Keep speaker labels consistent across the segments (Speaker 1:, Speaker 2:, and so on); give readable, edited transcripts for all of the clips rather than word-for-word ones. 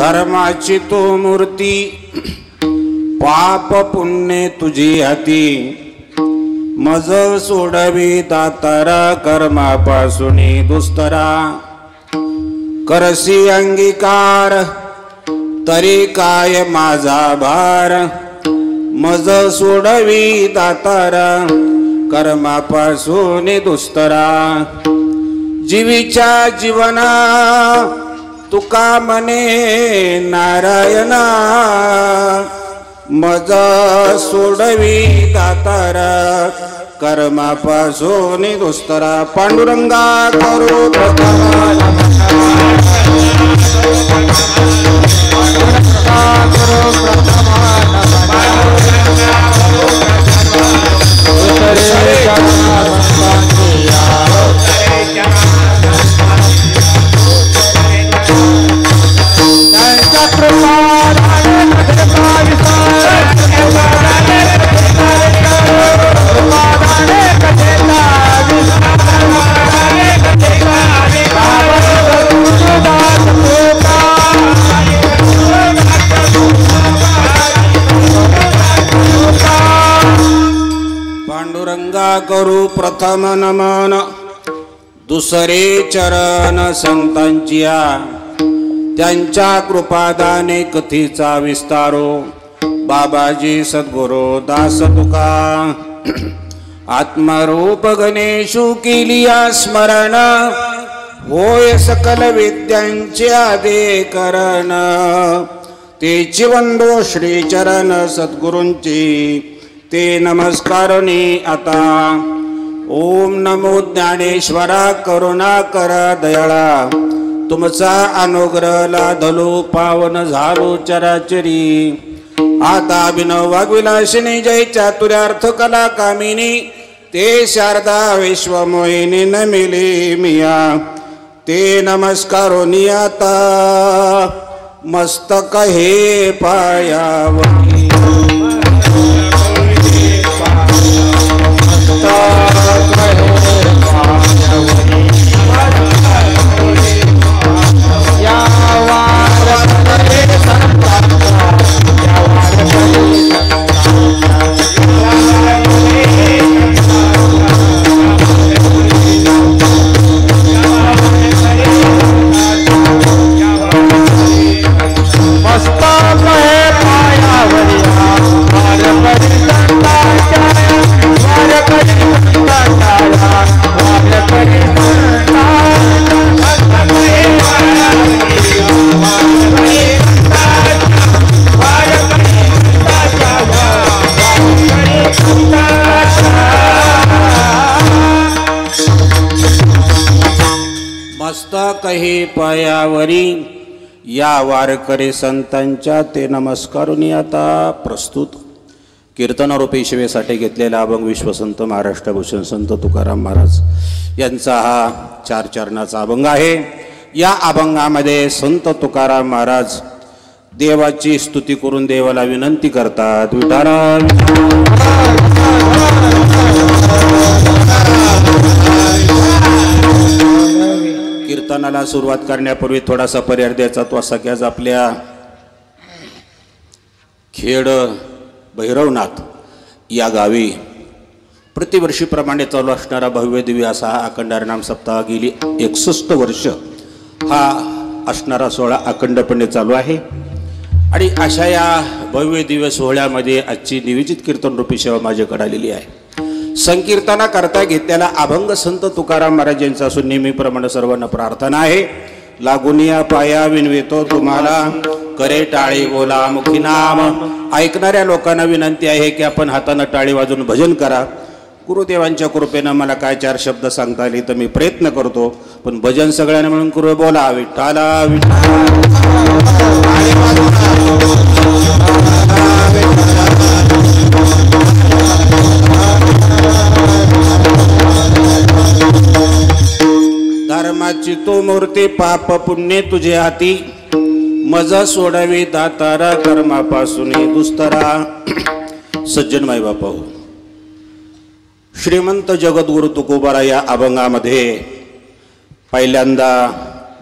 Speaker 1: धर्माची तो मूर्ती पाप पुण्य तुझी हाती मज सोडवी दातारा कर्मापासून दुस्तरा करसी अंगीकार तरी काय माझा भार मज सोडवी दातारा कर्मापासून दुस्तरा जीवीच्या जीवना तुका मने नारायणा मज सोडवी दातारा कर्मापासून दुस्तरा पांडुरंगा करू पांडुरंगा करू प्रथम नमन दुसरे चरण संतांचिया त्यांच्या कृपादाने कथेचा विस्तारो बाबाजी सद्गुरू दास तुका आत्मरूप गणेशू केलिया स्मरण होय सकल विद्यांचे आदेकरण तेची वंदो श्रीचरण सद्गुरूंची ते नमस्कारणी आता ओम नमो ज्ञानेश्वरा करुणा कर दयाळा तुमचा अनुग्रह लाधलो पावन झालो चराचरी आता अभिनव वाग्विलासिनी जय चातुर्यार्थ कला कामिनी ते शारदा विश्वमोहिनी न मिली मिया ते नमस्कारोनी आता मस्तक हे पायावरी मस्तकही पायावरी या वारकरी संतांच्या ते नमस्कारुनी आता प्रस्तुत कीर्तनारूपी शिवेसाठी घेतलेला अभंग विश्वसंत महाराष्ट्रभूषण संत तुकाराम महाराज यांचा हा 4 चरणाचा अभंग आहे। या अभंगामध्ये संत तुकाराम महाराज देवाची स्तुती करून देवाला विनंती करतात विठाराम कीर्तनाला सुरुवात करण्यापूर्वी थोडासा पर्याय द्यायचा तो असा की आज आपल्या खेड भैरवनाथ या गावी प्रतिवर्षीप्रमाणे चालू असणारा भव्य दिव्य असा हा अखंड हरिनाम सप्ताह गेली 61 वर्ष हा असणारा सोहळा अखंडपणे चालू आहे आणि अशा या भव्य दिव्य सोहळ्यामध्ये आजची निवेदित कीर्तन रूपी सेवा माझ्याकडे आलेली आहे। संकीर्तना करता घेतलेला अभंग संत तुकाराम महाराज यांचा असून नेहमीप्रमाणे सर्वांना प्रार्थना आहे लागुनिया पाया विनवितो तुम्हाला करे टाळी बोला मुखी नाम। ऐकणाऱ्या लोकांना विनंती आहे की आपण हाताने टाळी वाजवून भजन करा। गुरुदेवांच्या कृपेने मला काय 4 शब्द सांगता आले तर मी प्रयत्न करतो पण भजन सगळ्यांना मिळून करू बोला विठ्ठला धर्माची तो मूर्ती पाप पुण्य तुझे हाती मज सोडावी दातारा कर्मापासून दुस्तरा। सज्जन माई बापा हो श्रीमंत जगद्गुरु तुकोबारा या अभंगामध्ये पहिल्यांदा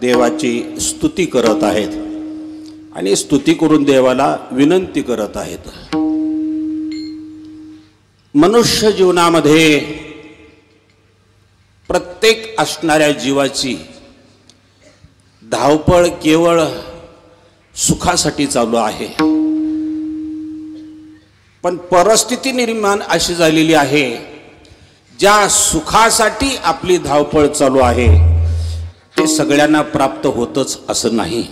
Speaker 1: देवाची स्तुती करत आहेत। आणि स्तुती करून देवाला विनंती करत आहेत. मनुष्य जीवनामध्ये प्रत्येक असणाऱ्या जीवाची धावपळ केवळ सुखासाठी चालू आहे. पण परिस्थिती निर्माण अशी झालेली आहे, ज्या सुखासाठी आपली धावपळ चालू आहे ते सगळ्यांना प्राप्त होतच असं नाही.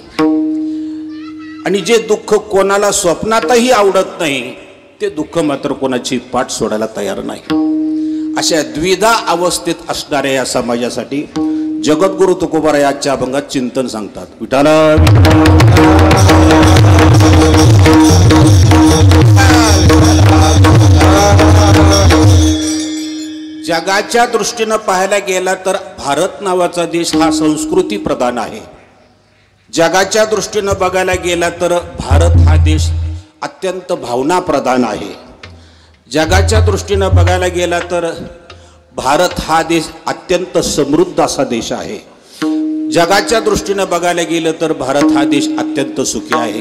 Speaker 1: आणि जे दुःख कोणाला स्वप्नातही आवडत नाही ते दुःख मात्र कोणाची पाठ सोडायला तयार नाही. अशा द्विधा अवस्थेत असणाऱ्या या समाजासाठी जगद्गुरु तुकोबाराय आजच्या अभंगात चिंतन सांगतात. विठाला जगाच्या दृष्टीनं पाहायला गेला तर भारत नावाचा देश हा संस्कृती प्रधान आहे. जगाच्या दृष्टीनं बघायला गेला तर भारत हा देश अत्यंत भावना प्रधान आहे. जगाच्या दृष्टीनं बघायला गेला तर भारत हा देश अत्यंत समृद्ध असा देश आहे. जगाच्या दृष्टीनं बघायला गेलं तर भारत हा देश अत्यंत सुखी आहे.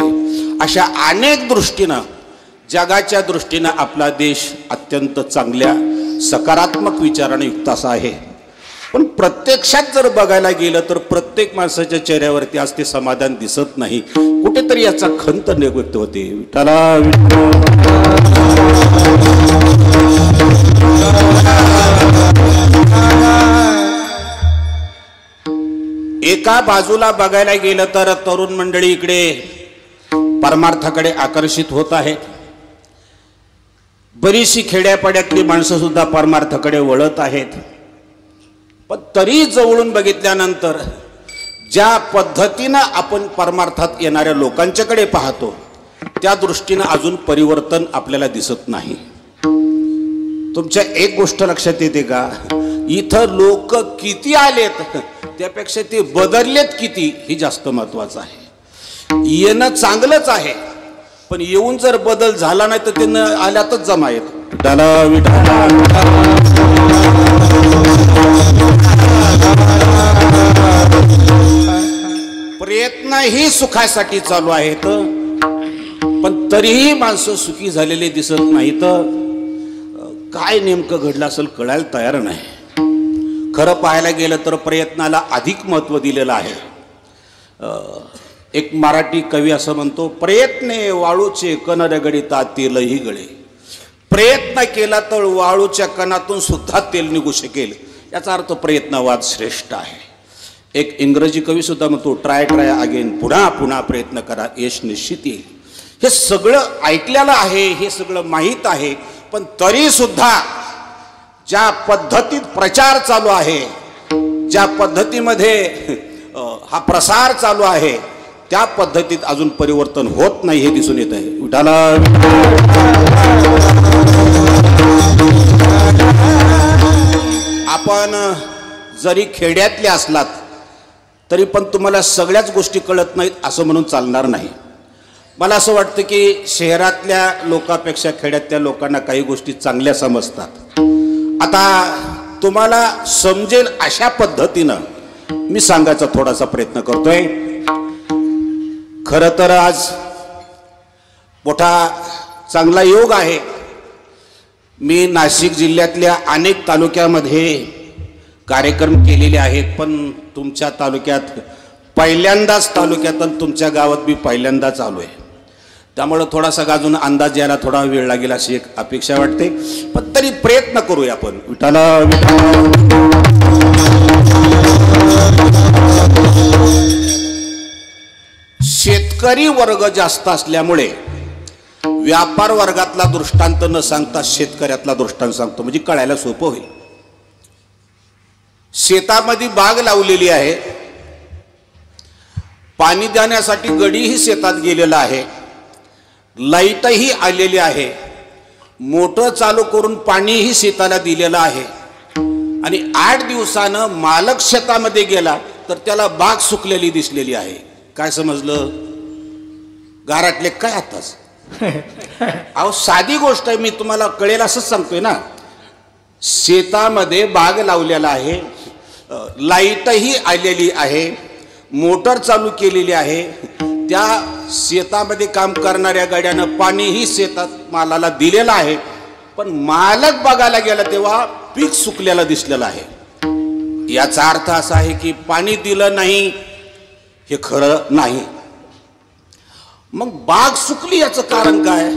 Speaker 1: अशा अनेक दृष्टीनं जगाच्या दृष्टीनं आपला देश अत्यंत चांगल्या सकारात्मक विचाराने युक्त असा आहे. पण प्रत्यक्षात जर बघायला गेलं तर प्रत्येक माणसाच्या चेहऱ्यावरती आज ते समाधान दिसत नाही. कुठेतरी याचा खंत व्यक्त होते. विठ्ठला एका बाजूला बघायला गेलं तर तरुण मंडळी इकडे परमार्थाकडे आकर्षित होत आहेत. बरीचशी खेड्यापाड्यातली माणसं सुद्धा परमार्थाकडे वळत आहेत. पण तरी जवळून बघितल्यानंतर ज्या पद्धतीनं आपण परमार्थात येणाऱ्या लोकांच्याकडे पाहतो त्या दृष्टीनं अजून परिवर्तन आपल्याला दिसत नाही. तुमच्या एक गोष्ट लक्षात येते का, इथं लोक किती आलेत त्यापेक्षा ते बदललेत किती हे जास्त महत्वाचं आहे. येणं चांगलंच आहे, पण येऊन जर बदल झाला नाही तर ते न आल्यातच जमा येत. प्रयत्न ही सुखासाठी चालू आहेत, पण तरीही माणसं सुखी झालेले दिसत नाहीत. काय नेमकं घडलं असेल कळायला तयार नाही. खरं पाहायला गेलं तर प्रयत्नाला अधिक महत्त्व दिलेलं आहे. एक मराठी कवी असं म्हणतो, प्रयत्ने वाळूचे कण रगडिता तेलही गळे. प्रयत्न केला तर वाळूच्या कणातून सुद्धा तेल निघू शकेल. याचा अर्थ प्रयत्नवाद श्रेष्ठ आहे. एक इंग्रजी कवी सुद्धा म्हणतो, ट्राय अगेन, पुन्हा पुन्हा प्रयत्न करा, यश निश्चित येईल. हे सगळं ऐकलेलं आहे, हे सगळं माहीत आहे, पण तरी सुद्धा ज्या पद्धतीत प्रचार चालू आहे, ज्या पद्धतीमध्ये हा प्रसार चालू आहे त्या पद्धतीत अजून परिवर्तन होत नाही हे दिसून येत आहे. विठाला आपण जरी खेड्यातले असलात तरी पण तुम्हाला सगळ्याच गोष्टी कळत नाहीत असं म्हणून चालणार नाही. मला असं वाटतं की शहरातल्या लोकांपेक्षा खेड्यातल्या लोकांना काही गोष्टी चांगल्या समजतात. आता तुम्हाला समजेल अशा पद्धतीनं मी सांगायचा थोडासा प्रयत्न करतोय. खरं तर आज मोठा चांगला योग आहे. मी नाशिक जिल्ह्यातल्या अनेक तालुक्यामध्ये कार्यक्रम केलेले आहेत, पण तुमच्या तालुक्यात पहिल्यांदाच तुमच्या गावात मी पहिल्यांदाच आलो आहे. त्यामुळं थोडासा अजून अंदाज यायला थोडा वेळ लागेल अशी एक अपेक्षा वाटते, पण तरी प्रयत्न करूया आपण. विठाला शेतकरी वर्ग जास्त असल्यामुळे व्यापार वर्गातला दृष्टांत न सांगता शेतकऱ्यातला दृष्टांत सांगतो, म्हणजे कळायला सोपं होईल. शेतामध्ये बाग लावलेली आहे, पाणी देण्यासाठी गडीही शेतात गेलेला आहे, लाईटही आलेली आहे, मोटर चालू करून पाणीही शेताला दिलेलं आहे, आणि 8 दिवसानं मालक शेतामध्ये गेला तर त्याला बाग सुकलेली दिसलेली आहे. काय समजलं? गाराटले काय आताच? अहो साधी गोष्ट आहे, मी तुम्हाला कळेल असंच सांगतोय ना. शेतामध्ये बाग लावलेला आहे, लाईटही आलेली आहे, मोटर चालू केलेली आहे, त्या शेतामध्ये काम करणाऱ्या गाड्यानं पाणीही शेतात मालाला दिलेलं आहे, पण मालक बघायला गेला तेव्हा पीक सुकलेलं दिसलेलं आहे। याचा अर्थ असा आहे की पाणी दिलं नाही हे खरं नाही। मग बाग सुकली याचं कारण काय?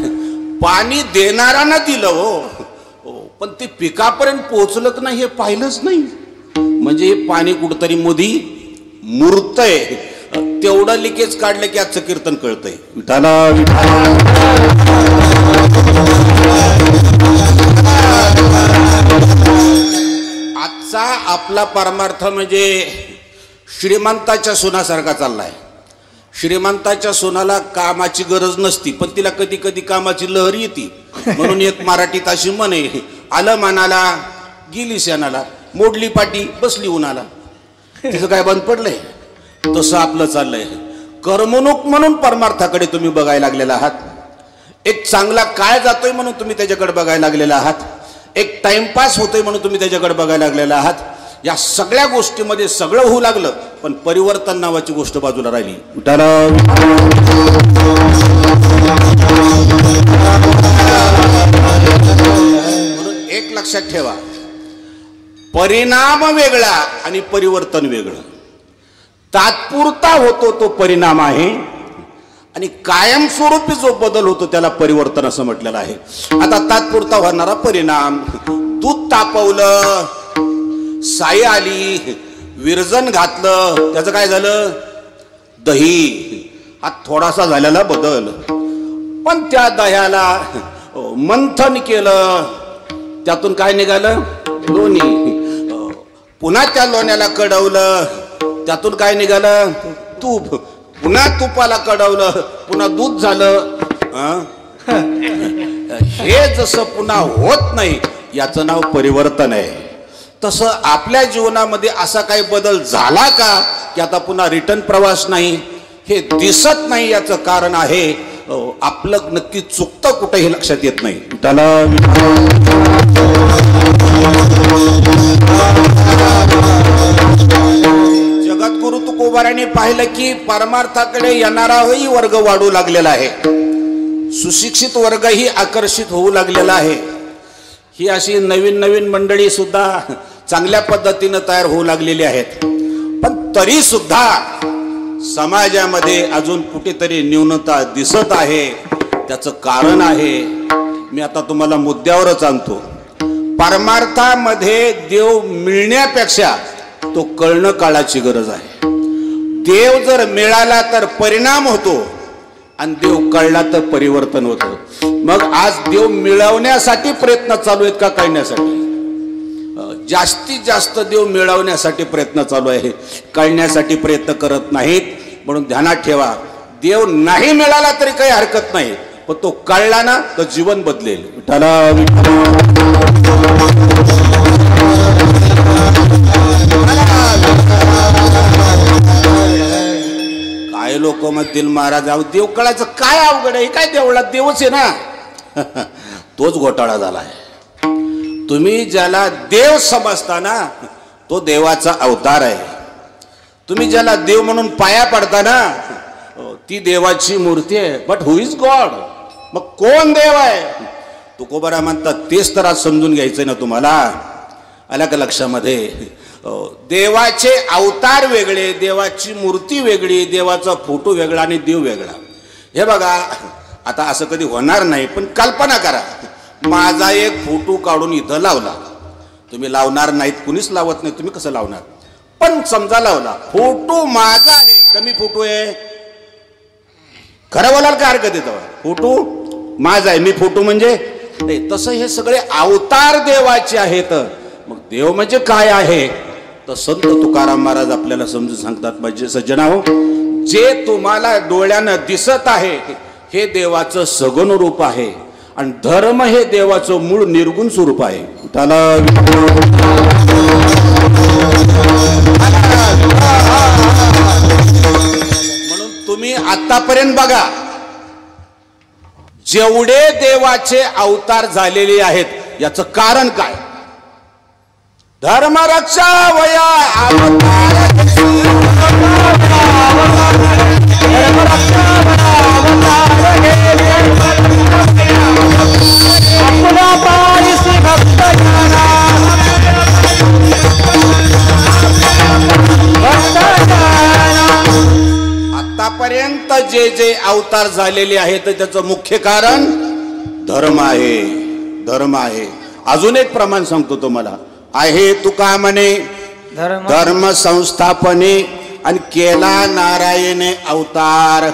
Speaker 1: पाणी देणाऱ्यानं दिलं हो, पण ते पिकापर्यंत पोहोचलंच नाही हे पाहिलंच नाही। म्हणजे हे पाणी कुठतरी मध्ये मुरतंय, तेवढं लिकेज काढलं की आजचं कीर्तन कळतंय। विठाला आजचा आपला परमार्थ म्हणजे श्रीमंताच्या सुनासारखा चाललाय। श्रीमंताच्या सोनाला कामाची गरज नसती, पण तिला कधी कधी कामाची लहर येते। म्हणून एक मराठीत अशी म्हण आहे, आलं मानाला गेली शेणाला, मोडली पाटी बसली उन्हाला। तिचं काय बंद पडलंय? तसं आपलं चाललंय। कर्मणूक म्हणून परमार्थाकडे तुम्ही बघायला लागलेला आहात। एक चांगला काळ जातोय म्हणून तुम्ही त्याच्याकडे बघायला लागलेला आहात। एक टाइमपास होतोय म्हणून तुम्ही त्याच्याकडे बघायला लागलेला आहात। या सगळ्या गोष्टीमध्ये सगळं होऊ लागलं, पण परिवर्तन नावाची गोष्ट बाजूला राहिली। म्हणून एक लक्षात ठेवा, परिणाम वेगळा आणि परिवर्तन वेगळं। तात्पुरता होतो तो परिणाम आहे, आणि कायमस्वरूपी जो बदल होतो त्याला परिवर्तन असं म्हटलेलं आहे। आता तात्पुरता होणारा परिणाम, दूध तापवलं, साई आली, विरजन घातलं, त्याचं काय झालं? दही। हा थोडासा झालेला बदल, पण त्या दह्याला मंथन केलं, त्यातून काय निघालं? लोणी। पुन्हा त्या लोण्याला कडवलं, त्यातून काय निघालं? तूप। पुन्हा तुपाला कडवलं, पुन्हा दूध झालं। हे जसं पुन्हा होत नाही याचं नाव परिवर्तन आहे। तसं आपल्या जीवनामध्ये असा काही बदल झाला का की आता पुन्हा रिटर्न प्रवास नाही? हे दिसत नाही। याचं कारण आहे आपलं नक्की चुकतं कुठे हे लक्षात येत नाही। त्याला जगद्गुरु तुकोबारांनी पाहिलं की परमार्थाकडे येणाराही वर्ग वाढू लागलेला आहे, सुशिक्षित वर्गही आकर्षित होऊ लागलेला आहे। ही अशी नवीन नवीन मंडळी सुद्धा चांगल्या पद्धतीने तयार होऊ लागलेली आहेत, पण तरी सुद्धा समाजामध्ये अजून कुठेतरी न्यूनता दिसत आहे। त्याचं कारण आहे, मी आता तुम्हाला मुद्द्यावरच आणतो। परमार्थामध्ये देव मिळण्यापेक्षा तो कळणं काळाची गरज आहे। देव जर मिळाला तर परिणाम होतो, आणि देव कळला तर परिवर्तन होतं। मग आज देव मिळवण्यासाठी प्रयत्न चालू आहेत का कळण्यासाठी? जास्तीत जास्त देव मिळवण्यासाठी प्रयत्न चालू आहे, कळण्यासाठी प्रयत्न करत नाहीत। म्हणून ध्यानात ठेवा, देव नाही मिळाला तरी काही हरकत नाही, पण तो कळला ना तर जीवन बदलेल। काय लोक म्हणतील महाराज अहो देव कळायचं काय अवघड आहे, काय देवळात देवच आहे ना। तोच घोटाळा झालाय। तुम्ही ज्याला देव समजता ना तो देवाचा अवतार आहे। तुम्ही ज्याला देव म्हणून पाया पडता ना ती देवाची मूर्ती आहे। But who is God? मग कोण देव आहे? तुकोबारा म्हणतात तेच तर आज समजून घ्यायचंय ना तुम्हाला। आला का लक्षामध्ये? देवाचे अवतार वेगळे, देवाची मूर्ती वेगळी, देवाचा फोटो वेगळा आणि देव वेगळा। हे बघा, आता असं कधी होणार नाही, पण कल्पना करा, माझा एक फोटो काढून इथं लावला। तुम्ही लावणार नाहीत, कुणीच लावत नाही, तुम्ही कसं लावणार? पण समजा लावला, फोटो माझा आहे, कमी फोटो आहे, खरं बोलाल काय हरकत आहे? फोटो माझा आहे, मी फोटो म्हणजे नाही। तसं हे सगळे अवतार देवाचे आहेत। मग देव म्हणजे काय आहे? तर संत तुकाराम महाराज आपल्याला समजून सांगतात, म्हणजे सज्जनाओ, जे तुम्हाला डोळ्यानं दिसत आहे हे देवाचं सगुण रूप आहे, आणि धर्म हे देवाचं मूळ निर्गुण स्वरूप आहे। त्याला म्हणून तुम्ही आतापर्यंत बघा, जेवढे देवाचे अवतार झालेले आहेत याचं कारण काय? धर्मरक्षा वया अवतार आजपर्यंत जे जे अवतार झालेले आहेत त्याचं मुख्य कारण धर्म आहे, धर्म आहे. अजून एक प्रमाण सांगतो तुम्हाला. आहे तुका म्हणे धर्म संस्थापने आणि केला नारायणे अवतार.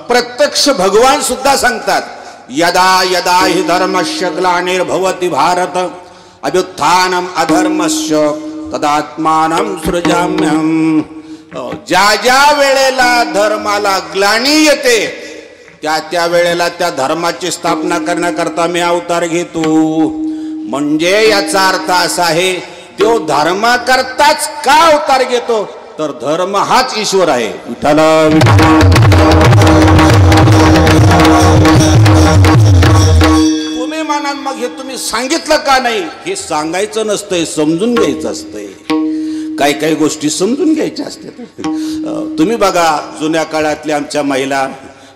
Speaker 1: प्रत्यक्ष भगवान सुद्धा सांगतात यदा यदा हि धर्मस्य ग्लानिर्भवति भारत अभ्युत्थानम अधर्मस्य तदात्मानं सृजाम्यहम्. ज्या ज्या वेळेला धर्माला ग्लानी येते त्या त्या वेळेला त्या धर्माची स्थापना करण्याकरता मी अवतार घेतो. म्हणजे याचा अर्थ असा आहे तो धर्माकरताच का अवतार घेतो तर धर्म हाच ईश्वर आहे. विठ्ठला तुम्ही म्हणा मग हे तुम्ही सांगितलं का नाही. हे सांगायचं नसतंय, समजून घ्यायचं असतंय. काही काही गोष्टी समजून घ्यायच्या असतात. तुम्ही बघा जुन्या काळातल्या आमच्या महिला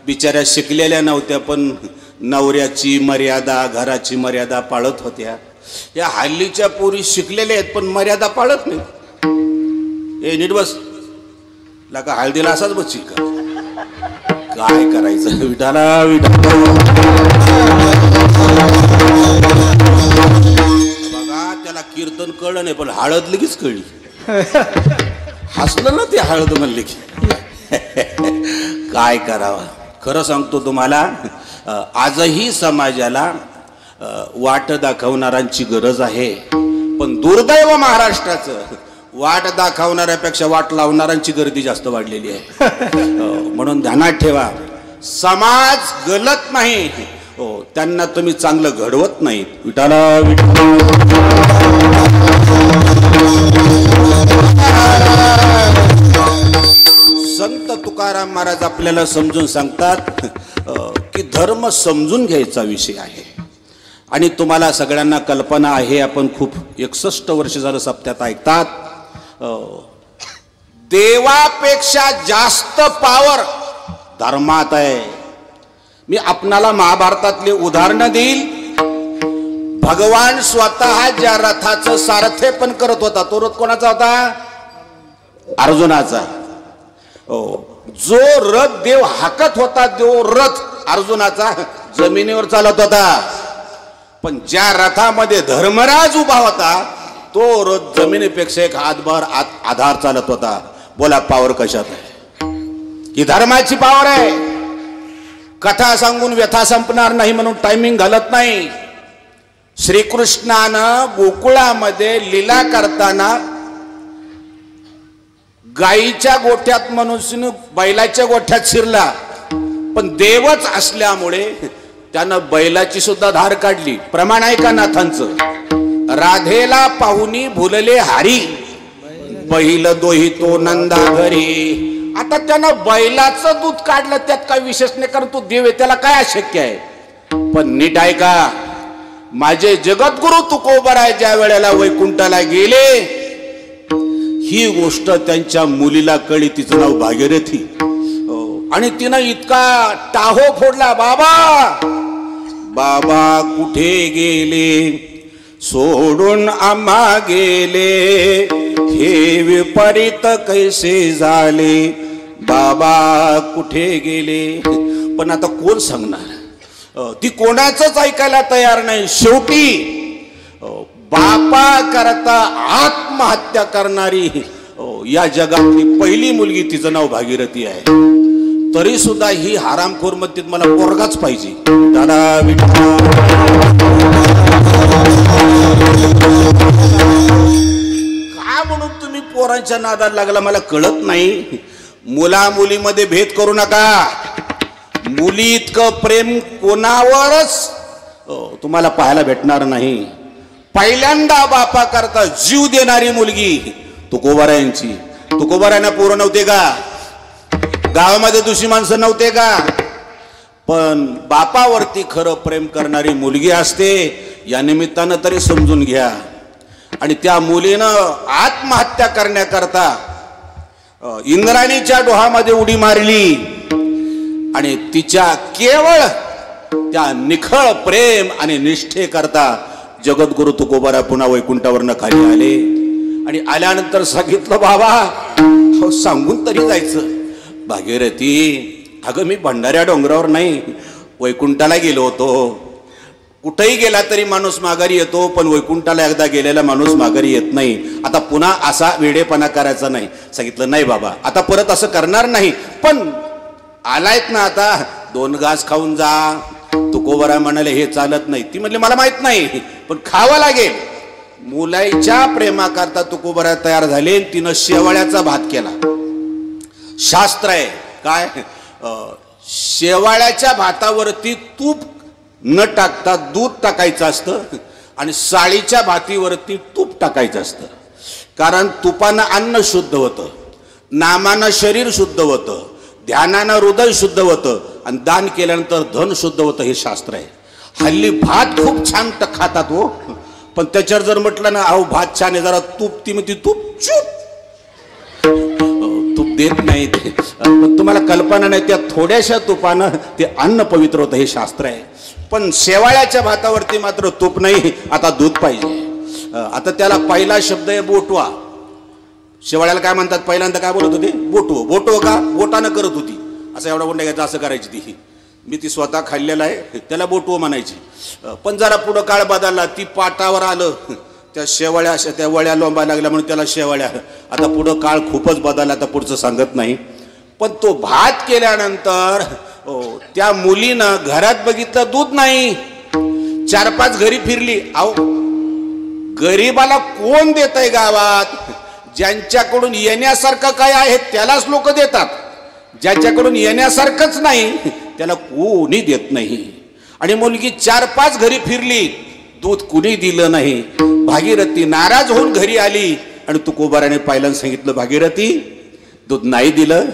Speaker 1: बिचाऱ्या शिकलेल्या नव्हत्या पण नवऱ्याची मर्यादा घराची मर्यादा पाळत होत्या. या हल्लीच्या पोरी शिकलेल्या आहेत पण मर्यादा पाळत नाही. ए नीट बस लका हळदीला असाच बसशील का. काय करायचं. विठाला बघा त्याला कीर्तन कळलं नाही पण हळद लगेच कळली. हसलं ना ते हळद म्हणले की. काय करावं. खरं सांगतो तुम्हाला आजही समाजाला वाट दाखवणाऱ्यांची गरज आहे. पण दुर्दैव महाराष्ट्राचं वाट दाखवणाऱ्यापेक्षा वाट लावणाऱ्यांची गर्दी जास्त वाढलेली आहे. म्हणून ध्यानात ठेवा समाज गलत नाही, त्यांना तुम्ही चांगलं घडवत नाही. विठाला संत तुकाराम महाराज आपल्याला समजून सांगतात की धर्म समजून घ्यायचा विषय आहे. आणि तुम्हाला सगळ्यांना कल्पना आहे आपण खूप 61 वर्ष झालं सप्त्यात ऐकतात. देवापेक्षा जास्त पावर धर्मात आहे. मी आपणाला महाभारतातले उदाहरण देईल. भगवान स्वतः ज्या रथाचं सारथ्य पण करत होता तो रथ कोणाचा होता. अर्जुनाचा. जो रथ देव हाकत होता तो रथ अर्जुनाचा जमिनीवर चालत होता. पण ज्या रथामध्ये धर्मराज उभा होता तो रथ जमिनीपेक्षा एक हातभर आधार चालत होता. बोला पावर कशात आहे. ही धर्माची पावर आहे. कथा सांगून व्यथा संपणार नाही म्हणून टायमिंग घालत नाही. श्रीकृष्णानं गोकुळामध्ये लीला करताना गाईच्या गोठ्यात मनुष्य बैलाच्या गोठ्यात शिरला पण देवच असल्यामुळे त्यानं बैलाची सुद्धा धार काढली. प्रमाण आहे का नाथांचं. राधेला पाहुनी भुलले हारी बैल दोही तो नंदा घरी. आता त्यानं बैलाचं दूध काढलं त्यात काय विशेष नाही कारण तो देव आहे त्याला काय अशक्य आहे. पण नीट आहे का माझे जगद्गुरु तुकोबराय ज्या वेळेला वैकुंठाला गेले ही गोष्ट त्यांच्या मुलीला कळली. तिचं नाव भागीरथी. आणि तिनं इतका टाहो फोडला बाबा बाबा कुठे गेले सोडून आम्हा गेले हे विपरीत कैसे झाले बाबा कुठे गेले. पण आता कोण सांगणार. ती कोणाचंच ऐकायला तयार नाही. शेवटी बापा करता आत्महत्या करणारी या जगातली पहिली मुलगी तिचं नाव भागीरथी आहे. तरी सुद्धा ही हरामखोर मतीत मला पोरगाच पाहिजे. का म्हणून तुम्ही पोरांच्या नादाला लागला मला कळत नाही. मुला मुलीमध्ये भेद करू नका. मुली इतकं प्रेम कोणावरच तुम्हाला पाहायला भेटणार नाही. पहिल्यांदा बापा करता जीव देणारी मुलगी तुकोबारायांची. तुकोबारायांना पोरं नव्हते का. गावामध्ये दुसरी माणसं नव्हते का. पण बापावरती खरं प्रेम करणारी मुलगी असते या निमित्तानं तरी समजून घ्या. आणि त्या मुलीनं आत्महत्या करण्याकरता इंद्राणीच्या डोहामध्ये उडी मारली आणि तिच्या केवळ त्या निखळ प्रेम आणि निष्ठे करता जगद्गुरु तुकोबारा पुन्हा वैकुंठावरनं खाली आले. आणि आल्यानंतर सांगितलं बाबा सांगून तरी जायचं. भागीरथी, अगं मी भंडाऱ्या डोंगरावर नाही, वैकुंठाला गेलो होतो. कुठेही गेला तरी माणूस माघारी येतो, पण वैकुंठाला एकदा गेलेला माणूस माघारी येत नाही. आता पुन्हा असा वेडेपणा करायचा नाही. सांगितलं नाही बाबा, आता परत असं करणार नाही. पण आलायत ना आता, 2 घास खाऊन जा. तुकोबरा म्हणाले हे चालत नाही. ती म्हणले मला माहित नाही, पण खावं लागेल. मुलाईच्या प्रेमाकरता तुकोबरा तयार झाले. तिनं शेवाळ्याचा भात केला. शास्त्र आहे काय, शेवाळ्याच्या भातावरती तूप न टाकता दूध टाकायचं असतं आणि साळीच्या भातीवरती तूप टाकायचं असतं. कारण तुपानं अन्न शुद्ध होतं, नामानं शरीर शुद्ध होतं, ध्यानानं हृदय शुद्ध होतं आणि दान केल्यानंतर धन शुद्ध होतं. हे शास्त्र आहे. हल्ली भात खूप छान खातात हो, पण त्याच्यावर जर म्हटलं ना अहो भात छान आहे, जरा तूप, ती म्हणते तूप चूप, तूप देत नाही ते. पण तुम्हाला कल्पना नाही, त्या थोड्याशा तुपानं ते अन्न पवित्र होतं. हे शास्त्र आहे. पण शेवाळ्याच्या भातावरती मात्र तूप नाही, आता दूध पाहिजे. आता त्याला पहिला शब्द आहे बोटवा. शेवाळ्याला काय म्हणतात, पहिल्यांदा काय बोलत होते, बोटवो. बोटवो का, बोटानं करत होती. असं एवढा गुंडा घ्यायचा, असं करायची ती. मी ती स्वतः खाल्लेला आहे, त्याला बोटवो म्हणायची. पण जरा पुढं काळ बदलला, ती पाटावर आलं, त्या शेवाळ्या अशा त्या वळ्या लोंबा लागल्या म्हणून त्याला शेवाळ्या. आता पुढं काळ खूपच बदलला, आता पुढचं सांगत नाही. पण तो भात केल्यानंतर त्या मुलीनं घरात बघितलं दूध नाही. 4-5 घरी फिरली. अहो गरीबाला कोण देत आहे गावात? ज्यांच्याकडून येण्यासारखं काय आहे त्यालाच लोक देतात. ज्याच्याकडून येण्यासारखंच नाही त्याला कोणी देत नाही. आणि मुलगी 4-5 घरी फिरली, दूध कुणी दिलं नाही. भागीरथी नाराज होऊन घरी आली आणि तुकोबाराने पाहिलं, सांगितलं भागीरथी दूध नाही दिलं.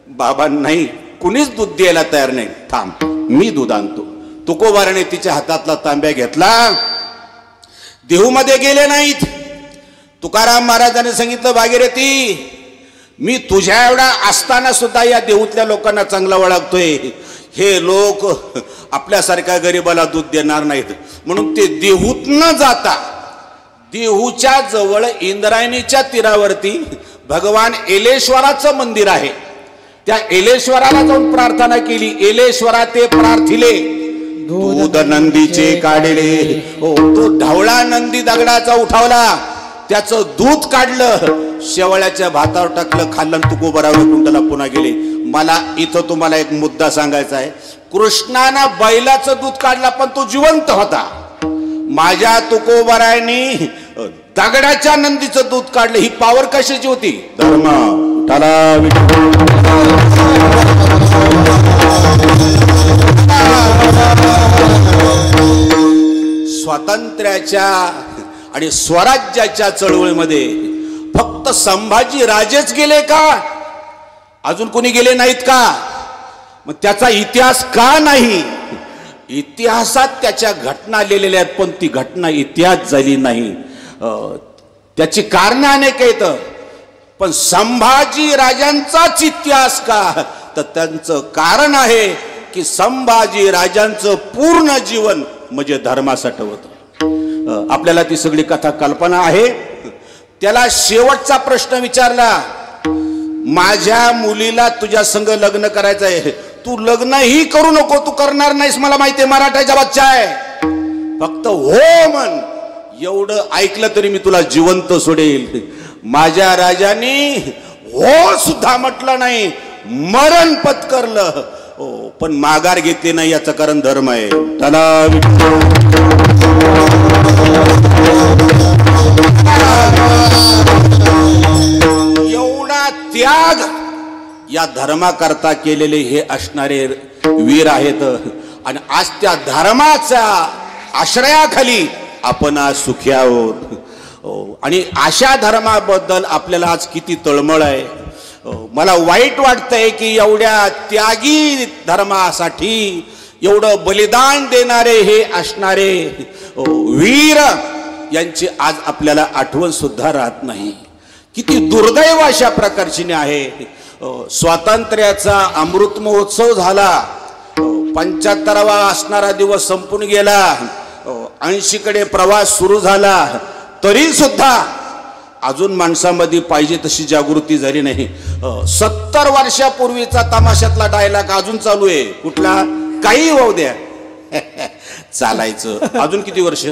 Speaker 1: बाबा नाही, कुणीच दूध द्यायला तयार नाही, थांब मी दूध आणतो. तुकोबाराने तिच्या हातातला तांब्या घेतला. देहूमध्ये गेले नाहीत. तुकाराम महाराजांनी सांगितलं भागीरथी, मी तुझ्या एवढा असताना सुद्धा या देहूतल्या लोकांना चांगला ओळखतोय. हे लोक आपल्यासारख्या गरीबाला दूध देणार नाहीत. म्हणून ते देहूत न जाता देहूच्या जवळ इंद्रायणीच्या तीरावरती भगवान एलेश्वराचं मंदिर आहे. त्या एलेश्वराला जाऊन प्रार्थना केली. एलेश्वरा ते प्रार्थिले दूध नंदीचे काढले. तो ढवळा नंदी दगडाचा उठावला, त्याचं दूध काढलं, शेवळ्याच्या भातावर टाकलं, खाल्लं. तुकोबरा वैकुंठाला पुन्हा गेले. मला इथं तुम्हाला एक मुद्दा सांगायचा आहे. कृष्णानं बैलाचं दूध काढला पण तो जिवंत होता. माझ्या तुकोबरायांनी दगडाच्या नंदीचं दूध काढलं. ही पावर कशाची होती? धर्म. स्वातंत्र्याच्या आणि स्वराज्याच्या चळवळीमध्ये फक्त संभाजी राजेच गेले का? अजून कोणी गेले नाहीत का? मग त्याचा इतिहास का नाही? इतिहासात त्याच्या घटना लिहिलेल्या आहेत, पण ती घटना इतिहास झाली नाही. त्याची कारण अनेक आहेत, पण संभाजी राजांचाच इतिहास का? तर त्यांचं कारण आहे की संभाजी राजांचं पूर्ण जीवन म्हणजे धर्मासाठी होतं. आपल्याला ती सगळी कथा कल्पना आहे. त्याला शेवटचा प्रश्न विचारला, माझ्या मुलीला तुझ्या संग लग्न करायचं आहे, तू लग्नही करू नको, तू करणार नाहीस मला माहितीये, मराठाचा बच्चा आहे, फक्त हो म्हण. एवढं ऐकलं तरी मी तुला जिवंत सोडेल. माझ्या राजाने हो सुद्धा म्हटलं नाही, मरण पत्करलं, पण माघार घेतली नाही. याचं कारण धर्म आहे. त्याला एवढा त्याग या धर्माकरता केलेले हे असणारे वीर आहेत. आणि आज त्या धर्माच्या आश्रयाखाली आपण आज सुखी आहोत. आणि अशा धर्माबद्दल आपल्याला आज किती तळमळ आहे. मला वाईट वाटतंय की एवढ्या त्यागी धर्मासाठी एवढं बलिदान देणारे हे असणारे वीर यांची आज आपल्याला आठवण सुद्धा राहत नाही. किती दुर्दैव अशा प्रकारची आहे. स्वातंत्र्याचा अमृत महोत्सव झाला, 75वा असणारा दिवस संपून गेला, 80 कडे प्रवास सुरू झाला, तरी सुद्धा अजून माणसामध्ये पाहिजे तशी जागृती झाली नाही. 70 वर्षापूर्वीचा तमाशातला डायलॉग अजून चालू आहे. कुठला? काही होऊ द्या चालायचं. अजून किती वर्ष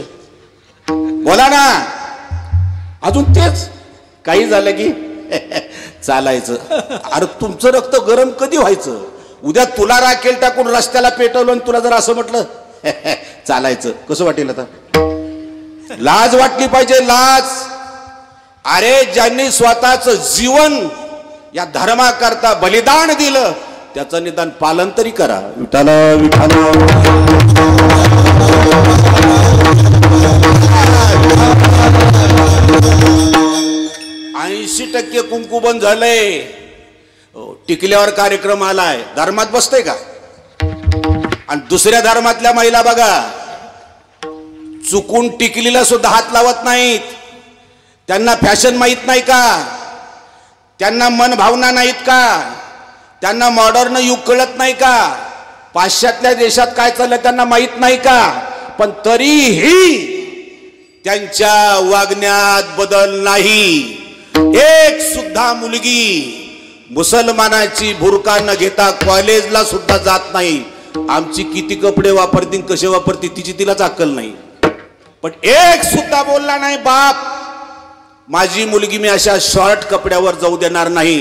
Speaker 1: बोला ना, अजून तेच. काही झालं की चालायचं. अरे तुमचं रक्त गरम कधी व्हायचं? उद्या तुला राखेल टाकून रस्त्याला पेटवलं आणि तुला जर असं म्हटलं चालायचं, कसं वाटेल आता? लाज वाटली पाहिजे, लाज. अरे ज्यांनी स्वतःचं जीवन या धर्माकरता बलिदान दिलं त्याचं निदान पालन तरी करा. विठाला विठाला 80% कुंकू बंद झालंय. टिकल्यावर कार्यक्रम आलाय. धर्मात बसतंय का? आणि दुसऱ्या धर्मातल्या महिला बघा, चुकून टिकलीला सुद्धा हात लावत नाहीत. त्यांना फॅशन माहित नाही का? त्यांना मन भावना नाहीत का? त्यांना मॉडर्न युग कळत नाही का? पाश्चात्य देशात काय चाललं त्यांना माहित नाही का? पण तरीही त्यांच्या वागण्यात बदल नाही. एक सुद्धा मुलगी मुसलमानाची बुरका न घेता कॉलेजला सुद्धा जात नाही. आमची किती कपडे वापरतील, कसे वापरतील तिची तिलाच अक्कल नाही. पण एक सुद्धा बोलला नाही, बाप माझी मुलगी मी अशा शॉर्ट कपड्यावर जाऊ देणार नाही.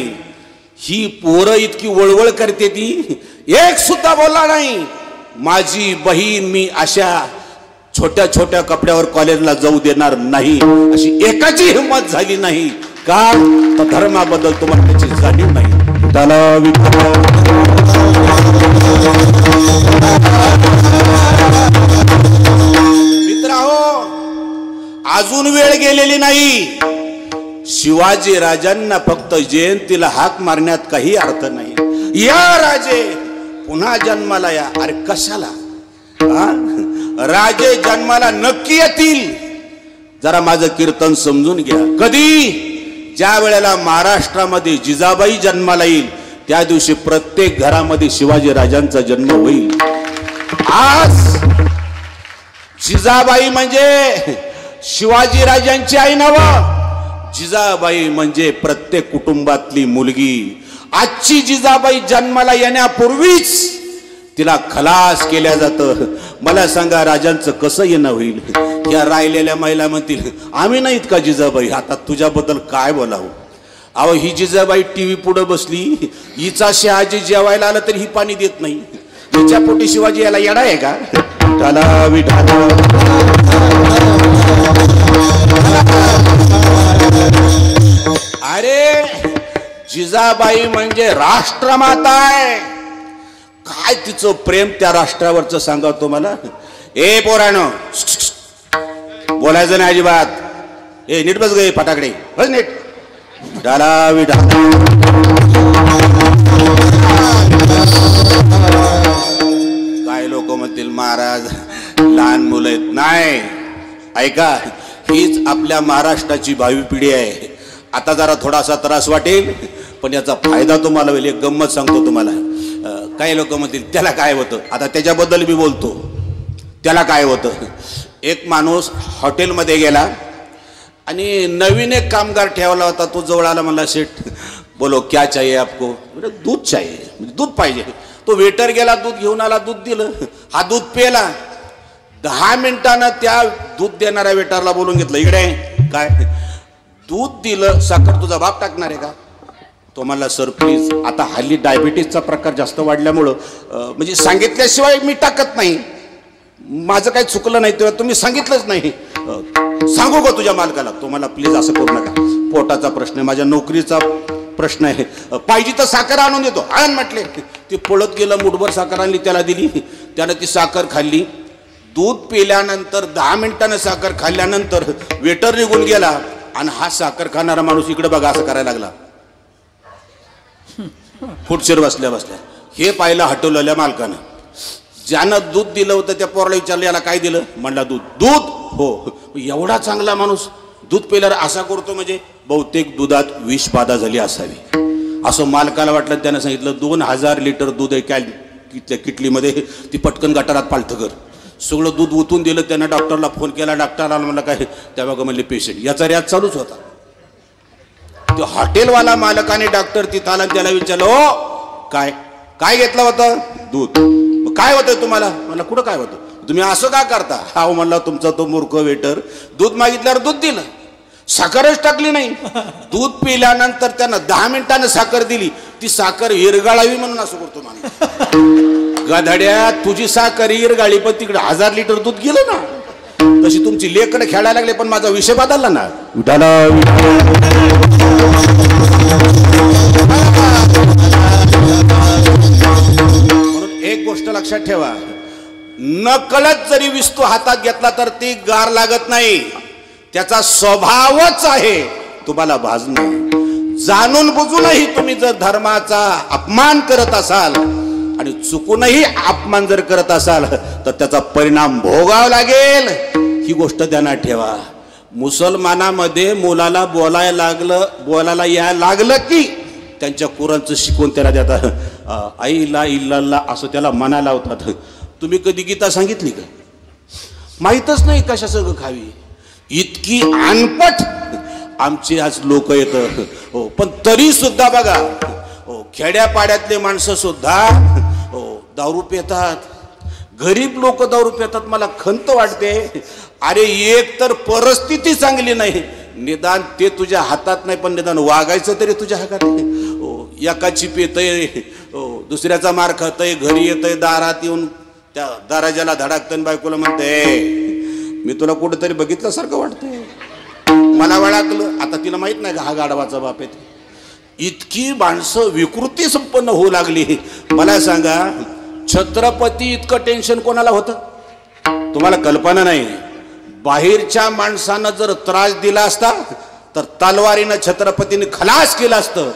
Speaker 1: ही पोरं इतकी वळवळ करते ती, एक सुद्धा बोलला नाही माझी बहीण मी अशा छोट्या छोट्या कपड्यावर कॉलेजला जाऊ देणार नाही. अशी एकाची हिंमत झाली नाही का? तर धर्माबद्दल तुम्हाला त्याची जाणीव नाही. मित्रांनो, अजून वेळ गेलेली नाही. शिवाजी राजांना फक्त जयंतीला हाक मारण्यात काही अर्थ नाही. या राजे पुन्हा जन्माला या. अरे कशाला? राजे जन्माला नक्की येतील. जरा माझं कीर्तन समजून घ्या. कधी? ज्या वेळेला महाराष्ट्रामध्ये जिजाबाई जन्माला येईल त्या दिवशी प्रत्येक घरामध्ये शिवाजी राजांचा जन्म होईल. आज जिजाबाई म्हणजे शिवाजी राजांची आई नव्ह, जिजाबाई म्हणजे प्रत्येक कुटुंबातली मुलगी. आजची जिजाबाई जन्माला येण्यापूर्वीच तिला खलास केल्या जातं. मला सांगा राजांचं कसं येणं होईल? या राहिलेल्या महिला म्हणतील आम्ही नाहीत का जिजाबाई? आता तुझ्याबद्दल काय बोलावं? अहो ही जिजाबाई टीव्ही पुढे बसली, हिचा शहाजी जेवायला आला तरी ही पाणी देत नाही. हिच्या पोटी शिवाजी याला येडा आहे का? अरे जिजाबाई म्हणजे राष्ट्रमाता आहे. काय तिचं प्रेम त्या राष्ट्रावरचं सांगा तुम्हाला. ए पोरानो बोलायचं नाही अजिबात. ए नीट बस गे फटाकडे, बस नीट. डाला विडा काय लोक म्हणतील महाराज लहान मुलं आहेत. नाही, ऐका, हीच आपल्या महाराष्ट्राची भावी पिढी आहे. आता जरा थोडासा त्रास वाटेल पण याचा फायदा तुम्हाला होईल. एक गंमत सांगतो तुम्हाला. काही लोक म्हणतील त्याला काय होतं, आता त्याच्याबद्दल मी बोलतो. त्याला काय होतं? एक माणूस हॉटेलमध्ये गेला आणि नवीन एक कामगार ठेवला होता. तो जवळ आला, म्हणला शेठ बोलो क्या चाहिए आपको? दूध चाहिए, दूध पाहिजे. तो वेटर गेला, दूध घेऊन आला, दूध दिलं. हा दूध पेला. 10 मिनिटानं त्या दूध देणाऱ्या वेटरला बोलून घेतलं, इकडे काय दूध दिलं, साखर तुझा बाप टाकणार आहे का? तो म्हणला सर प्लीज. आता हल्ली डायबिटीजचा प्रकार जास्त वाढल्यामुळं म्हणजे सांगितल्याशिवाय मी टाकत नाही. माझं काही चुकलं नाही तेव्हा तुम्ही सांगितलंच नाही. सांगू का तुझ्या मालकाला? तो मला प्लीज असं करू नका, पोटाचा प्रश्न आहे, माझ्या नोकरीचा प्रश्न आहे. पाहिजे तर साखर आणून देतो. आण म्हटले. ते पळत गेलं, मुठभर साखर आणली, त्याला दिली. त्यानं ती साखर खाल्ली. दूध पिल्यानंतर 10 मिनिटानं साखर खाल्ल्यानंतर वेटर निघून गेला आणि हा साखर खाणारा माणूस इकडे बघा असं करायला लागला, खुर्चीवर बसल्या बसल्या. हे पाहिलं हटवलेल्या मालकानं. ज्यानं दूध दिलं होतं त्या पोराला विचारलं याला काय दिलं? म्हणला दूध. दूध? हो. एवढा चांगला माणूस दूध पिल्यावर असा करतो म्हणजे बहुतेक दुधात विषबाधा झाली असावी असं मालकाला वाटलं. त्यानं सांगितलं 2000 लिटर दूध आहे किटलीमध्ये, ती पटकन गटारात पालथं कर. सगळं दूध ओतून दिलं. त्यानं डॉक्टरला फोन केला. डॉक्टरला म्हणलं काय? तेव्हा म्हणले पेशंट. याचा रियाज चालूच होता. तो हॉटेलवाला मालकाने डॉक्टर तिथं आला, त्याला विचारलं, हो काय काय घेतलं होतं? दूध. काय होतं तुम्हाला? मला कुठं काय होतं? तुम्ही असं का करता? हा म्हणला, तुमचा तो मूर्ख वेटर दूध मागितल्यावर दूध दिलं, साखरच टाकली नाही. दूध पिल्यानंतर त्यानं 10 मिनिटांनी साखर दिली, ती साखर विरघळावी म्हणून असं करतो माणूस. गधड्या, तुझी साखर विरघळली पण तिकडे 1000 लिटर दूध गेलं ना. तशी तुमची लेकडे खेळायला लागले पण माझा विषय बदलला ना. म्हणून एक गोष्ट लक्षात ठेवा, नकळत जरी विस्तू हातात घेतला तर ती गार लागत नाही, त्याचा स्वभावच आहे तुम्हाला भाजणं. जाणून बुजूनही तुम्ही जर धर्माचा अपमान करत असाल आणि चुकूनही अपमान जर करत असाल तर त्याचा परिणाम भोगावा लागेल, ही गोष्ट ध्यानात ठेवा. मुसलमानामध्ये मुलाला बोलायला यायला लागलं की त्यांच्या कुरानचं शिकवून त्याला देतात, आईला इल्लल्ला असं त्याला म्हणायला लावतात. तुम्ही कधी गीता सांगितली का? माहीतच नाही कशा सगळं खावी, इतकी अनपट आमची आज लोक येत. हो, पण तरी सुद्धा बघा, हो, खेड्यापाड्यातले माणसं सुद्धा हो दारू पितात, गरीब लोक दारू पितात. मला खंत वाटते, अरे एक तर परिस्थिती चांगली नाही, निदान ते तुझ्या हातात नाही पण निदान वागायचं तरी तुझ्या हातात आहे. हो, एकाची पेतय, हो दुसऱ्याचा मार खातय, घरी येतय, दारात येऊन त्या दराजाला धडाकतन बायकोला म्हणते, मी तुला कुठेतरी बघितल्यासारखं वाटतंय, मला वळखलं. आता तिला माहित नाही का हा गाढवाचा बाप आहे. इतकी माणसं विकृती संपन्न होऊ लागली. मला सांगा, छत्रपती इतकं टेन्शन कोणाला होतं तुम्हाला कल्पना नाही. बाहेरच्या माणसानं जर त्रास दिला असता तर तलवारीनं छत्रपतीने खलास केलं असतं,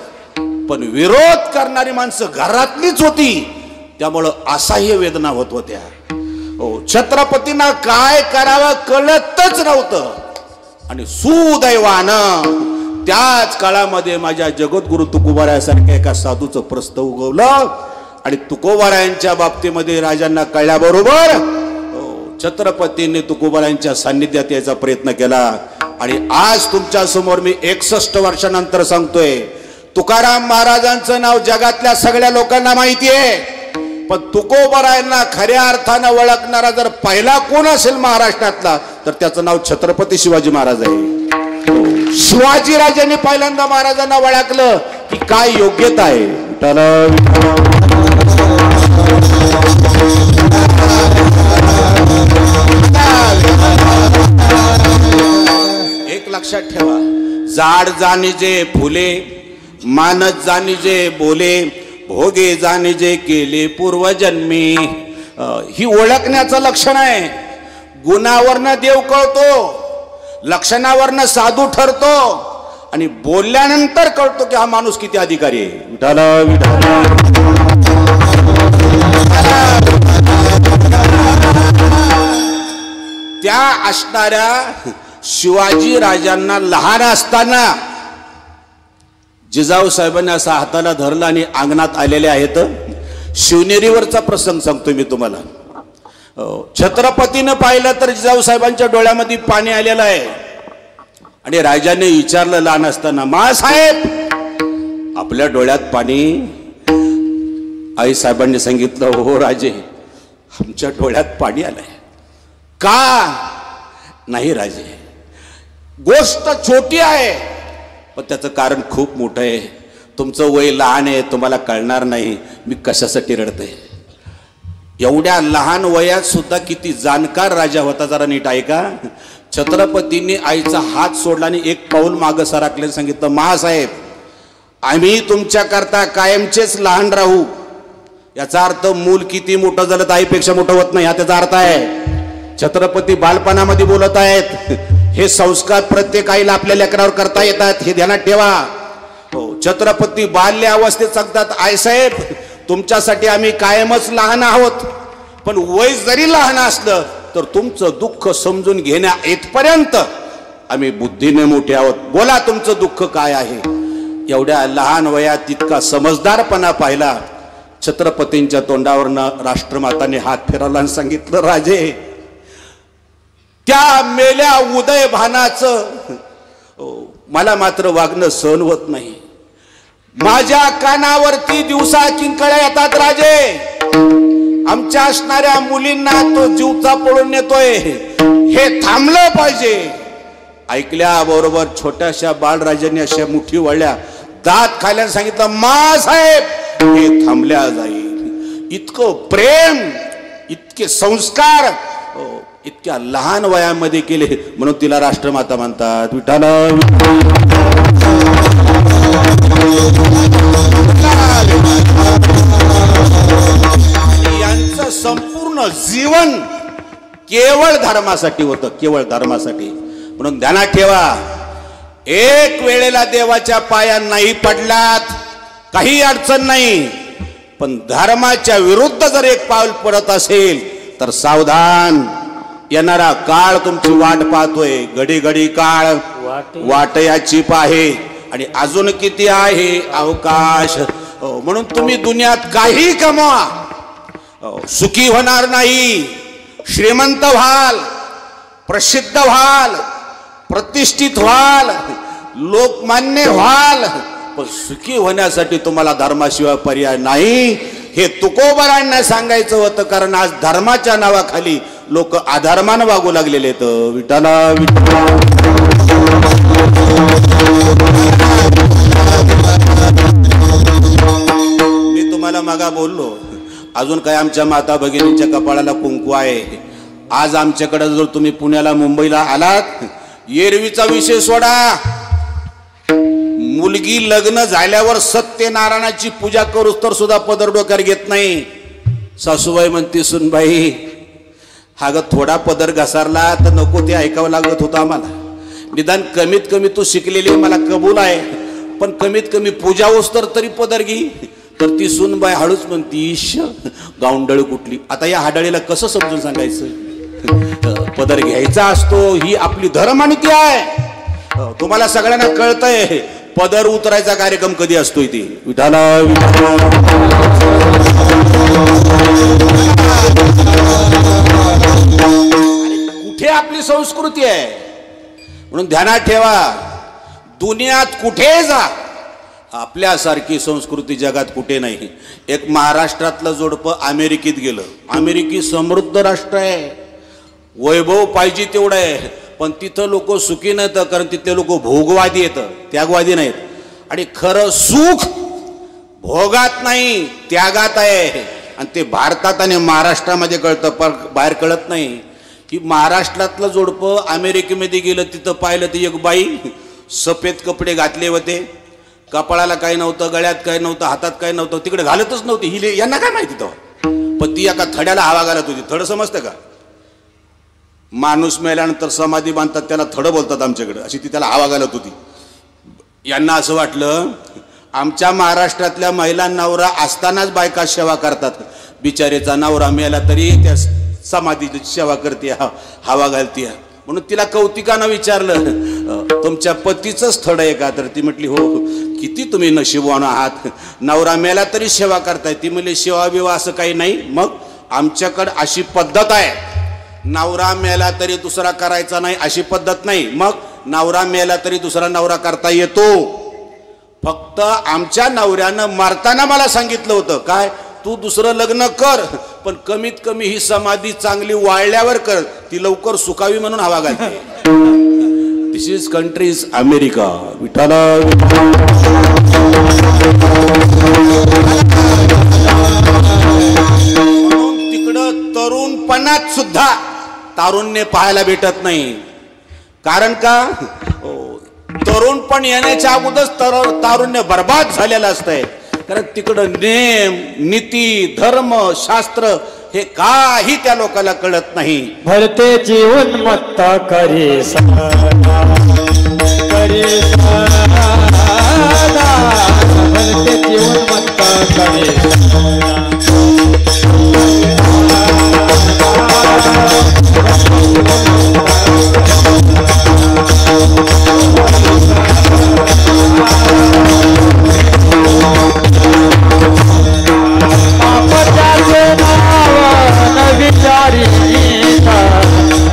Speaker 1: पण विरोध करणारी माणसं घरातलीच होती, त्यामुळं असह्य वेदना होत होत्या. हो, छत्रपतींना काय करावं कळतच नव्हतं. आणि सुदैवानं त्याच काळामध्ये माझ्या जगद्गुरु तुकोबारायासारख्या एका साधूचं प्रस्थ उगवलं आणि तुकोबारायांच्या बाबतीमध्ये राजांना कळल्याबरोबर छत्रपतींनी तुकोबारायांच्या सान्निध्यात यायचा प्रयत्न केला. आणि आज तुमच्या समोर मी 61 वर्षानंतर सांगतोय, तुकाराम महाराजांचं नाव जगातल्या सगळ्या लोकांना माहिती आहे, पण तुकोबारायांना खऱ्या अर्थानं ओळखणारा जर पहिला कोण असेल महाराष्ट्रातला तर त्याचं नाव छत्रपती शिवाजी महाराज आहे. शिवाजी राजांनी पहिल्यांदा महाराजांना ओळखलं की काय योग्यता आहे. एक लक्षात ठेवा, जाड जाणीजे फुले, मानत जाणीजे बोले, भोगे जाणीजे केले पूर्वजन्मी. ही ओळखण्याचं लक्षण आहे. गुणावरनं देव कळतो, लक्षणावरनं साधू ठरतो आणि बोलल्यानंतर कळतो की हा माणूस किती अधिकारी आहे. त्या असणाऱ्या शिवाजी राजांना लहान असताना जिजाऊ साहेबांनी असा हाताला धरला आणि अंगणात आलेले आहेत. शिवनेरीवरचा प्रसंग सांगतोय मी तुम्हाला. छत्रपतीनं पाहिलं तर जिजाऊ साहेबांच्या डोळ्यामध्ये पाणी आलेलं आहे आणि राजाने विचारलं लहान असताना, मासाहेब आपल्या डोळ्यात पाणी? आई साहेबांनी सांगितलं, हो राजे, आमच्या डोळ्यात पाणी आलंय. का? नाही राजे, गोष्ट छोटी आहे पण त्याचं कारण खूप मोठं आहे. तुमचं वय लहान आहे, तुम्हाला कळणार नाही मी कशासाठी रडते. एवढ्या लहान वयात सुद्धा किती जाणकार राजा होता, जरा नीट ऐका. छत्रपतींनी आईचा हात सोडला आणि एक पाऊल मागं सरकले, सांगितलं, महासाहेब आम्ही तुमच्याकरता कायमचेच लहान राहू. याचा अर्थ मूल किती मोठं झालं तर आईपेक्षा मोठं होत नाही, हा त्याचा अर्थ आहे. छत्रपती बालपणामध्ये बोलत आहेत. हे संस्कार प्रत्येक आईला आपल्या लेकरावर करता येतात, हे ध्यानात ठेवा. हो, छत्रपती बाल्य अवस्थेत सांगतात, आईसाहेब तुमच्यासाठी आम्ही कायमच लहान आहोत, पण वय जरी लहान असलं तर तुमचं दुःख समजून घेण्या इथपर्यंत आम्ही बुद्धीने मोठे आहोत. बोला तुमचं दुःख काय आहे. एवढ्या लहान वयात तितका समजदारपणा पाहिला. छत्रपतींच्या तोंडावरनं राष्ट्रमाताने हात फिरवला आणि सांगितलं, राजे त्या मेल्या उदय भानाचं मला मात्र वागणं सहन होत नाही. माझ्या कानावरती दिवसा किंकळ्या येतात राजे. आमच्या असणाऱ्या मुलींना तो जीवचा पळून नेतोय, हे थांबलं पाहिजे. ऐकल्याबरोबर छोट्याशा बाळराजांनी अशा मुठी वळल्या, दात खायला सांगितलं, मा साहेब हे थांबल्या जाईल. इतकं प्रेम, इतके संस्कार इतक्या लहान वयामध्ये केले, म्हणून तिला राष्ट्रमाता म्हणतात. विठाला यांचं संपूर्ण जीवन केवळ धर्मासाठी होतं, केवळ धर्मासाठी. म्हणून ध्यानात ठेवा, एक वेळेला देवाच्या पाया नाही पडलात काही अडचण नाही, पण धर्माच्या विरुद्ध जर एक पाऊल पडत असेल तर सावधान. येणारा काळ तुमची वाट पाहतोय. घडी घडी काळ वाटयाची पाहे आणि अजून किती आहे अवकाश. म्हणून तुम्ही दुनियात काही कमवा, सुखी होणार नाही. श्रीमंत व्हाल, प्रसिद्ध व्हाल, प्रतिष्ठित व्हाल, लोकमान्य व्हाल, पण सुखी होण्यासाठी तुम्हाला धर्माशिवाय पर्याय नाही. हे तुकोबारांना सांगायचं होतं, कारण आज धर्माच्या नावाखाली लोक अधर्मानं वागू लागलेले आहेत. विठाला मी तुम्हाला मागा बोललो, अजून काय आमच्या माता भगिनींच्या कपाळाला कुंकू आहे. आज आमच्याकडे जर तुम्ही पुण्याला मुंबईला आलात, एरवीचा विषय सोडा, मुलगी लग्न झाल्यावर सत्यनारायणाची पूजा करूच तर सुद्धा पदर डोक्यावर घेत नाही. सासूबाई म्हणती, सुनबाई हा ग थोडा पदर घसारला तर नको ते ऐकावं लागत होतं आम्हाला. निदान कमीत कमी तू शिकलेली मला कबूल आहे, पण कमीत कमी पूजा होस तर तरी पदर घे. तर ती सुनबाई हळूच म्हणती, ईश गावंडळ कुठली. आता या हाडळीला कसं समजून सांगायचं, पदर घ्यायचा असतो ही आपली धर्मनीती आहे. तुम्हाला सगळ्यांना कळतंय पदर उतरायचा कार्यक्रम कधी असतोय ते. विठाला कुठे आपली संस्कृती आहे. म्हणून ध्यानात ठेवा, दुनियात कुठे जा, आपल्यासारखी संस्कृती जगात कुठे नाही. एक महाराष्ट्रातलं जोडपं अमेरिकेत गेलं. अमेरिकी समृद्ध राष्ट्र आहे, वैभव पाहिजे तेवढं आहे, पण तिथं लोक सुखी नाहीत, कारण तिथले लोक भोगवादी आहेत, त्यागवादी नाहीत. आणि खरं सुख भोगात नाही, त्यागात आहे. आणि ते भारतात आणि महाराष्ट्रामध्ये कळतं, पण बाहेर कळत नाही. की महाराष्ट्रातलं जोडपं अमेरिकेमध्ये गेलं, तिथं पाहिलं तर एक बाई सफेद कपडे घातले होते, कपाळाला काही नव्हतं, गळ्यात काही नव्हतं, हातात काही नव्हतं, तिकडे घालतच नव्हती. हिले यांना काय माहिती तेव्हा, पण ती एका थड्याला हवा घालत होती. थड समजतं का? माणूस मेल्यानंतर समाधी बांधतात त्याला थडं बोलतात आमच्याकडे, अशी ती त्याला हवा घालत होती. यांना असं वाटलं आमच्या महाराष्ट्रातल्या महिला नवरा असतानाच बायका सेवा करतात, बिचारेचा नवरा मेला तरी त्या समाधीची सेवा करते, हवा घालते. म्हणून तिला कौतिकानं विचारलं, तुमच्या पतीचंच थड आहे का? तर ती म्हटली, हो. किती तुम्ही नशीबवान आहात, नवरा मेला तरी सेवा करताय. ती म्हणली, सेवा बिवा असं काही नाही. मग आमच्याकडे अशी पद्धत आहे, नवरा मेला तरी दुसरा करायचा नाही अशी पद्धत नाही. मग नवरा मेला तरी दुसरा नवरा करता येतो. फक्त आमच्या नवऱ्यानं मारताना मला सांगितलं होतं, काय तू दुसरं लग्न कर, पण कमीत कमी ही समाधी चांगली वाळल्यावर कर, ती लवकर सुकावी म्हणून हवा घालते. दिस इज कंट्री इज अमेरिका. विठाला तिकडं तरुणपणात सुद्धा तारुण्य पाहायला भेटत नाही. कारण का, तरुणपण येण्याच्या अगोदरच तारुण्य बर्बाद झालेलं असतंय. कारण तिकडं नेम नीती धर्म शास्त्र हे काही त्या लोकांना कळत नाही.
Speaker 2: भरते जीवन मत्ता करे भरते जीवन मत्ता करे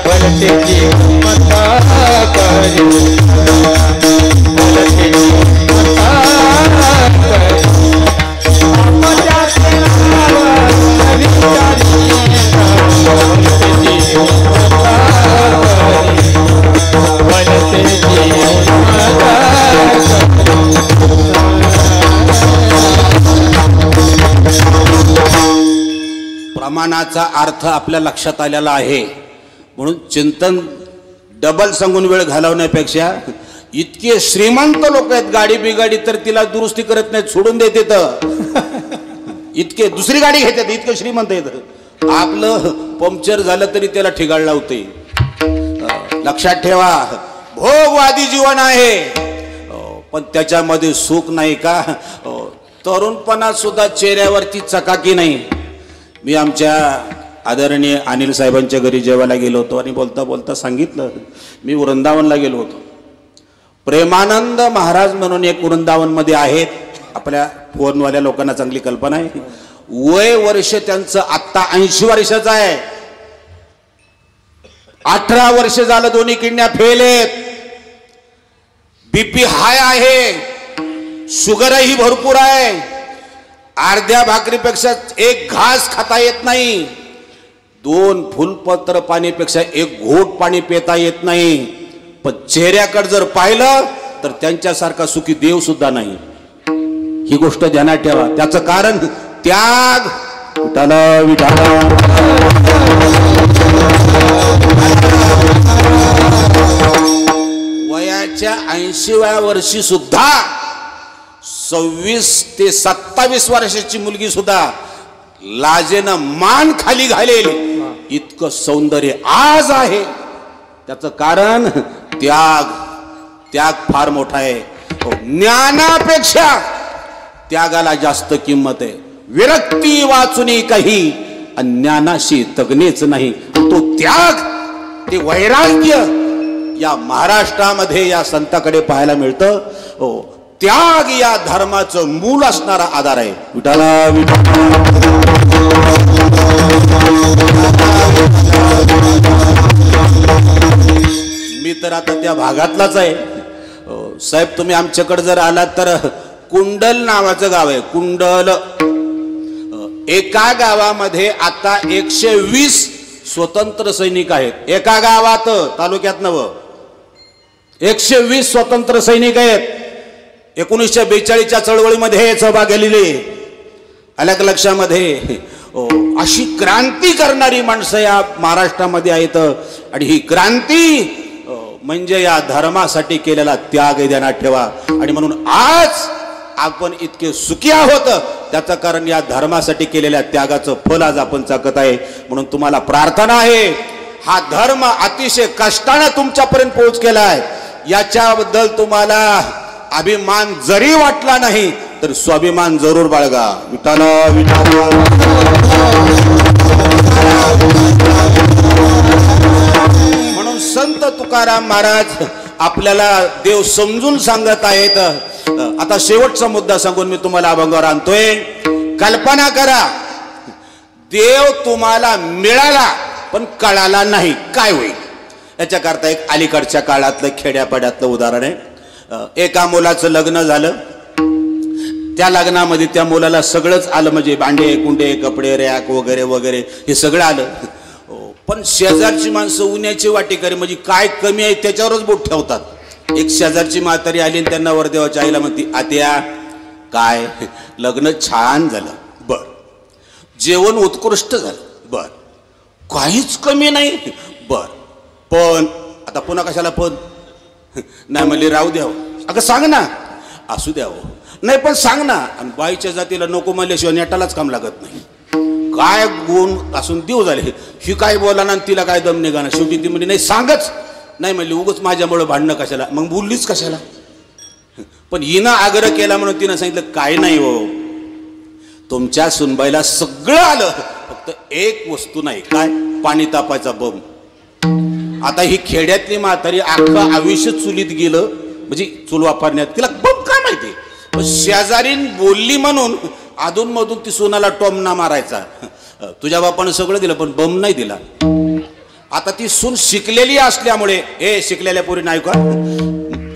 Speaker 2: भरते जीवन मत्ता करे
Speaker 1: अमानाचा अर्थ आपल्या लक्षात आलेला आहे, म्हणून चिंतन डबल सांगून वेळ घालवण्यापेक्षा इतके श्रीमंत लोक आहेत, गाडी बिगाडी तर तिला दुरुस्ती करत नाहीत, सोडून देते तर इतके दुसरी गाडी घेतात, इतके श्रीमंत आहेत. आपलं पंक्चर झालं तरी त्याला ठिगाळ लावते. लक्षात ठेवा, भोगवादी जीवन आहे, पण त्याच्यामध्ये सुख नाही का? तरुणपणात सुद्धा चेहऱ्यावरती चकाकी नाही. मी आमच्या आदरणीय अनिल साहेबांच्या घरी जेवायला गेलो होतो आणि बोलता बोलता सांगितलं, मी वृंदावनला गेलो होतो. प्रेमानंद महाराज म्हणून एक वृंदावनमध्ये आहेत, आपल्या फोनवाल्या लोकांना चांगली कल्पना आहे. वय वर्ष त्यांचं आत्ता 80 वर्षाचं आहे. 18 वर्ष झालं दोन्ही किडन्या फेल आहेत, बीपी हाय आहे, शुगरही भरपूर आहे, अर्ध्या भाकरीपेक्षा एक घास खाता येत नाही, 2 फुलपत्र पाणीपेक्षा एक घोट पाणी पिता येत नाही. पण चेहऱ्याकडे जर पाहिलं तर त्यांच्यासारखा सुखी देव सुद्धा नाही. ही गोष्ट ध्यानात ठेवा. त्याचं कारण त्याग. विठाला विठाला. वयाच्या 80व्या वर्षी सुद्धा 26 ते 27 वर्षाची मुलगी सुद्धा लाजेनं मान खाली घालेल इतकं सौंदर्य आज आहे. त्याचं कारण त्याग. त्याग फार मोठा आहे. ज्ञानापेक्षा त्यागाला जास्त किंमत आहे. विरक्ती वाचुनी काही ज्ञानाशी तगणेच नाही. तो त्याग, ते वैराग्य या महाराष्ट्रामध्ये या संताकडे पाहायला मिळतं. त्याग या धर्माचं मूल असणारा आधार आहे. विठाला मी तर आता त्या भागातलाच आहे. साहेब तुम्ही आमच्याकडे जर आलात तर कुंडल नावाचं गाव आहे. कुंडल. एका गावामध्ये आता 120 स्वतंत्र सैनिक आहेत. एका गावात, तालुक्यात नवं. 120 स्वतंत्र सैनिक आहेत. 1942च्या चळवळीमध्ये सहभाग घेतलेले. अलग लक्षामध्ये अशी क्रांती करणारी माणसं या महाराष्ट्रामध्ये आहेत. आणि ही क्रांती म्हणजे या धर्मासाठी केलेला त्याग ध्यानात ठेवा. आणि म्हणून आज आपण इतके सुखी आहोत त्याचं कारण या धर्मासाठी केलेल्या त्यागाचं फल आज आपण चाकत आहे. म्हणून तुम्हाला प्रार्थना आहे, हा धर्म अतिशय कष्टाने तुमच्यापर्यंत पोहोच केला आहे. याच्याबद्दल तुम्हाला अभिमान जरी वाटला नाही तर स्वाभिमान जरूर बाळगा. विठाला विठाला. म्हणून संत तुकाराम महाराज आपल्याला देव समजून सांगत आहेत. आता शेवटचा मुद्दा सांगून मी तुम्हाला अभंगावर आणतोय. कल्पना करा, देव तुम्हाला मिळाला पण कळाला नाही, काय होईल? याच्याकरता एक अलीकडच्या काळातलं खेड्यापाड्यातलं उदाहरण आहे. एका मुलाचं लग्न झालं. त्या लग्नामध्ये त्या मुलाला सगळंच आलं, म्हणजे भांडे कुंडे कपडे रॅक वगैरे वगैरे हे सगळं आलं. पण शेजारची माणसं उन्याची वाटेकरी, म्हणजे काय कमी आहे त्याच्यावरच बोट ठेवतात. एक शेजारची म्हातारी आली आणि त्यांना वरदेवाच्या आईला म्हणती, आत्या काय लग्न छान झालं, बर. जेवण उत्कृष्ट झालं, बर. काहीच कमी नाही, बर. पण आता पुन्हा कशाला पण नाही म्हणले, राहू द्यावं. अगं सांग ना. असू द्यावं. नाही पण सांग ना. आणि बाईच्या जातीला नको म्हणल्याशिवाय नेटालाच काम लागत नाही. काय गुण असून देव झाले. ही काय बोला ना, तिला काय दम निघाना. शेवटी ती म्हणजे नाही सांगच नाही म्हणली. उगच माझ्यामुळे भांडणं कशाला, मग बोललीच कशाला. पण हिनं आग्रह केला म्हणून तिनं सांगितलं, काय नाही हो, तुमच्या सुनबाईला सगळं आलं, फक्त एक वस्तू नाही. काय? पाणी तापायचा बम. आता ही खेड्यातली म्हातारी अख्खं आयुष्य चुलीत गेलं, म्हणजे चूल वापरण्यात, तिला बम काय माहिती. शेजारीन बोलली म्हणून अधून मधून ती सोनाला टोमना मारायचा. तुझ्या बापानं सगळं दिलं पण बम नाही दिला. आता ती सून शिकलेली असल्यामुळे, शिकलेल्या पोरी नाही का,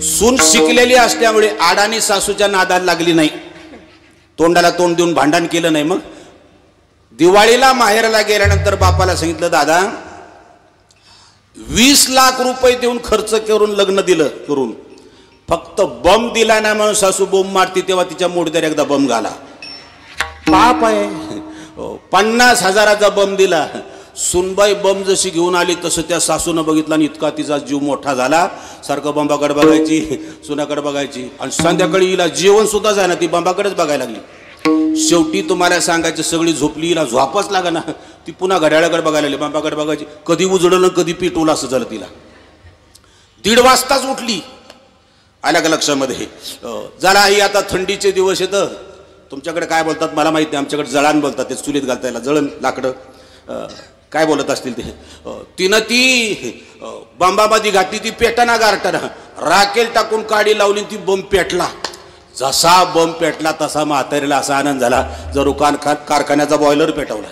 Speaker 1: सून शिकलेली असल्यामुळे आडानी सासूच्या नादाला लागली नाही, तोंडाला तोंड देऊन भांडण केलं नाही. मग दिवाळीला माहेरला गेल्यानंतर बापाला सांगितलं, दादा 20 लाख रुपये देऊन खर्च करून लग्न दिलं करून, फक्त बम दिला ना म्हणून सासू बोंब मारती, तेव्हा तिच्या मोडद्यावर एकदा बम घाला. पाप आहे. 50,000चा बम दिला. सुनबाई बम जशी घेऊन आली तसं त्या सासूनं बघितला आणि इतका तिचा जीव मोठा झाला. सारखं बंबाकडे बघायची, सुनाकडे बघायची आणि संध्याकाळी हिला जेवण सुद्धा जायना, ती बंबाकडेच बघायला लागली. शेवटी तुम्हाला सांगायचं सगळी झोपली, हिला झोपच लागा ना. ती पुन्हा घड्याळाकडे बघायला लागली, बंबाकडे बघायची. कधी उजळलं कधी पेटवलं असं झालं तिला. 1:30 वाजताच उठली. आल्या का लक्षामध्ये? जरा ही आता थंडीचे दिवस येतं, तुमच्याकडे काय बोलतात मला माहिती नाही, आमच्याकडे जळण बोलतात, ते चुलीत घालता याला जळण लाकडं काय बोलत असतील ते. तिनं ती बंबामध्ये घातली, ती पेटाना गारटाना राखेल टाकून काडी लावली, ती बंब पेटला. जसा बंब पेटला तसा म्हातारीला असा आनंद झाला जर कारखान्याचा बॉयलर पेटवला.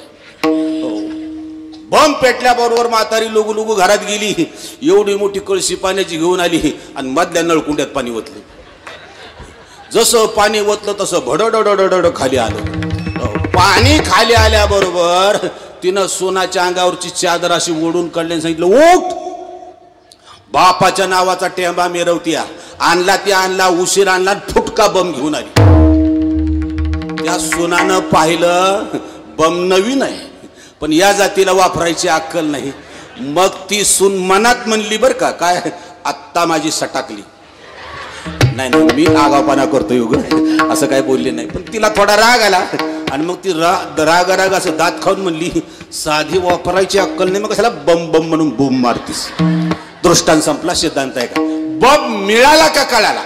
Speaker 1: बंब पेटल्याबरोबर म्हातारी लुगू लुगू घरात गेली. एवढी मोठी कळशी पाण्याची घेऊन आली आणि मधल्या नळकुंड्यात पाणी ओतलं. जसं पाणी ओतलं तसं भडडडडड खाली आलं. पाणी खाली आल्याबरोबर तिनं सोनाच्या अंगावरची चादर अशी ओढून काढल्याने सांगितलं, उठ, बापाच्या नावाचा टेंबा मिरवतीया. आणला ती आणला, उशीर आणला, फुटका बम घेऊन आली. त्या सोनानं पाहिलं बम नवीन आहे पण या जातीला वापरायची अक्कल नाही. मग ती सून मनात म्हणली बरं का, काय आत्ता माझी सटाकली. नाही नाही मी आगावपणा करतोय उगं, असं काय बोलले नाही, पण तिला थोडा राग आला आणि मग ती राग असं दात खाऊन म्हणली, साधी वापरायची अक्कल नाही, मग कशाला बम बम म्हणून बूम मारतीस. दृष्टांत संपला. सिद्धांत आहे का? बम मिळाला का कळाला?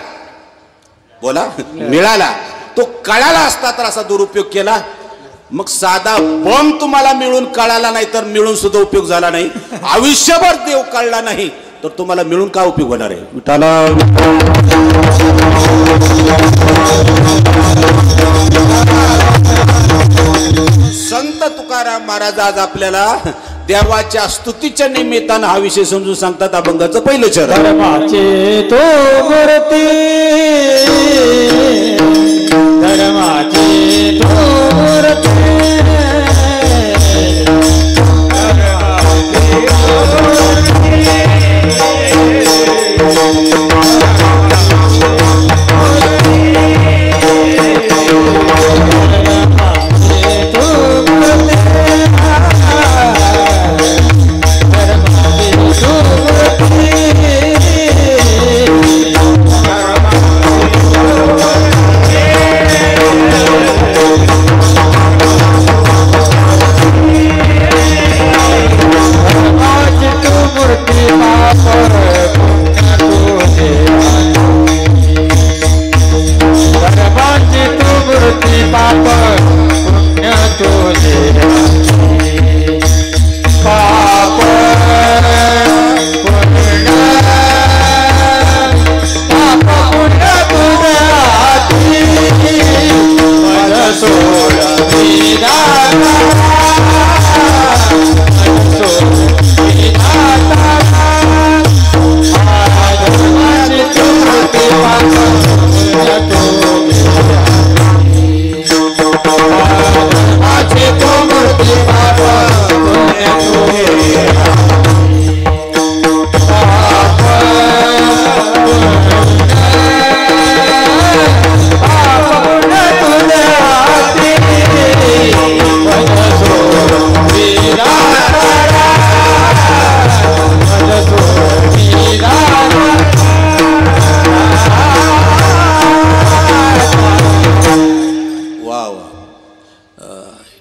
Speaker 1: बोला. मिळाला. तो कळाला असता तर असा दुरुपयोग केला. मग साधा बम तुम्हाला मिळून कळाला नाही तर मिळून सुद्धा उपयोग झाला नाही. आयुष्यभर देव कळला नाही तर तुम्हाला मिळून का उपयोग होणार आहे? विठाला संत तुकाराम महाराज आज आपल्याला देवाच्या स्तुतीच्या निमित्तानं हा विषय समजून सांगतात. अभंगाचं पहिलं चरण.
Speaker 2: धर्माचे तो मूर्ती, धर्माचे तो मूर्ती,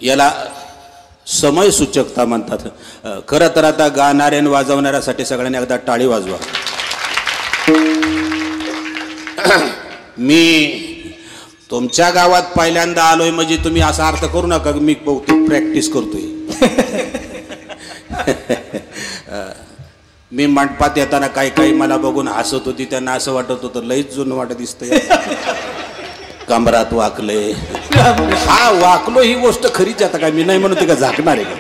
Speaker 1: याला समय सूचकता म्हणतात. खरं तर आता गाणाऱ्या आणि वाजवणाऱ्यासाठी सगळ्यांनी एकदा टाळी वाजवा. मी तुमच्या गावात पहिल्यांदा आलोय म्हणजे तुम्ही असा अर्थ करू नका मी बहुतेक प्रॅक्टिस करतोय. मी मंडपात येताना काही मला बघून हसत होती, त्यांना असं वाटत होतं लईच जुनं वाटत दिसतंय. कमरात वाकले. हा वाकलो ही गोष्ट खरीच आता काय मी नाही म्हणतो का झाकणार आहे का,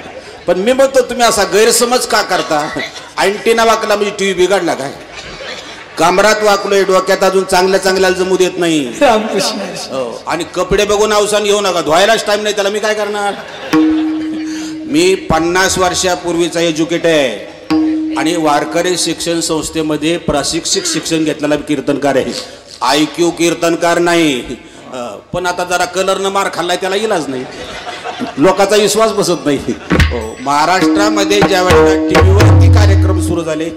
Speaker 1: पण मी म्हणतो तुम्ही असा गैरसमज का करता? अँटीना वाकला म्हणजे टीव्ही बिघडला काय? कमरात वाकलोय, डोक्यात अजून चांगल्या जमू देत नाही. आणि कपडे बघून अवसान घेऊ नका, धुवायलाच टाइम नाही त्याला, मी काय करणार? मी 50 वर्षापूर्वीचा एज्युकेट आहे आणि वारकरी शिक्षण संस्थेमध्ये प्रशिक्षक शिक्षण घेतलेला कीर्तनकार आहे. IQ कीर्तनकार नाही, पण आता जरा कलरनं मार खाल्लाय त्याला इलाज नाही. लोकांचा विश्वास बसत नाही. महाराष्ट्रामध्ये ज्या वेळेला टीव्हीवरती कार्यक्रम सुरू झाले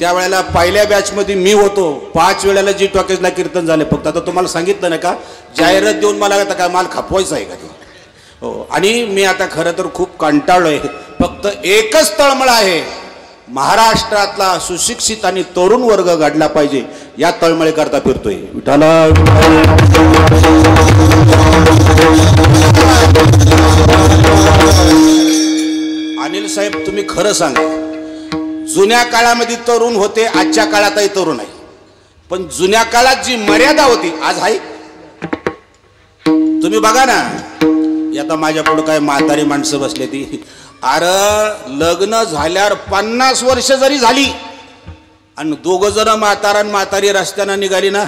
Speaker 1: त्यावेळेला पहिल्या बॅचमध्ये मी होतो. 5 वेळेला जी टॉकीजला कीर्तन झाले फक्त. आता तुम्हाला सांगितलं ना का जाहिरात देऊन मला आता काय माल खपवायचा आहे का ते. आणि मी आता खरं तर खूप कंटाळलोय. फक्त एकच तळमळ आहे, महाराष्ट्रातला सुशिक्षित आणि तरुण वर्ग घडला पाहिजे, या तळमळी करता फिरतोय. विठाला अनिल साहेब तुम्ही खरं सांगा, जुन्या काळामध्ये तरुण होते, आजच्या काळातही तरुण आहे. पण जुन्या काळात जी मर्यादा होती आज आहे. तुम्ही बघा ना, आता माझ्या पुढे काय म्हातारी माणसं बसले ती. अरे लग्न झाल्यावर 50 वर्ष जरी झाली आणि 2 जण म्हातारा आणि म्हातारी रस्त्यानं निघाली ना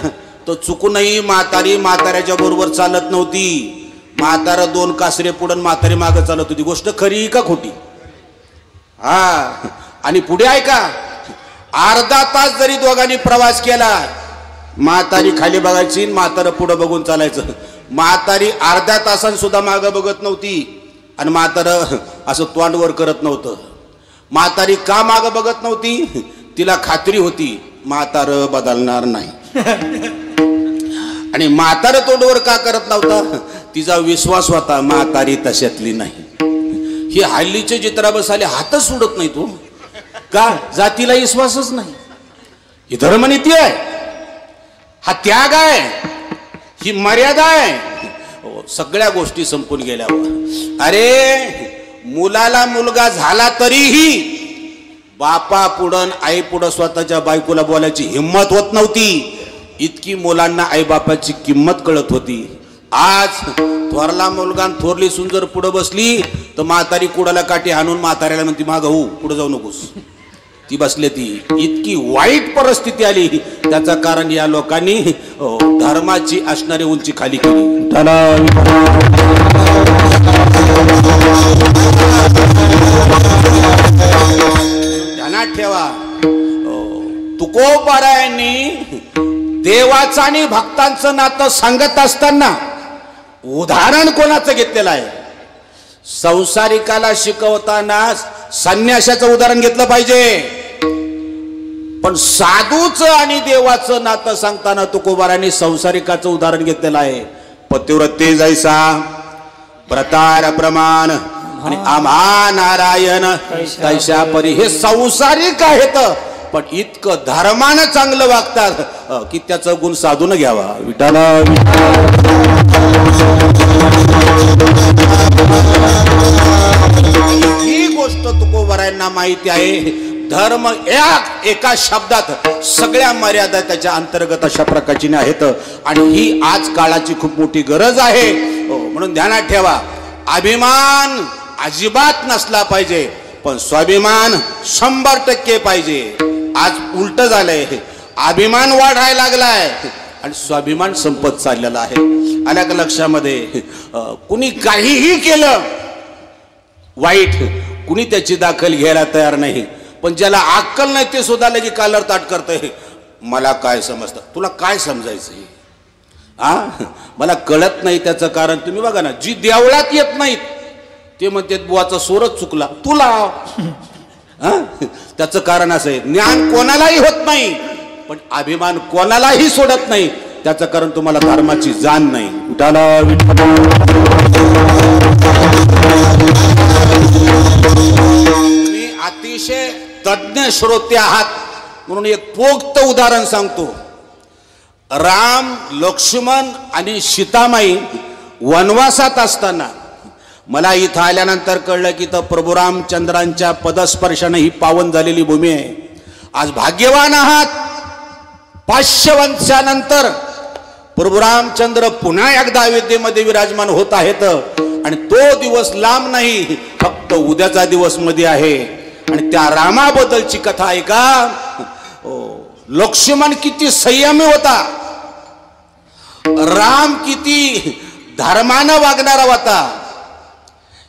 Speaker 1: तर चुकूनही म्हाताऱ्याच्या बरोबर चालत नव्हती. म्हातारा 2 कासरे पुढं म्हातारी मागं चालत होती. गोष्ट खरी का खोटी? हा. आणि पुढे आहे का, अर्धा तास जरी दोघांनी प्रवास केला, म्हातारी खाली बघायची, म्हातारं पुढं बघून चालायचं. म्हातारी अर्ध्या तासांत सुद्धा मागं बघत नव्हती आणि म्हातारं असं तोंडवर करत नव्हतं. म्हातारी का मागं बघत नव्हती? तिला खात्री होती म्हातारं बदलणार नाही. आणि म्हातारं तोंडवर का करत नव्हता? तिचा विश्वास होता म्हातारी तशातली नाही. ही हल्लीचे चित्रा बसाले हातच सोडत नाही तो का? जातीला विश्वासच नाही. ही धर्मनीती आहे, हा त्याग आहे, ही मर्यादा आहे. सगळ्या गोष्टी संपून गेल्यावर अरे मुलाला मुलगा झाला तरीही बापा पुढं आई पुढं स्वतःच्या बायकोला बोलायची हिम्मत होत नव्हती. इतकी मुलांना आई बापाची किंमत कळत होती. आज थोरला मुलगा थोरली सून जर पुढं बसली तर म्हातारी कुडाला काठी आणून म्हाताऱ्याला म्हणती मागं हो, पुढे जाऊ नकोस. ती बसले. ती इतकी वाईट परिस्थिती आली. त्याचं कारण या लोकांनी धर्माची असणारी उंची खाली केली. ध्यानात ठेवा, तुकोबारायांनी देवाचं आणि भक्तांचं नातं सांगत असताना उदाहरण कोणाचं घेतलेलं आहे? संसारिकाला शिकवताना संन्यासाचं उदाहरण घेतलं पाहिजे. पण साधूचं आणि देवाचं नातं सांगताना तुकोबारांनी संसारिकाचं उदाहरण घेतलेलं आहे. पतिव्रते जैसा प्रतार प्रमाण आणि आम्हा नारायण तैशा परी. हे संसारिक आहेत पण इतकं धर्मानं चांगलं वागतात की त्याचा गुण साधून घ्यावा. विठाला ही गोष्ट तुकोबारायांना माहिती आहे. धर्म एका शब्दात सगळ्या मर्यादा त्याच्या अंतर्गत अशा प्रकारची आहेत. आणि ही आज काळाची खूप मोठी गरज आहे. म्हणून ध्यानात ठेवा, अभिमान अजिबात नसला पाहिजे पण स्वाभिमान 100% पाहिजे. आज उलट झालंय, अभिमान वाढायला लागलाय आणि स्वाभिमान संपत चाललेला आहे. आल्या का लक्षामध्ये? कुणी काहीही केलं वाईट, कुणी त्याची दाखल घ्यायला तयार नाही. पण ज्याला अक्कल नाही ते सुद्धा लगे कालर ताट करतंय. मला काय समजतं, तुला काय समजायचं? मला कळत नाही. त्याचं कारण तुम्ही बघा ना, जी देवळात येत नाहीत ते म्हणते बुवाचा सूरच चुकला तुला. त्याचं कारण असं आहे, ज्ञान कोणालाही होत नाही पण अभिमान कोणालाही सोडत नाही. त्याचं कारण तुम्हाला धर्माची जाण नाही. उठाला तुम्ही अतिशय तज्ञ श्रोते आहात म्हणून एक पोक्त उदाहरण सांगतो. राम, लक्ष्मण आणि सीतामाई वनवासात असताना मला इथं आल्यानंतर कळलं की तर प्रभू रामचंद्रांच्या पदस्पर्शाने ही पावन झालेली भूमी आहे. आज भाग्यवान आहात. 500 वर्षानंतर प्रभू रामचंद्र पुन्हा एकदा अयोध्येमध्ये विराजमान होत आहेत आणि तो दिवस लांब नाही, फक्त उद्याचा दिवस मध्ये आहे. आणि त्या रामाबद्दलची कथा आहे का? लक्ष्मण किती संयमी होता, राम किती धर्मानं वागणारा होता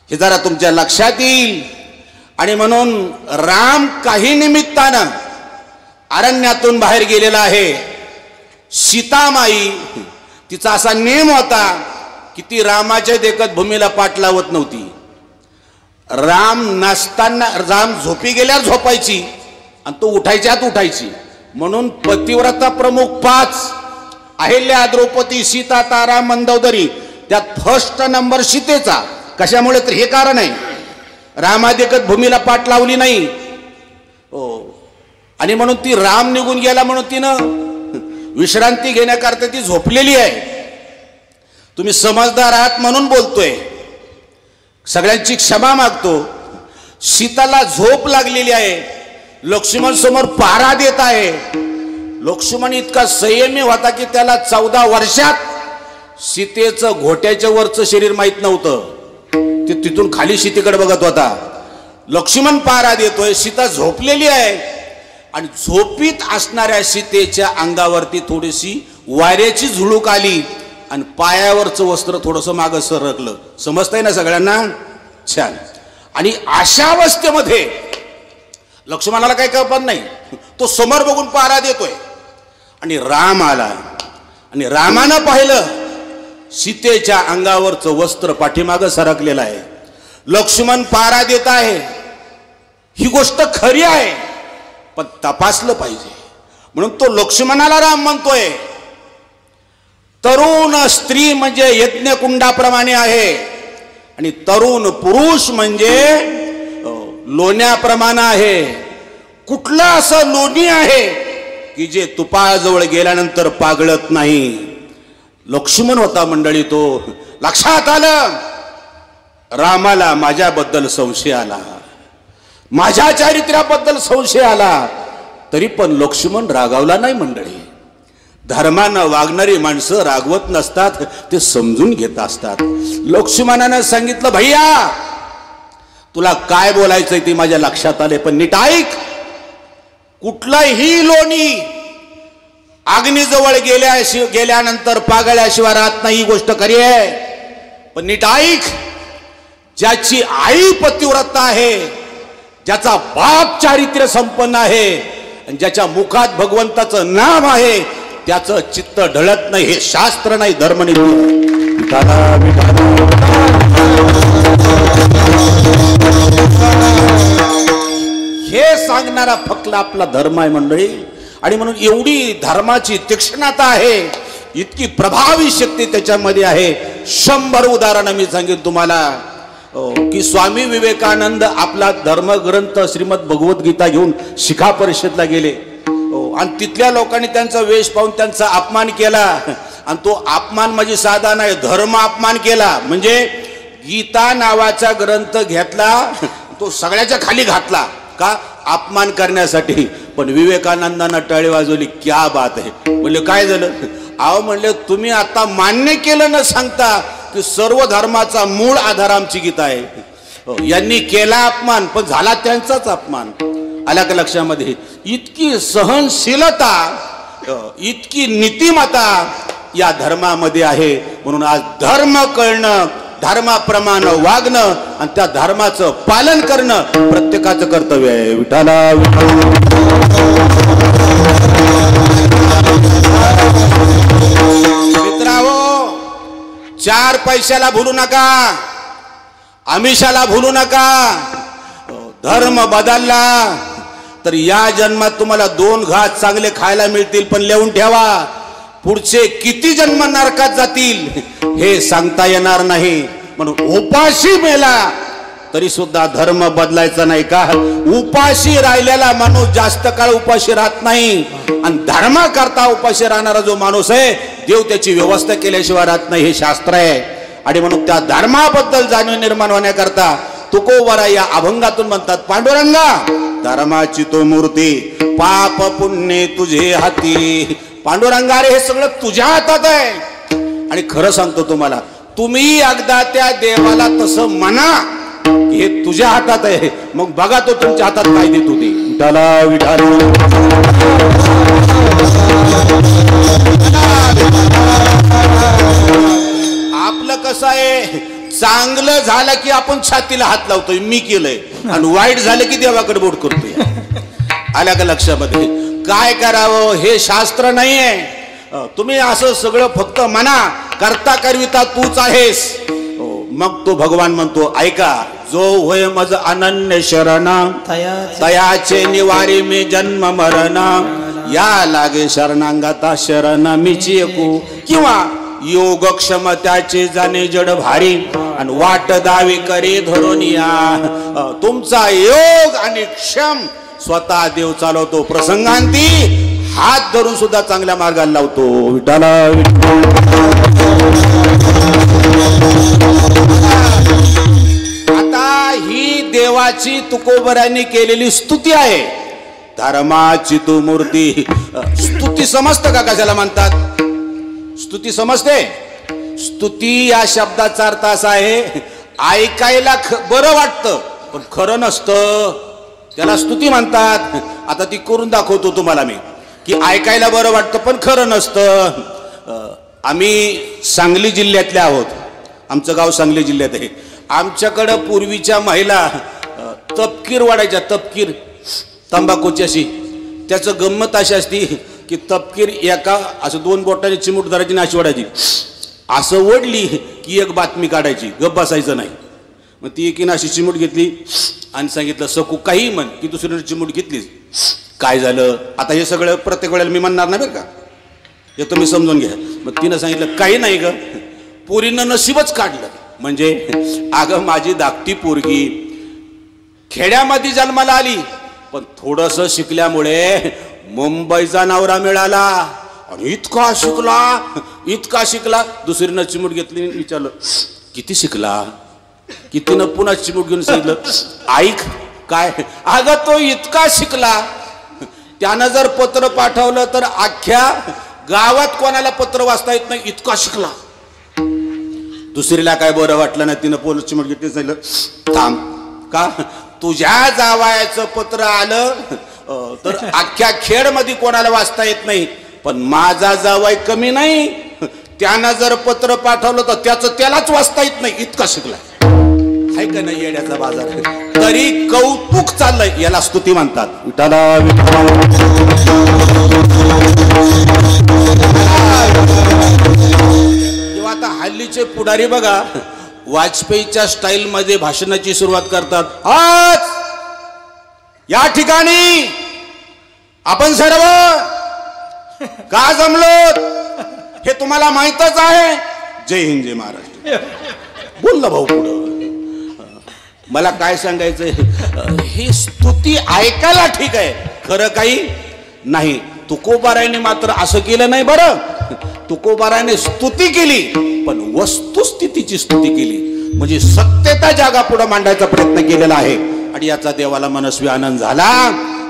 Speaker 1: हे जरा तुमच्या लक्षात येईल. आणि म्हणून राम काही निमित्तानं अरण्यातून बाहेर गेलेला आहे. सीतामाई तिचा असा नेम होता की ती रामाच्या देखत भूमीला पाठ लावत नव्हती. राम नसताना राम झोपी गेल्यावर झोपायची आणि तो उठायच्यात उठायची. म्हणून पतिव्रता प्रमुख 5 अहिल्या, द्रौपदी, सीता, तारा, मंदोदरी, त्यात फर्स्ट नंबर सीतेचा. कशामुळे तर हे कारण आहे, रामादेखत भूमीला पाठ लावली नाही. आणि म्हणून ती राम निघून गेला म्हणून तिनं विश्रांती घेण्याकरता ती झोपलेली आहे. तुम्ही समजदार आहात म्हणून बोलतोय, सगळ्यांची क्षमा मागतो. सीताला झोप लागलेली आहे, लक्ष्मण समोर पहारा देत आहे. लक्ष्मण इतका संयमी होता की त्याला 14 वर्षात सीतेचं घोट्याच्या वरचं शरीर माहित नव्हतं. ते तिथून खाली सीतेकडे बघत होता. लक्ष्मण पहारा देतोय, सीता झोपलेली आहे आणि झोपीत असणाऱ्या सीतेच्या अंगावरती थोडीशी वाऱ्याची झुळूक आली आणि पायावरचं वस्त्र थोडंसं मागं सरकलं. समजतंय ना सगळ्यांना? छान. आणि अशा अवस्थेमध्ये लक्ष्मणाला काही कल्पना नाही, तो समोर बघून पहारा देतोय. आणि राम आला आणि रामानं पाहिलं सीतेच्या अंगावरचं वस्त्र पाठीमागं सरकलेलं आहे. लक्ष्मण पहारा देत आहे. ही गोष्ट खरी आहे पण तपासलं पाहिजे. म्हणून तो लक्ष्मणाला राम म्हणतोय. तरुण स्त्री म्हणजे यज्ञकुंडाप्रमाणे आहे आणि तरुण पुरुष म्हणजे लोण्याप्रमाणे आहे. कुठलं असं लोणी आहे की जे तुपाजवळ गेल्यानंतर पागळत नाही? लक्ष्मण होता मंडळी. तो लक्षात आलं, रामाला माझ्याबद्दल संशय आला, माझ्या चारित्र्याबद्दल संशय आला, तरी पण लक्ष्मण रागावला नाही मंडळी. धर्मानं वागणारी माणसं रागवत नसतात, ते समजून घेत असतात. लक्ष्मणानं सांगितलं, भैया तुला काय बोलायचंय ते माझ्या लक्षात आले, पण नीट ऐक. कुठलंही लोणी अग्नीजवळ गेल्यानंतर पागळ्याशिवाय राहत नाही, ही गोष्ट खरी आहे. पण नीट ऐक, ज्याची आई पतिव्रता आहे, ज्याचा बाप चारित्र्य संपन्न आहे आणि ज्याच्या मुखात भगवंताचं नाम आहे, त्याचं चित्त ढळत नाही. हे शास्त्र नाही, धर्मनीती. हे सांगणारा फक्त आपला धर्म आहे मंडळी. आणि म्हणून एवढी धर्माची तीक्ष्णता आहे, इतकी प्रभावी शक्ती त्याच्यामध्ये आहे. 100 उदाहरणं मी सांगेन तुम्हाला. की स्वामी विवेकानंद आपला धर्मग्रंथ श्रीमद भगवद्गीता घेऊन शिखा परिषदला गेले आणि तिथल्या लोकांनी त्यांचा वेश पाहून त्यांचा अपमान केला. आणि तो अपमान म्हणजे साधा नाही, धर्म अपमान केला. म्हणजे गीता नावाचा ग्रंथ घेतला, तो सगळ्याच्या खाली घातला. का? अपमान करण्यासाठी. पण विवेकानंदांना टाळी वाजवली. क्या बात आहे. म्हणले काय झालं? अहो म्हणले, तुम्ही आता मान्य केलं न सांगता की सर्व धर्माचा मूळ आधार आमची गीता आहे. यांनी केला अपमान, पण झाला त्यांचाच अपमान. आला का लक्षामध्ये? इतकी सहनशीलता, इतकी नीतिमत्ता या धर्मामध्ये आहे. म्हणून आज धर्म कळणं, धर्माप्रमाणे वागणं आणि त्या धर्माचं पालन करणं प्रत्येकाचं कर्तव्य आहे. विठाला मित्रांनो, 4 पैशाला भूलू नका, आमिषाला भूलू नका. धर्म बदलला तर या जन्मात तुम्हाला 2 घास चांगले खायला मिळतील, पण लिहून ठेवा, पुढचे किती जन्म नरकात जातील हे सांगता येणार नाही. म्हणून उपाशी मेला तरी सुद्धा धर्म बदलायचा नाही. का? उपाशी राहिलेला माणूस जास्त काळ उपाशी राहत नाही. आणि धर्मा करता उपाशी राहणारा जो माणूस आहे, देव त्याची व्यवस्था केल्याशिवाय राहत नाही. हे शास्त्र आहे. आणि म्हणून त्या धर्माबद्दल जाणीव निर्माण होण्याकरता तुकोबरा या अभंगातून म्हणतात, पांडुरंगा धर्माची तो मूर्ती, पाप पुण्य तुझे हाती. पांडुरंगा रे, हे सगळं तुझ्या हातात आहे. आणि खरं सांगतो तुम्हाला, तुम्ही एकदा त्या देवाला तसं म्हणा, हे तुझ्या हातात आहे, मग बघा तो तुमच्या हातात काय देतो ते. विठाला विठाला. आपलं कसं आहे, चांगलं झालं की आपण छातीला हात लावतोय, मी केलंय, आणि वाईट झालं की देवाकडे बोट करतोय. आल्या का लक्षामध्ये? काय करावं हे शास्त्र नाहीये. तुम्ही असं सगळं फक्त म्हणा, करता करविता तूच आहेस. मग तो भगवान म्हणतो, ऐका, जो होय मज अनन्य शरण, तयाचे निवारी मी जन्म मरण, या लागे शरणांगता शरण मीची एकू, किंवा योग क्षमत्याचे जाणे जड भारी, आणि वाट दावी करी धरून या. तुमचा योग आणि क्षम स्वतः देव चालवतो. प्रसंगांती हात धरून सुद्धा चांगल्या मार्गाला लावतो. विठाला आता ही देवाची तुकोबऱ्यांनी केलेली स्तुती आहे. धर्माची तू मूर्ती. स्तुती समजतं का कशाला म्हणतात? स्तुती समजते? स्तुती या शब्दाचा अर्थ असा आहे, ऐकायला बरं वाटतं पण खरं नसतं, त्याला स्तुती म्हणतात. आता ती करून दाखवतो तुम्हाला मी, की ऐकायला बरं वाटतं पण खरं नसतं. आम्ही सांगली जिल्ह्यातले आहोत. आमचं गाव सांगली जिल्ह्यात आहे. आमच्याकडं पूर्वीच्या महिला तपकीर वाढायच्या. तपकीर तंबाखूची अशी. त्याचं गंमत अशी असती की तपकीर एका असं 2 बोटाची चिमूट धरायची नाशी वाढायची. असं ओढली की एक बातमी काढायची, गप बसायचं नाही. मग ती एकीनं अशी चिमूट घेतली आणि सांगितलं, सकू काही म्हण, की दुसरीनं चिमूट घेतलीच. काय झालं आता? हे सगळं प्रत्येक वेळेला मी म्हणणार नाही बरं का, हे तुम्ही समजून घ्या. मग तिनं सांगितलं, काही नाही ग, पोरीनं नशीबच काढलं. म्हणजे अगं माझी धाकटी पोरगी खेड्यामध्ये जन्माला आली, पण थोडंसं शिकल्यामुळे मुंबईचा नवरा मिळाला, आणि इतका शिकला. दुसरीनं चिमूट घेतली, विचारलं किती शिकला? कितीनं पुन्हा चिमूट घेऊन सांगितलं, ऐक काय? अगं तो इतका शिकला, त्यानं जर पत्र पाठवलं तर अख्ख्या गावात कोणाला पत्र वाचता येत नाही, इतका शिकला. दुसरीला काय बरं वाटलं ना, तिनं पोलीस चिमूट घेतली, सांगितलं थांब, का तुझ्या जावयाचं पत्र आलं तर अख्ख्या खेडमध्ये कोणाला वाचता येत नाही, पण माझा जावई कमी नाही, त्यानं जर पत्र पाठवलं तर त्यालाच वाचता येत नाही, इतका शिकला. हाय का नाही येड्याचा बाजार? तरी कौतुक चाललंय, याला स्तुती म्हणतात. विठाला किंवा आता हल्लीचे पुढारी बघा, वाजपेयीच्या स्टाईल मध्ये भाषणाची सुरुवात करतात. आज या ठिकाणी आपण सर्व का जमलो हे तुम्हाला माहितच आहे. जय हिंद, जय महाराष्ट्र. बोल ना भाऊ पुढं. मला काय सांगायचंय, ही स्तुती ऐकायला ठीक आहे, खरं काही नाही. तुकोबारायने मात्र असं केलं नाही बरं. तुकोबारायने स्तुती केली, पण वस्तुस्थितीची स्तुती केली, म्हणजे सत्यता जगा पुढे मांडायचा प्रयत्न केलेला आहे. आणि याचा देवाला मनस्वी आनंद झाला.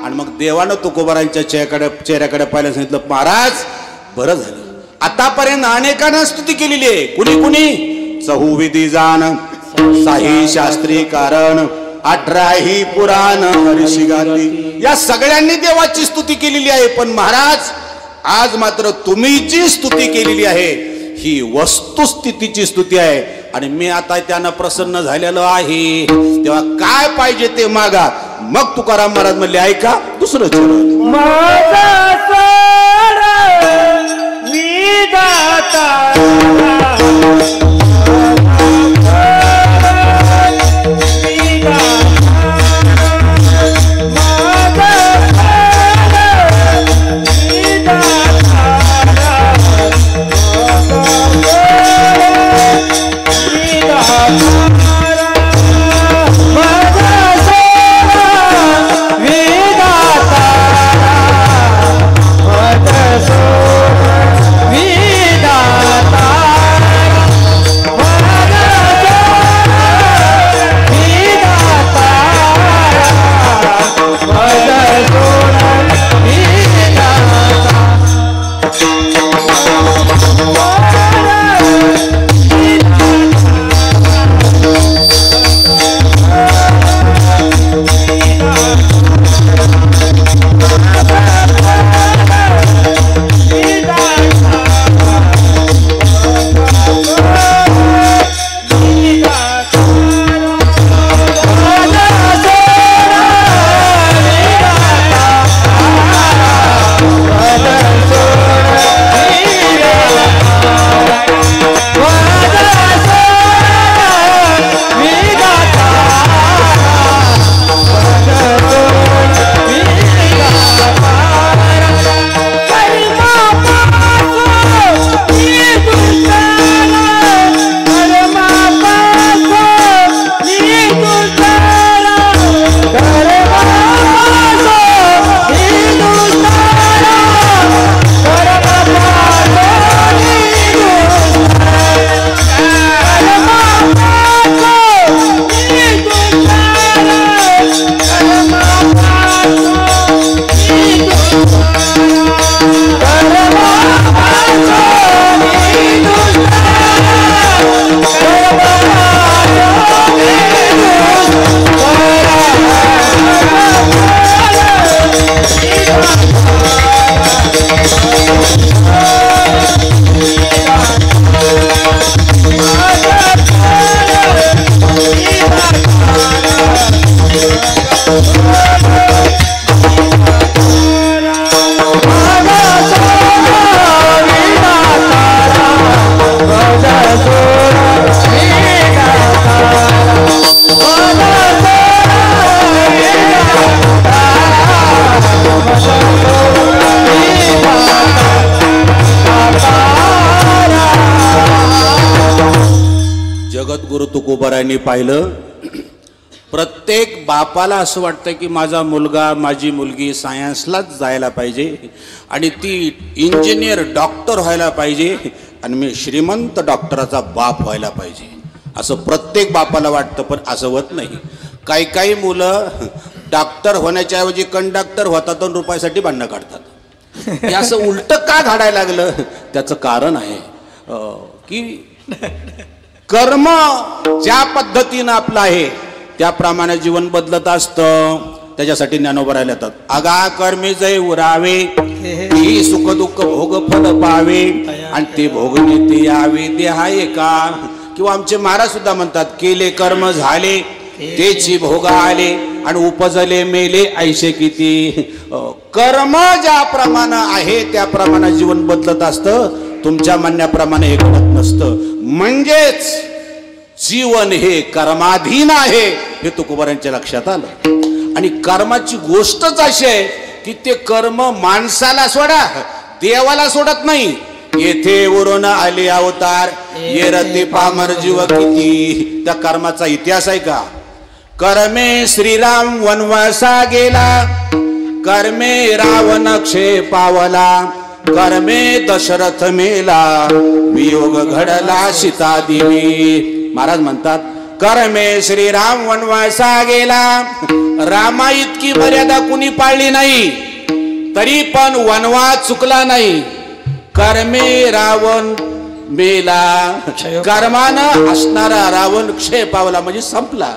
Speaker 1: आणि मग देवानं तुकोबारायांच्या चेहऱ्याकडे पाहिलं, सांगितलं महाराज बरं झालं, आतापर्यंत अनेकांना स्तुती केलेली आहे. कुणी चहुविधी जाण, साही शास्त्री कारण, 18ही पुराण हरिशी गाती, या सगळ्यांनी देवाची स्तुती केलेली आहे. पण महाराज आज मात्र तुम्ही जी स्तुती केलेली आहे ही वस्तुस्थितीची स्तुती आहे. आणि मी आता त्यानं प्रसन्न झालेलो आहे, तेव्हा काय पाहिजे ते मागा. मग तुकाराम महाराज म्हणले, ऐका दुसरं चरण, तुकोबारायांनी पाहिलं. प्रत्येक बापाला असं वाटतं की माझा मुलगा माझी मुलगी सायन्सलाच जायला पाहिजे आणि ती इंजिनियर डॉक्टर व्हायला पाहिजे आणि मी श्रीमंत डॉक्टराचा बाप व्हायला पाहिजे असं प्रत्येक बापाला वाटतं. पण असं होत नाही. काही काही मुलं डॉक्टर होण्याच्या ऐवजी कंडक्टर होतात 2 रुपयासाठी भांडणं काढतात. हे असं उलट का घडायला लागलं त्याचं कारण आहे की कर्म ज्या पद्धतीनं आपलं आहे त्याप्रमाणे जीवन बदलत असतं. त्याच्यासाठी ज्ञानोबा राहिले येतात. आगा कर्मी जय उरावे ही सुख दुःख भोग फल पावे आणि ते भोगणे ते यावे ते आहे का. किंवा आमचे महाराज सुद्धा म्हणतात केले कर्म झाले तेची भोग आले आणि उपजले मेले ऐशे किती. कर्म ज्याप्रमाणे आहे त्याप्रमाणे जीवन बदलत असतं. तुमच्या म्हणण्याप्रमाणे हे घडत नसतं. म्हणजेच जीवन हे कर्माधीन आहे हे तुकोबारांच्या लक्षात आलं. आणि कर्माची गोष्टच अशी आहे की ते कर्म माणसाला सोडा देवाला सोडत नाही. येथे वरून आले अवतार येरते पामर जीव किती. त्या कर्माचा इतिहास आहे का. कर्मे श्रीराम वनवासा गेला कर्मे रावण क्षे पावला कर्मे दशरथ मेला वियोग घडला सीता देवी. महाराज म्हणतात कर्मे श्रीराम वनवासा गेला. रामा इतकी मर्यादा कुणी पाळली नाही तरी पण वनवास चुकला नाही. कर्मे रावण मेला कर्मानं असणारा रावण क्षय पावला म्हणजे संपला.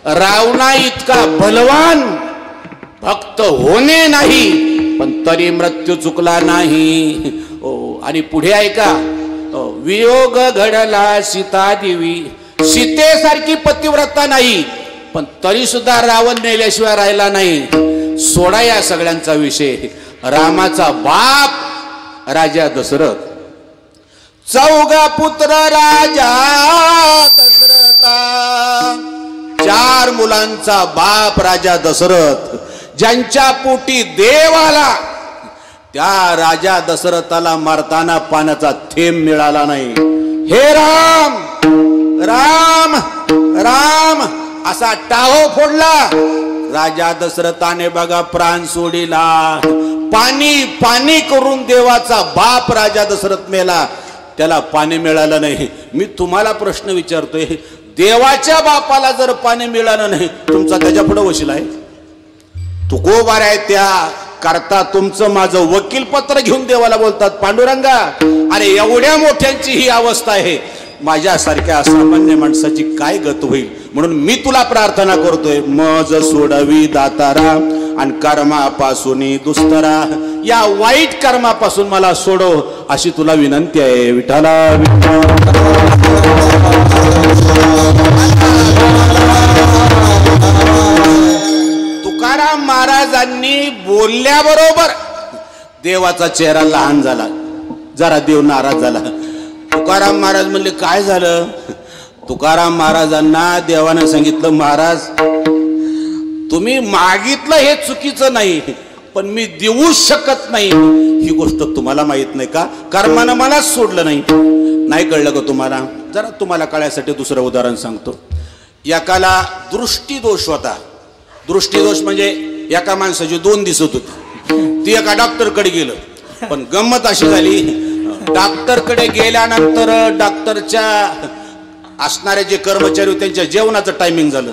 Speaker 1: रावणा इतका बलवान भक्त होणे नाही पण तरी मृत्यू चुकला नाही. आणि पुढे ऐका वियोग घडला सीता देवी. सीतेसारखी पतिव्रता नाही पण तरी सुद्धा रावण नेल्याशिवाय राहिला नाही. सोडा या सगळ्यांचा विषय. रामाचा बाप राजा दशरथ. 4 पुत्र राजा दशरथा. 4 मुलांचा बाप राजा दशरथ. ज्यांच्या पोटी देव आला त्या राजा दशरथाला मारताना पाण्याचा थेंब मिळाला नाही. हे राम राम राम असा टाहो फोडला. राजा दशरथाने बघा प्राण सोडिला. पाणी पाणी करून देवाचा बाप राजा दशरथ मेला. त्याला पाणी मिळालं नाही. मी तुम्हाला प्रश्न विचारतोय देवाच्या बापाला जर पाणी मिळालं नाही तुमचा त्याच्या पुढे वशील आहे. तुकोबार आहे त्या करता तुमचं माझं वकील पत्र घेऊन देवाला बोलतात पांडुरंगा अरे एवढ्या मोठ्यांची ही अवस्था आहे माझ्यासारख्या असामान्य माणसाची काय गत होईल. म्हणून मी तुला प्रार्थना करतोय मज सोडवी दातारा आणि कर्मापासून दुस्तरा. या वाईट कर्मापासून मला सोडव अशी तुला विनंती आहे. विठाला तुकाराम महाराजांनी बोलल्याबरोबर देवाचा चेहरा लहान झाला. जरा देव नाराज झाला. तुकाराम महाराज म्हणले काय झालं. तुकाराम महाराजांना देवाने सांगितलं महाराज तुम्ही मागितलं हे चुकीचं नाही पण मी देऊ शकत नाही ही गोष्ट तुम्हाला माहित नाही का. कर्मानं मलाच सोडलं नाही. नाही कळलं का तुम्हाला. जरा तुम्हाला कळण्यासाठी दुसरं उदाहरण सांगतो. एकाला दृष्टीदोष होता. दृष्टीदोष म्हणजे एका माणसाची 2 दिसत होती. ती एका डॉक्टरकडे गेलं पण गंमत अशी झाली डॉक्टरकडे गेल्यानंतर डॉक्टरच्या असणारे जे कर्मचारी होते त्यांच्या जेवणाचं टायमिंग झालं.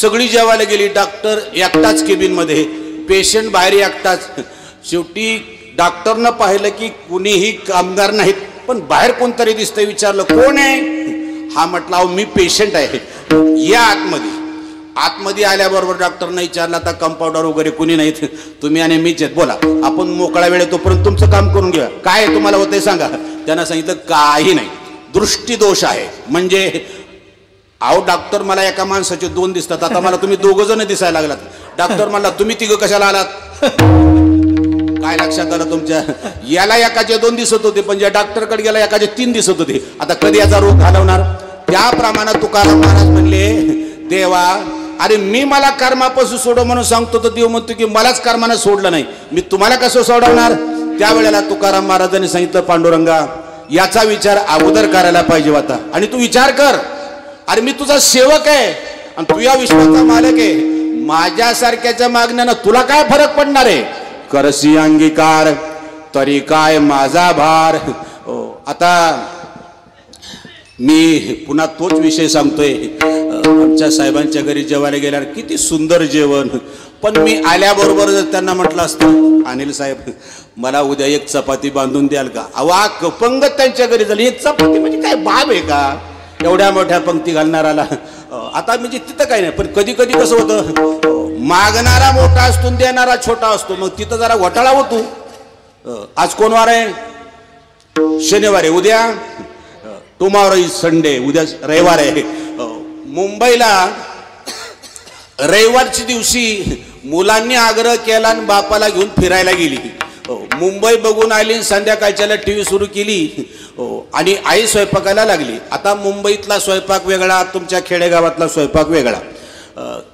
Speaker 1: सगळी जेवायला गेली. डॉक्टर एकटाच केबिन मध्ये पेशंट बाहेर एकटाच. शेवटी डॉक्टरनं पाहिलं की कुणीही कामगार नाहीत पण बाहेर कोणतरी दिसतंय. विचारलं कोण आहे. हा म्हटला अहो मी पेशंट आहे या आतमध्ये. आतमध्ये आल्याबरोबर डॉक्टरनं विचारलं आता कंपाऊंडर वगैरे कुणी नाहीत तुम्ही आणि मीच आहेत बोला आपण मोकळा वेळ तोपर्यंत तुमचं काम करून घ्या काय तुम्हाला होतंय सांगा. त्यांना सांगितलं काही नाही दृष्टीदोष आहे. म्हणजे अहो डॉक्टर मला एका माणसाचे 2 दिसतात आता मला तुम्ही 2 जण दिसायला लागलात. डॉक्टर म्हणला तुम्ही 3 कशाला आलात. काय लक्षात आलं तुमच्या. याला एकाचे 2 दिसत होते पण ज्या डॉक्टरकडे गेला एकाचे 3 दिसत होते. आता कधी याचा रोग घालवणार. त्याप्रमाणे तुकाराम महाराज म्हणले देवा अरे मी मला कर्मापासून सोडव म्हणून सांगतो तर देव म्हणतो की मलाच कर्मानं सोडलं नाही मी तुम्हाला कसं सोडवणार. त्यावेळेला तुकाराम महाराजांनी सांगितलं पांडुरंगा याचा विचार अगोदर करायला पाहिजे होता. आणि तू विचार कर अरे मी तुझा सेवक आहे आणि तू या विश्वाचा मालक आहे. माझ्यासारख्याच्या मागण्यानं तुला काय फरक पडणार आहे. करसी अंगीकार तरी काय माझा भार. आता मी पुन्हा तोच विषय सांगतोय. आमच्या साहेबांच्या घरी जेवायला गेल्यावर किती सुंदर जेवण, पण मी आल्याबरोबर जर त्यांना म्हटलं असतं अनिल साहेब मला उद्या एक चपाती बांधून द्याल का. अवा कपंगत त्यांच्या घरी झाली. एक चपाती म्हणजे काय बाब आहे का एवढ्या मोठ्या पंक्ती घालणाराला. आता म्हणजे तिथं काही नाही, पण कधी कधी कसं होतं मागणारा मोठा असतो देणारा छोटा असतो, मग तिथं जरा घोटाळा होतो. आज कोण वार आहे. शनिवार आहे. उद्या टुमॉरो इज संडे. उद्या रविवार आहे. मुंबईला रविवारच्या दिवशी मुलांनी आग्रह केला आणि बापाला घेऊन फिरायला गेली. मुंबई बघून आली. संध्याकाळच्याला टी व्ही सुरू केली आणि आई स्वयंपाकाला लागली. आता मुंबईतला स्वयंपाक वेगळा, तुमच्या खेडेगावातला स्वयंपाक वेगळा.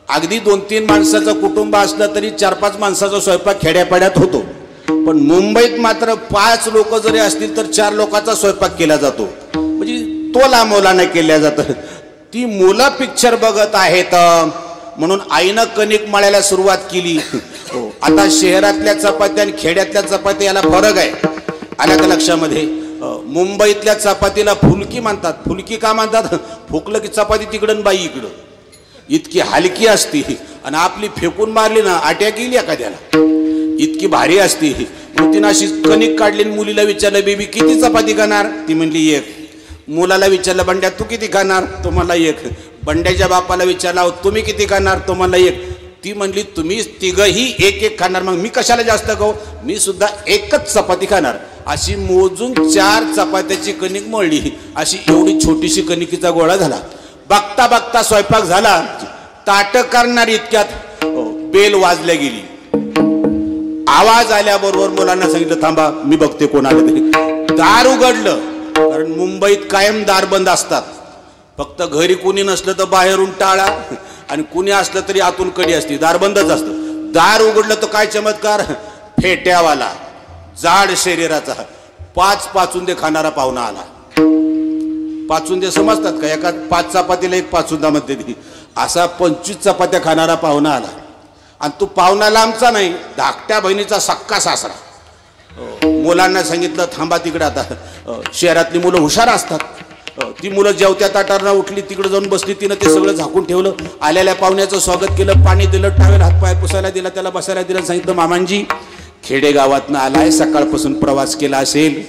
Speaker 1: अगदी 2-3 माणसाचं कुटुंब असलं तरी 4-5 माणसाचा स्वयंपाक खेड्यापाड्यात होतो, पण मुंबईत मात्र 5 लोक जरी असतील तर 4 लोकांचा स्वयंपाक केला जातो. म्हणजे तोला मोलाने केल्या जातं. ती मुलं पिक्चर बघत आहेत म्हणून आईनं कणिक मळायला सुरुवात केली. आता शहरातल्या चपात्या आणि खेड्यातल्या चपात्या याला फरक आहे. आल्या का लक्षामध्ये. मुंबईतल्या चपातीला फुलकी म्हणतात. फुलकी का म्हणतात. फुकलं की चपाती तिकडं बाई इकडं, इतकी हलकी असती. आणि आपली फेकून मारली ना आट्या गेली एखाद्याला, इतकी भारी असती. मग तिनं अशी कणिक काढली. मुलीला विचारलं बेबी किती चपाती खाणार. ती म्हणली 1. मुलाला विचारलं बंड्या तू किती खाणार. तो म्हणला 1. बंड्याच्या बापाला विचारला तुम्ही किती खाणार. तो म्हणला 1. ती म्हणली तुम्ही तिघही 1-1 खाणार. मग मी कशाला जास्त खाऊ. मी सुद्धा 1च चपाती खाणार. अशी मोजून 4 चपात्याची कणिक मळली. अशी एवढी छोटीशी कणिकीचा गोळा झाला. बघता बघता स्वयंपाक झाला. ताट करणार इतक्यात बेल वाजल्या गेली. आवाज आल्याबरोबर मुलांना सांगितलं थांबा मी बघते कोण आलं तरी. दार उघडलं. कारण मुंबईत कायम दार बंद असतात. फक्त घरी कुणी नसलं तर बाहेरून टाळा आणि कुणी असलं तरी आतून कडी असते. दार बंदच असतं. दार उघडलं तर काय चमत्कार. फेट्यावाला जाड शरीराचा 5 पाचुंदे खाणारा पाहुणा आला. पाचुंदे समजतात का. एका 5 चपातीला 1 पाचुंदा मध्ये ती असा 25 चपात्या खाणारा पाहुणा आला. आणि तो पाहुणा लांबचा नाही, धाकट्या बहिणीचा सक्का सासरा. मुलांना सांगितलं थांबा तिकडे. आता शहरातली मुलं हुशार असतात. ती मुलं जेवत्या ताटारना उठली, तिकडे जाऊन बसली. तिनं ते सगळं झाकून ठेवलं. आलेल्या पाहुण्याचं स्वागत केलं, पाणी दिलं, टावेल हातपाय पुसायला दिला, त्याला बसायला दिलं. सांगितलं मामांजी खेडेगावातनं आलाय, सकाळपासून प्रवास केला असेल,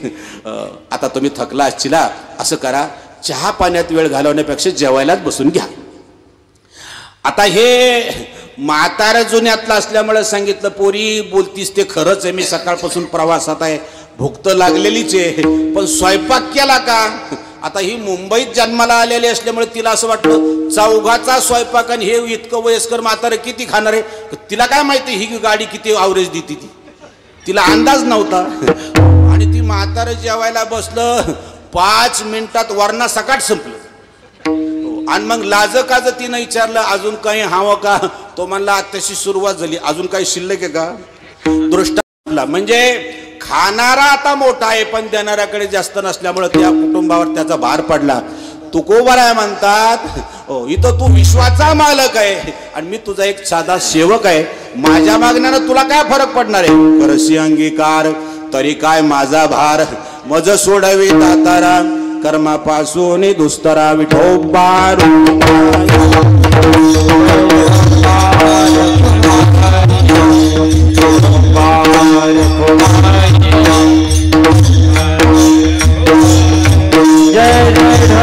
Speaker 1: आता तुम्ही थकला असचिला, असं करा चहा पाण्यात वेळ घालवण्यापेक्षा जेवायलाच बसून घ्या. आता हे म्हातारा जुन्यातला असल्यामुळे सांगितलं पोरी बोलतीस ते खरंच आहे. मी सकाळपासून प्रवासात आहे, भूक तर लागलेलीच आहे, पण स्वयंपाक केला का. आता ही मुंबईत जन्माला आलेली असल्यामुळे तिला असं वाटलं चौघाचा स्वयंपाक आणि हे इतकं वयस्कर म्हातारं किती खाणार आहे. तिला काय माहिती ही गाडी किती आवरेज देते ती, तिला अंदाज नव्हता. आणि ती म्हातारं जेवायला बसलं. 5 मिनिटात वरणा सकाट संपलं. आणि मग लाज काज तिनं विचारलं अजून काही हवं का. तो म्हणला आत्ताशी सुरुवात झाली, अजून काही शिल्लक आहे का. दृष्टा म्हणजे खाणारा आता मोठा आहे पण देणाऱ्याकडे जास्त नसल्यामुळे त्या कुटुंबावर त्याचा भार पडला. तुकोबर आहे म्हणतात. इथं तू विश्वाचा मालक आहे आणि मी तुझा एक साधा सेवक आहे. माझ्या मागण्यानं तुला काय फरक पडणार आहे. करशी अंगीकार तरी काय माझा भार. मज सोडवी दातारा कर्मापासून दुस्तरा विठोबा.
Speaker 2: जय जय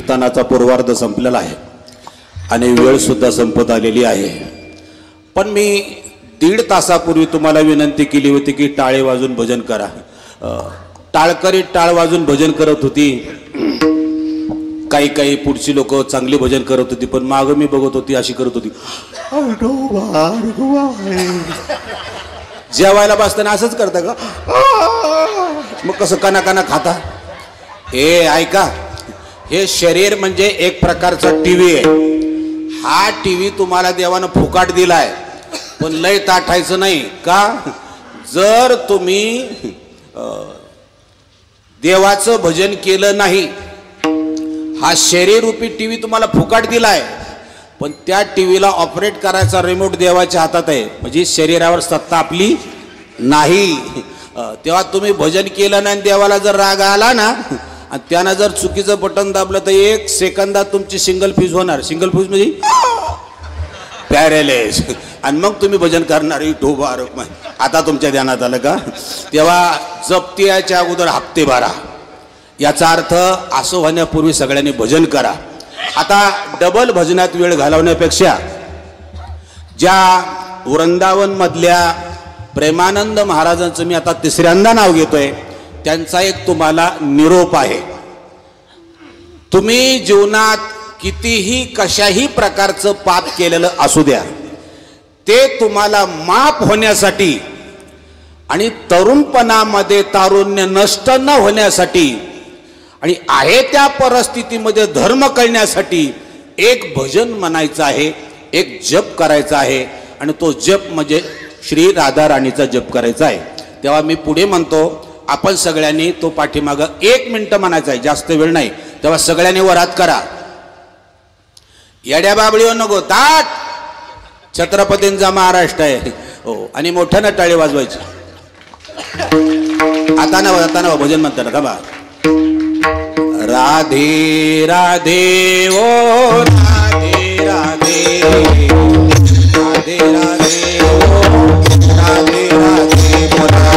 Speaker 1: कीर्तनाचा पूर्वार्ध संपलेला आहे आणि वेळ सुद्धा संपत आलेली आहे. पण मी 1.5 तासापूर्वी तुम्हाला विनंती केली होती की टाळे वाजून भजन करा. टाळकरी टाळ वाजून भजन करत होती. काही पुढची लोक चांगली भजन करत होती, पण मागं मी बघत होती अशी करत होती. जेवायला बसताना असंच करता का? मग कसं काना काना खाता? हे ऐका, हे शरीर म्हणजे एक प्रकारचा टीव्ही आहे. हा टीव्ही तुम्हाला देवानं फुकाट दिलाय, पण लय ताठायचं नाही का? जर तुम्ही देवाचं भजन केलं नाही, हा शरीर रूपी टीव्ही तुम्हाला फुकाट दिलाय, पण त्या टीव्हीला ऑपरेट करायचा रिमोट देवाच्या हातात आहे. म्हणजे शरीरावर सत्ता आपली नाही. तेव्हा तुम्ही भजन केलं नाही, देवाला जर राग आला ना आणि त्यानं जर चुकीचं बटन दाबलं तर 1 सेकंदात तुमची सिंगल फ्यूज होणार. सिंगल फ्यूज म्हणजे पॅरेलाइज. आणि मग तुम्ही भजन करणार. आता तुमच्या ध्यानात आलं का? तेव्हा जप्ती याच्या अगोदर हप्ते भरा. याचा अर्थ असं होण्यापूर्वी सगळ्यांनी भजन करा. आता डबल भजनात वेळ घालवण्यापेक्षा ज्या वृंदावन मधल्या प्रेमानंद महाराजांचं मी आता 3ऱ्यांदा नाव घेतोय, त्यांचा एक तुम्हाला निरोप आहे. तुम्ही जीवनात कितीही कशाही प्रकारचं पाप केलेलं असू द्या, ते तुम्हाला माफ होण्यासाठी आणि तरुणपणामध्ये तारुण्य नष्ट न होण्यासाठी आणि आहे त्या परिस्थितीमध्ये धर्म कळण्यासाठी एक भजन म्हणायचं आहे, एक जप करायचा आहे. आणि तो जप म्हणजे श्री राधा राणीचा जप करायचा आहे. तेव्हा मी पुढे म्हणतो, आपण सगळ्यांनी तो पाठीमागं 1 मिनिट म्हणायचा आहे, जास्त वेळ नाही. तेव्हा सगळ्यांनी वर हात करा. येड्या बाबळीवर नको, ताट. छत्रपतींचा महाराष्ट्र आहे. हो, आणि मोठ्यानं टाळे वाजवायची. आता ना भजन म्हणताना का बा? राधे राधे ओ राधे राधे, राधे राधे ओ राधे राधे बोला.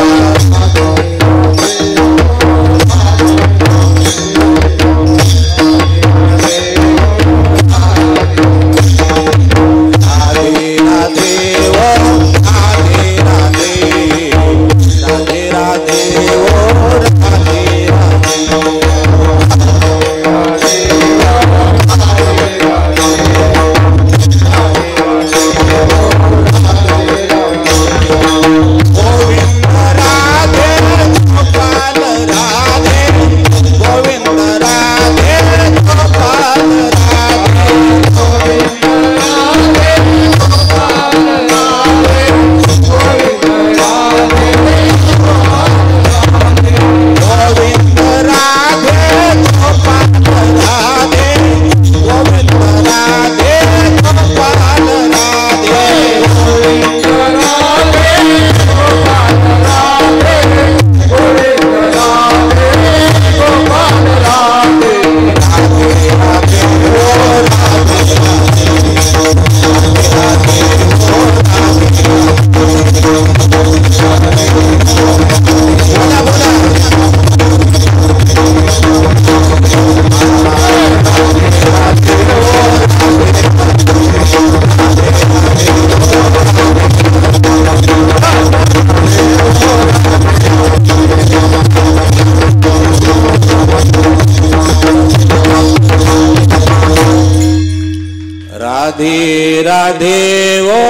Speaker 1: राधे राधे ओ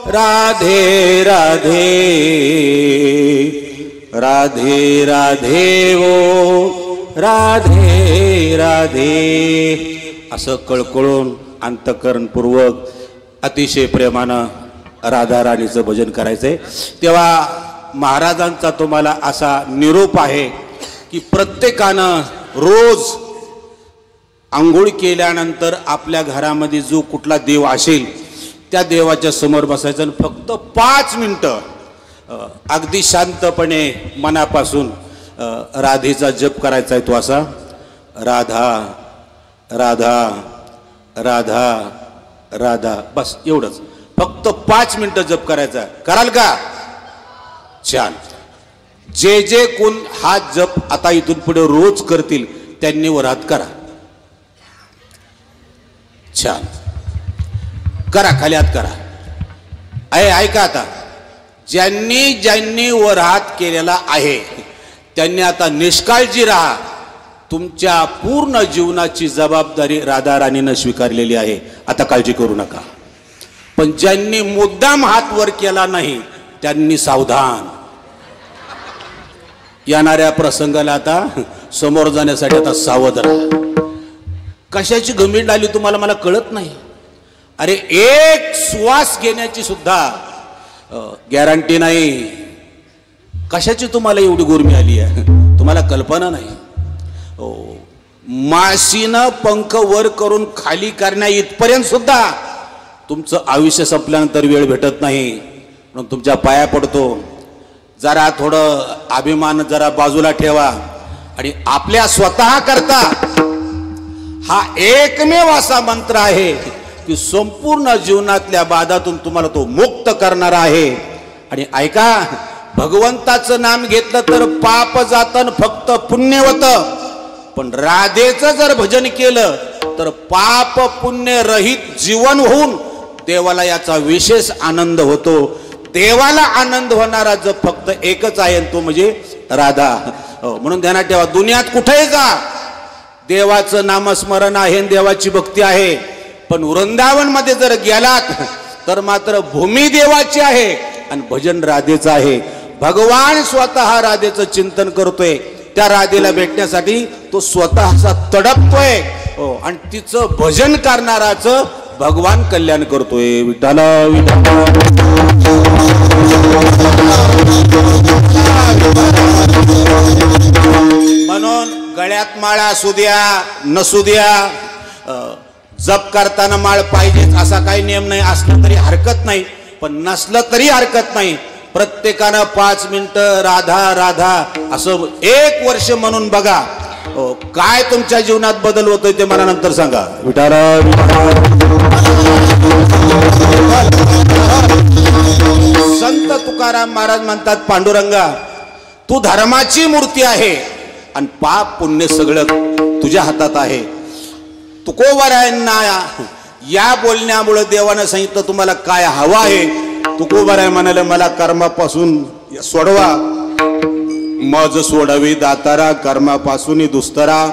Speaker 1: राधे राधे, राधे राधे ओ राधे राधे. असं कळकळून अंतःकरणपूर्वक अतिशय प्रेमानं राधा राणीचं भजन करायचंय. तेव्हा महाराजांचा तुम्हाला असा निरोप आहे की प्रत्येकानं रोज आंघोळ केल्यानंतर आपल्या घरामध्ये जो कुठला देव असेल त्या देवाच्या समोर बसायचं आणि फक्त 5 मिनिटं अगदी शांतपणे मनापासून राधेचा जप करायचा आहे. तो असा राधा राधा राधा राधा, बस एवढंच. फक्त 5 मिनिटं जप करायचा. कराल का? छान. जे कोण हा जप आता इथून पुढे रोज करतील त्यांनी वर हात करा. छान करा, खाली हात करा. ऐका आता, ज्यांनी ज्यांनी वर हात केलेला आहे त्यांनी आता निष्काळजी राहा. तुमच्या पूर्ण जीवनाची जबाबदारी राधा राणीनं स्वीकारलेली आहे, आता काळजी करू नका. पण ज्यांनी मुद्दाम हात वर केला नाही त्यांनी सावधान. येणाऱ्या प्रसंगाला आता समोर जाण्यासाठी आता सावध राहा. कशाची गंभीर आली तुम्हाला मला कळत नाही. अरे एक श्वास घेण्याची सुद्धा गॅरंटी नाही. कशाची तुम्हाला एवढी गुरमी आली आहे तुम्हाला कल्पना नाही. माशीनं पंख वर करून खाली करण्या इथपर्यंत सुद्धा तुमचं आयुष्य संपल्यानंतर वेळ भेटत नाही. म्हणून तुमच्या पाया पडतो, जरा थोडं अभिमान जरा बाजूला ठेवा आणि आपल्या स्वतः करता हा एकमेव असा मंत्र आहे की संपूर्ण जीवनातल्या बाधातून तुम्हाला तो मुक्त करणारा आहे. आणि ऐका, भगवंताचं नाम घेतलं तर पाप जातं, फक्त पुण्य होतं. पण राधेचं जर भजन केलं तर पाप पुण्य रहित जीवन होऊन देवाला याचा विशेष आनंद होतो. देवाला आनंद होणारा जप फक्त एकच आहे, तो म्हणजे राधा. म्हणून ध्यानात ठेवा, दुनियात कुठेही जा देवाचं नामस्मरण आहे, देवाची भक्ती आहे. पण वृंदावन मध्ये जर गेलात तर मात्र भूमी देवाची आहे आणि भजन राधेचं आहे. भगवान स्वतः राधेचं चिंतन करतोय, त्या राधेला भेटण्यासाठी तो स्वतःचा तडपतोय. आणि तिचं भजन करणाराचं भगवान कल्याण करतोय. विठ्ठला विठ्ठला म्हणून गळ्यात माळा असू द्या नसू द्या, जप करताना माळ पाहिजेच असा काही नियम नाही. असलं तरी हरकत नाही, पण नसलं तरी हरकत नाही. प्रत्येकानं 5 मिनिटं राधा राधा असं 1 वर्ष म्हणून बघा. काय तुमच्या जीवनात बदल होतोय ते मला नंतर सांगा. विठारा संत तुकाराम महाराज म्हणतात, पांडुरंगा तू धर्माची मूर्ती आहे आणि पाप पुण्य सगळं तुझ्या हातात आहे. तुकोबारायांना या बोलण्यामुळे देवानं सांगितलं तुम्हाला काय हवं आहे. तुकोबाराय म्हणाले, मला कर्मापासून सोडवा. मज सोडावी दातारा कर्मापासून दुस्तरा.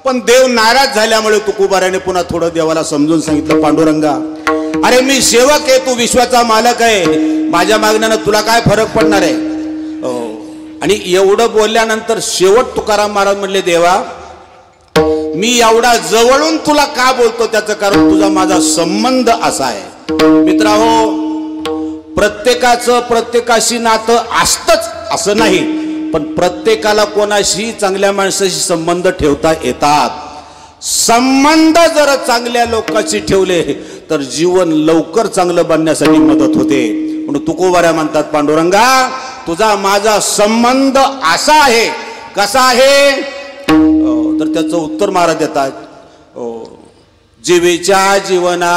Speaker 1: पण देव नाराज झाल्यामुळे तुकोबाराने पुन्हा थोडं देवाला समजून सांगितलं, पांडुरंगा अरे मी सेवक आहे, तू विश्वाचा मालक आहे, माझ्या मागण्यानं तुला काय फरक पडणार आहे. आणि एवढं बोलल्यानंतर शेवट तुकाराम महाराज म्हणले, देवा मी एवढा जवळून तुला का बोलतो त्याचं कारण तुझा माझा संबंध असा आहे. मित्रांनो, प्रत्येकाचं प्रत्येकाशी नातं असतंच असं नाही, पण प्रत्येकाला कोणाशी चांगल्या माणसाशी संबंध ठेवता येतात. संबंध जर चांगल्या लोकांशी ठेवले तर जीवन लवकर चांगलं बनण्यासाठी मदत होते. म्हणून तुकोबारा म्हणतात, पांडुरंगा तुझा माझा संबंध असा आहे. कसा आहे तर त्याचं उत्तर महाराज देतात, जीवेच्या जीवना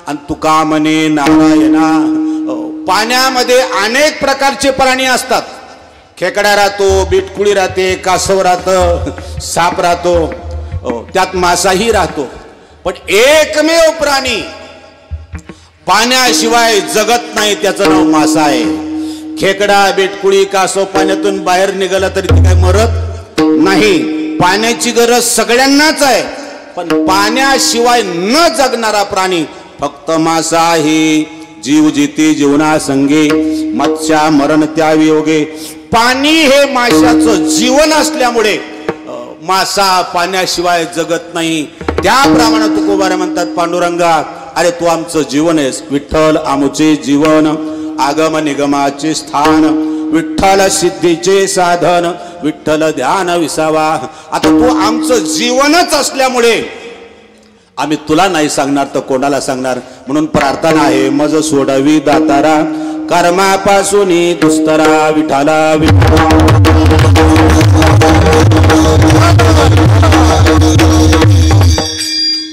Speaker 1: आणि तुका म्हणे नारायणा. पाण्यामध्ये अनेक प्रकारचे प्राणी असतात. खेकडा राहतो, बिटकुळी राहते, कासव राहतं, साप राहतो, त्यात मासाही राहतो. पण एकमेव प्राणी पाण्याशिवाय जगत नाही, त्याचं नाव मासा आहे. खेकडा बिटकुळी कासव पाण्यातून बाहेर निघाला तरी ते काय मरत नाही. पाण्याची गरज सगळ्यांनाच आहे, पण पाण्याशिवाय न जगणारा प्राणी फक्त मासा आहे. जीव जिती जीवना संगे मत्स्या मरण त्या वियोगे. पाणी हे माशाचं जीवन असल्यामुळे मासा पाण्याशिवाय जगत नाही. त्याप्रमाणे तुकोबारा म्हणतात, पांडुरंगा अरे तू आमचं जीवन आहेस. विठ्ठल आमुचे जीवन, आगम निगमाचे स्थान, विठ्ठल सिद्धीचे साधन, विठ्ठल ध्यान विसावा. आता तू आमचं जीवनच असल्यामुळे आम्ही तुला नाही सांगणार तर कोणाला सांगणार. म्हणून प्रार्थना आहे, मज सोडवी दातारा कर्मापासून दुस्तरा. विठाला विठ्ठला.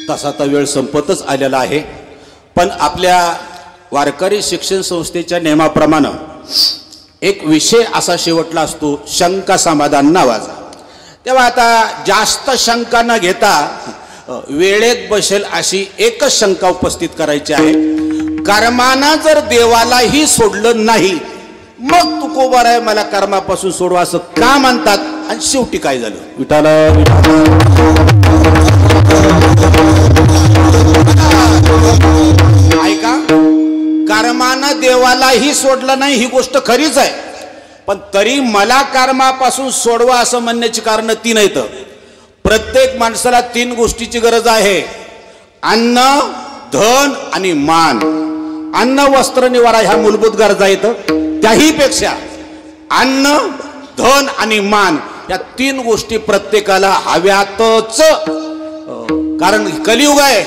Speaker 1: तसा तर वेळ संपतच आलेला आहे, पण आपल्या वारकरी शिक्षण संस्थेच्या नियमाप्रमाणे एक विषय असा शेवटला असतो, शंका समाधान नावाचा. तेव्हा आता जास्त शंका न घेता वेळेत बसेल अशी एकच शंका उपस्थित करायची आहे. कर्मानं जर देवालाही सोडलं नाही मग तुकोबाराय मला कर्मापासून सोडवा असं का म्हणतात आणि शेवटी काय झालं?
Speaker 2: विठाला
Speaker 1: ऐका, कर्मानं देवालाही सोडलं नाही ही गोष्ट खरीच आहे, पण तरी मला कर्मापासून सोडवा असं म्हणण्याची कारण तीन आहेत. प्रत्येक माणसाला तीन गोष्टीची गरज आहे: अन्न, धन आणि मान. अन्न, वस्त्र, निवारा ह्या मूलभूत गरजा आहेत. त्याही पेक्षा अन्न, धन आणि मान या तीन गोष्टी प्रत्येकाला हव्यातच. कारण कलियुग आहे,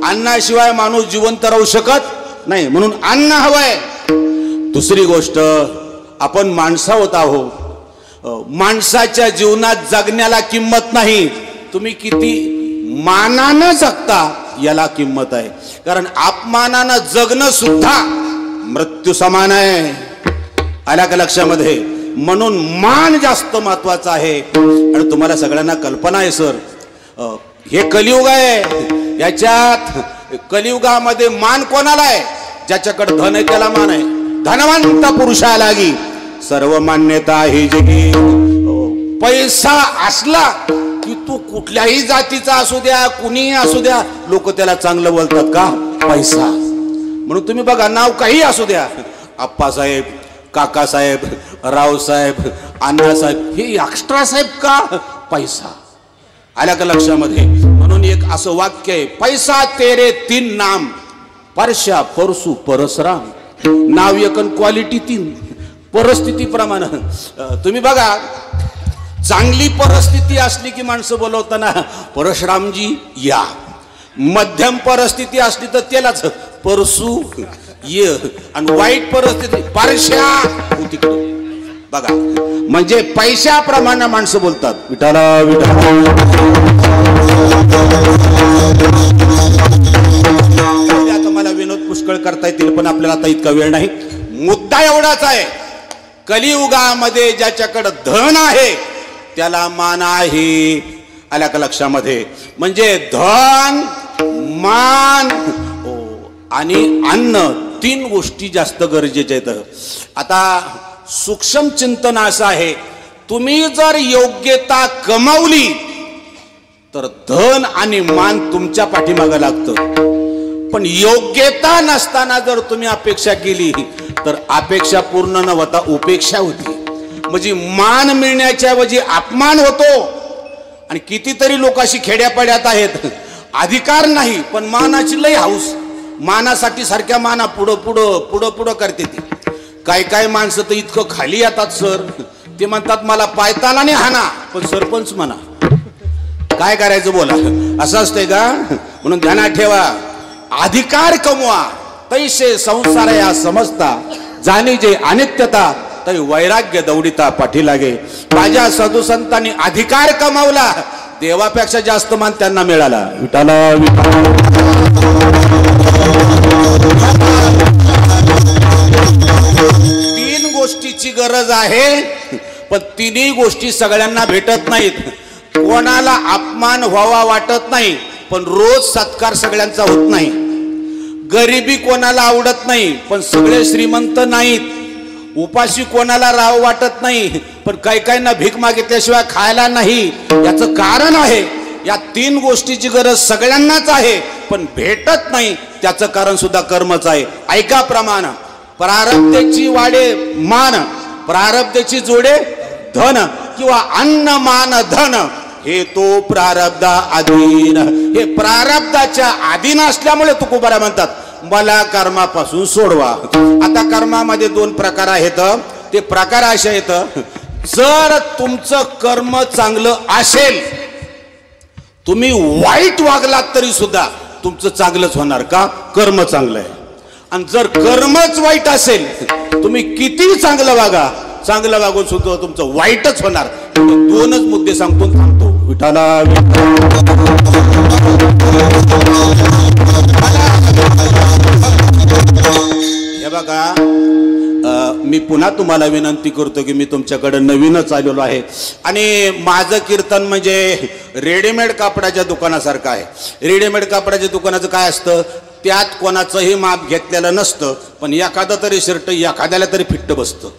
Speaker 1: अन्नाशिवाय माणूस जिवंत राहू शकत नाही, म्हणून अन्न हवंय. दुसरी गोष्ट, आपण माणसाहोत आहोत. माणसाच्या जीवनात जगण्याला किंमत नाही, तुम्ही किती मानानं जगता याला किंमत आहे. कारण अपमानानं जगणं सुद्धा मृत्यू समान आहे. आल्या का लक्षामध्ये? म्हणून मान जास्त महत्वाचा आहे. आणि तुम्हाला सगळ्यांना कल्पना आहे सर, हे कलियुग आहे, याच्यात कलियुगामध्ये मान कोणाला आहे? ज्याच्याकडे धन आहे त्याला मान आहे. धनवंत पुरुषाला लागी सर्व मान्यता ही जगी. पैसा असला की तू कुठल्याही जातीचा असू द्या, कुणीही असू द्या, लोक त्याला चांगलं बोलतात. का? पैसा. म्हणून तुम्ही बघा, नाव काही असू द्या, आप्पासाहेब, काकासाहेब, रावसाहेब, अण्णासाहेब, हे एक्स्ट्रा साहेब का? पैसा. आल्या का लक्षामध्ये? म्हणून एक असं वाक्य आहे, पैसा तेरे तीन नाम, परशा, परसू, परसराम. नाव एक, क्वालिटी तीन. परिस्थिती प्रमाणे तुम्ही बघा, चांगली परिस्थिती असली की माणसं बोलवताना परशुरामजी या. मध्यम परिस्थिती असली तर त्यालाच परसू ये, आणि वाईट परिस्थिती परशा तिकडे. बघा, म्हणजे पैशाप्रमाणे माणसं बोलतात.
Speaker 2: विठाला विठाला
Speaker 1: आता मला विनोद पुष्कळ करता येतील, पण आपल्याला आता इतका वेळ नाही. मुद्दा एवढाच आहे, कलियुगामध्ये ज्याच्याकडे धन आहे त्याला मान आहे. आल्या का लक्षामध्ये? म्हणजे धन, मान आणि अन्न, तीन गोष्टी जास्त गरजेच्या आहेत. आता सूक्ष्म चिंतन असं आहे, तुम्ही जर योग्यता कमावली तर धन आणि मान तुमच्या पाठीमागे लागतं. पण योग्यता नसताना जर तुम्ही अपेक्षा केली तर अपेक्षा पूर्ण न होता उपेक्षा होती. म्हणजे मान मिळण्याच्या ऐवजी अपमान होतो. आणि कितीतरी लोक अशी खेड्यापाड्यात आहेत, अधिकार नाही पण मानाची लई हाऊस. मानासाठी सारख्या माना पुढं पुढं पुढं पुढं करते ती. काय काय माणसं तर इतकं खाली येतात सर, ते म्हणतात मला पायताला नाही हाना पण सरपंच म्हणा. काय करायचं बोला, असं असतंय का? म्हणून ध्यानात ठेवा, अधिकार कमवा तैसे संसार या समजता, जाणी जे अनित्यता तै वैराग्य दौडिता पाठी लागे. माझ्या साधू संतांनी अधिकार कमावला, देवापेक्षा जास्त मान त्यांना मिळाला.
Speaker 2: विठाला
Speaker 1: तीन गोष्टीची गरज आहे, पण तिन्ही गोष्टी सगळ्यांना भेटत नाहीत. कोणाला अपमान व्हावा वाटत नाही, पण रोज सत्कार सगळ्यांचा होत नाही. गरिबी कोणाला आवडत नाही, पण सगळे श्रीमंत नाहीत. उपाशी कोणाला राव वाटत नाही, पण काही काहींना भीक मागितल्याशिवाय खायला नाही. याचं कारण आहे, या तीन गोष्टीची गरज सगळ्यांनाच आहे, पण भेटत नाही. त्याचं कारण सुद्धा कर्मच आहे. ऐका प्रमाण, प्रारब्धेची वाडे मान, प्रारब्धेची जोडे धन, किंवा अन्न मान धन हे तो प्रारब्धा अधीन. हे प्रारब्धाच्या अधीन असल्यामुळे तुकोबारा म्हणतात मला कर्मापासून सोडवा. आता कर्मामध्ये दोन प्रकार आहेत. ते प्रकार असे आहेत, जर तुमचं कर्म चांगलं असेल, तुम्ही वाईट वागलात तरी सुद्धा तुमचं चांगलंच होणार. का? कर्म चांगलं आहे. आणि जर कर्मच वाईट असेल, तुम्ही किती चांगलं वागा, चांगलं वागून सुद्धा तुमचं वाईटच होणार. दोनच मुद्दे सांगतो थांबतो.
Speaker 2: विठाला
Speaker 1: हे बघा, मी पुन्हा तुम्हाला विनंती करतो की मी तुमच्याकडे नवीनच आलेलो आहे आणि माझं कीर्तन म्हणजे रेडीमेड कापडाच्या दुकानासारखं आहे. रेडीमेड कापडाच्या दुकानाचं काय असतं, त्यात कोणाचंही माप घेतलेलं नसतं, पण एखादं तरी शर्ट एखाद्याला तरी फिट्ट बसतं.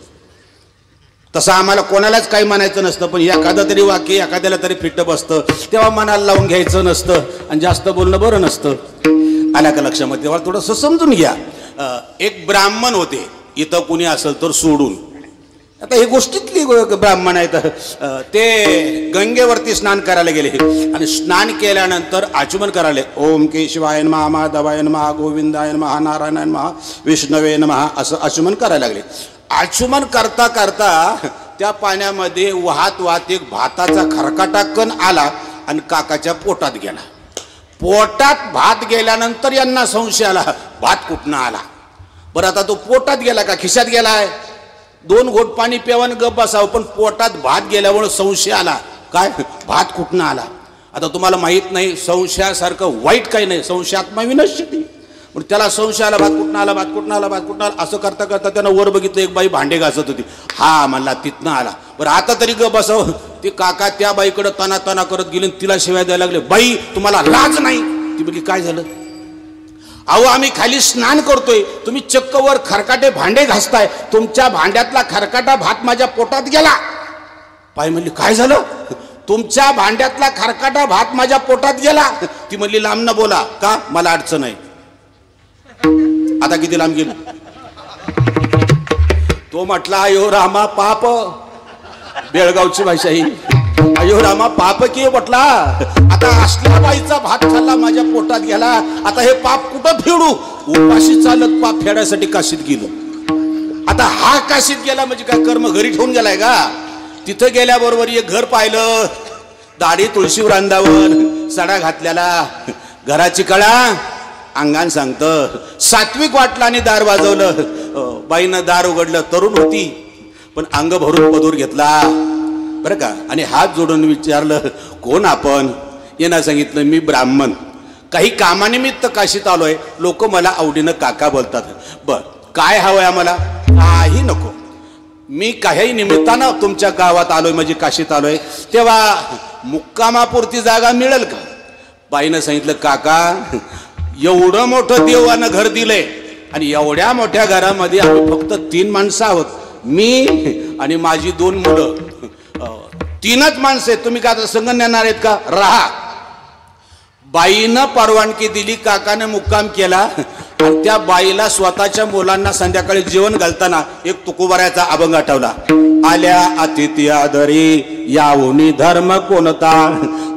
Speaker 1: तसं आम्हाला कोणालाच काही म्हणायचं नसतं, पण एखादं तरी वाक्य एखाद्याला तरी फिट्ट बसतं, तेव्हा मनाला लावून घ्यायचं नसतं आणि जास्त बोलणं बरं नसतं. आल्या का लक्षामध्ये? तेव्हा थोडंसं समजून घ्या. एक ब्राह्मण होते, इथं कुणी असेल तर सोडून. आता ही गोष्टीतली ब्राह्मण आहेत. ते गंगेवरती स्नान करायला गेले आणि स्नान केल्यानंतर आचमन करायला, ओम केशवाय नमः, माधवाय नमः, गोविंदाय नमः, नारायणाय नमः, विष्णवे नमः असं आचमन करायला लागले. आचमन करता करता त्या पाण्यामध्ये वाहत वाहत एक भाताचा खरकाटा कण आला आणि काकाच्या पोटात गेला. पोटात भात गेल्यानंतर यांना संशय आला, भात कुठनं आला. बरं, आता तो पोटात गेला का खिशात गेलाय? 2 घोट पाणी प्यावन गप बसावं, पण पोटात भात गेल्यामुळे संशय आला, काय भात कुठनं आला. आता तुम्हाला माहित नाही, संशयासारखं वाईट काही नाही, संशयात्मा विनश्यती. पण त्याला संशय आला, भात कुठनं आला, भात कुठनं आला, भात कुठनं आला असं करता करता त्यानं वर बघितलं, एक बाई भांडे घासत होती. हा म्हणला तिथनं आला. बरं, आता तरी गप बसावं. ते काका त्या बाईकडे तना तना करत गेले, तिला शिवाय द्यायला लागले, बाई तुम्हाला लाज नाही? ती म्हणजे काय झालं? अहो, आम्ही खाली स्नान करतोय, तुम्ही चक्क वर खरकाटे भांडे घासताय, तुमच्या भांड्यातला खरकाटा भात माझ्या पोटात गेला. बाई म्हणली काय झालं? तुमच्या भांड्यातला खरकाटा भात माझ्या पोटात गेला. ती म्हणली लांब न बोला, का मला अडचण आहे. आता किती लांब गेलो? तो म्हटला अयो रामा पाप, बेळगावची भाषा ही, अयो रामा पाप की म्हटला. आता असल्या बाईचा भात खाल्ला, माझ्या पोटात गेला, आता हे पाप कुठं फेडू? उपाशी चालत पाप फेडायसाठी काशीत गेलो. आता हा काशीत गेला म्हणजे काय कर्म घरी ठेवून गेलाय का? तिथं गेल्याबरोबर एक घर पाहिलं, दाढी तुळशी वृंदावन, सडा घातलेला, घराची कळा अंगान सांगतं. सात्विक वाटलं आणि दार वाजवलं. बाईनं दार उघडलं, तरुण होती पण अंग भरून पदूर घेतला बरं का, आणि हात जोडून विचारलं कोण आपण? यांना सांगितलं मी ब्राह्मण, काही कामानिमित्त काशीत आलोय, लोक मला आवडीनं काका बोलतात. बर, काय हवंय आम्हाला? काही नको, मी काही निमित्तानं तुमच्या गावात आलोय, म्हणजे काशीत आलोय, तेव्हा मुक्कामापुरती जागा मिळेल का? बाईनं सांगितलं काका एवढं मोठं देवानं घर दिलंय आणि एवढ्या मोठ्या घरामध्ये आम्ही फक्त 3 माणसं आहोत, मी आणि माझी 2 मुलं, 3च माणसं आहेत, तुम्ही का संग नेणार आहेत का? राहा. बाईनं परवानगी दिली, काकाने मुक्काम केला आणि त्या बाईला स्वतःच्या मुलांना संध्याकाळी जेवण घालताना एक तुकोबाऱ्याचा अभंग आठवला. आल्या अतिथी आदरी यावुनी धर्म कोणता.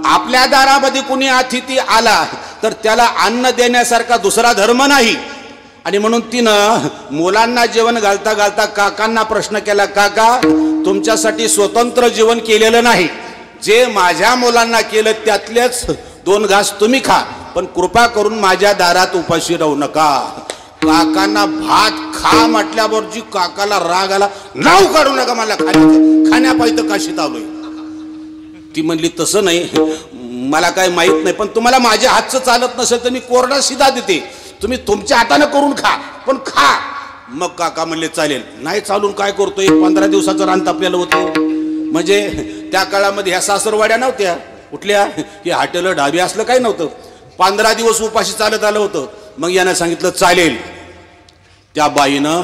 Speaker 1: आपल्या दारामध्ये कुणी अतिथी आला तर त्याला अन्न देण्यासारखा दुसरा धर्म नाही. आणि म्हणून तिनं मुलांना जेवण घालता घालता काकांना प्रश्न केला, काका तुमच्यासाठी स्वतंत्र जेवण केलेलं नाही, जे माझ्या मुलांना केलं त्यातलेच 2 घास तुम्ही खा, पण कृपा करून माझ्या दारात उपाशी राहू नका. काकांना भात खा म्हटल्यावर जी काकाला राग आला, नाव काढू नका मला खाण्यापायी काशीत आलोय. ती म्हणली तसं नाही, मला काय माहित नाही, पण तुम्हाला माझ्या हातचं चालत नसेल तर मी कोरडा शिदा देते, तुम्ही तुमच्या हाताने करून खा, पण खा. मग काका म्हणले चालेल. नाही चालून काय करतोय, 15 दिवसाचं रान तापलेलं होतं. म्हणजे त्या काळामध्ये ह्या सासरवाड्या नव्हत्या कुठल्या, की हॉटेल ढाबे असलं काही नव्हतं. 15 दिवस उपाशी चालत आलं होतं. मग यानं सांगितलं चालेल. त्या बाईनं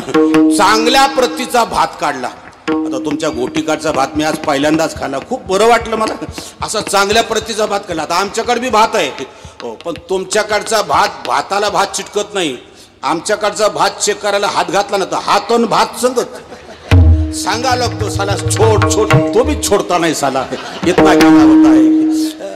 Speaker 1: चांगल्या प्रतीचा भात काढला. आता तुमच्या गोटीकाठचा भात मी आज पहिल्यांदाच खाल्ला, खूप बरं वाटलं मला. असा चांगल्या प्रतीचा भात खाल्ला. आता आमच्याकडे बी भात आहे, पण तुमच्याकडचा भाताला भात चिटकत नाही. आमच्याकडचा भात चेक करायला हात घातला ना तर हातून भात संगत सांगा लागतो, साला छोट छोट, तो बी छोडता नाही साला, इतना केला होता आहे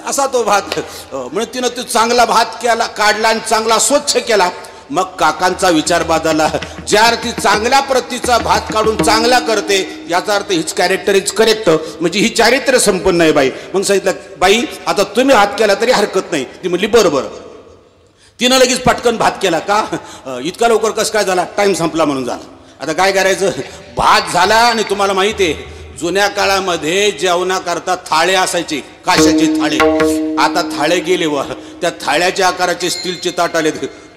Speaker 1: असा तो भात. म्हणजे तिनं तो चांगला भात केला, काढला आणि चांगला स्वच्छ केला. मग काकांचा विचार बदलला, ज्या अर्थी चांगल्या प्रतीचा भात काढून चांगला करते याचा अर्थ हिच कॅरेक्टर इज करेक्ट, म्हणजे ही चारित्र्य संपन्न आहे बाई. मग सांगितलं बाई आता तुम्ही भात केला तरी हरकत नाही. ती म्हणली बरं बरं. तिनं लगेच पटकन भात केला. का इतका लवकर कसं काय झाला? टाइम संपला म्हणून झाला. आता काय करायचं, भात झाला. आणि तुम्हाला माहिती आहे जुन्या काळामध्ये जेवणाकरता थाळे असायचे, काशाचे थाळे. आता थाळे गेले व त्या थाळ्याच्या आकाराचे स्टीलचे ताट आले,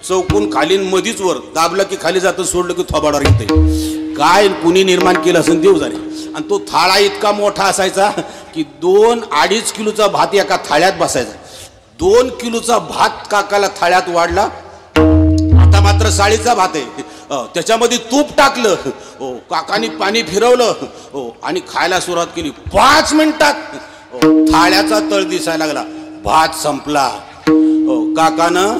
Speaker 1: चौकून खाली मधीच वर दाबलं की खाली जातं, सोडलं की थोबाडावर येते. काय कुणी निर्माण केलं असेल देव जाणे. आणि तो थाळा इतका मोठा असायचा की 2-2.5 किलोचा भात एका थाळ्यात बसायचा. 2 किलोचा भात काकाला थाळ्यात वाढला. आता मात्र साळीचा भात आहे, त्याच्यामध्ये तूप टाकलं, काकानी पाणी फिरवलं आणि खायला सुरुवात केली. 5 मिनिटात थाळ्याचा तळ दिसायला लागला. भात संपला. काकानं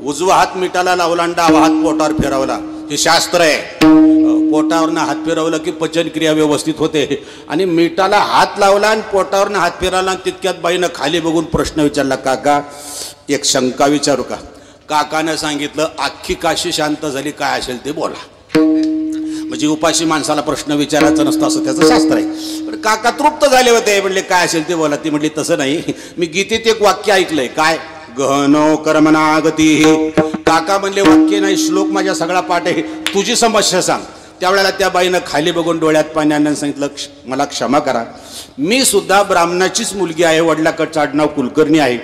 Speaker 1: उजवा हात मिठाला लावला आणि डावा हात पोटावर फिरवला. हे शास्त्र आहे. पोटावरनं हात फिरवलं की पचनक्रिया व्यवस्थित होते. आणि मिठाला हात लावला आणि पोटावरनं हात फिरवला आणि तितक्यात बाईनं खाली बघून प्रश्न विचारला, काका एक शंका विचारू का? काकानं सांगितलं, अख्खी काशी शांत झाली, काय असेल ते बोला. म्हणजे उपाशी माणसाला प्रश्न विचारायचा नसतो असं त्याचं शास्त्र आहे. पण काका तृप्त झाले होते, म्हणले काय असेल ते बोला. ती म्हणली तसं नाही, मी गीतेत एक वाक्य ऐकलंय. काय? गहनो कर्मणागती. काका म्हणले वाक्य नाही, श्लोक माझ्या सगळा पाठ आहे, तुझी समस्या सांग. त्यावेळेला त्या बाईनं खाली बघून डोळ्यात पाणी आणून सांगितलं, मला क्षमा करा, मी सुद्धा ब्राह्मणाचीच मुलगी आहे, वडिलाकडचं आडनाव कुलकर्णी आहे.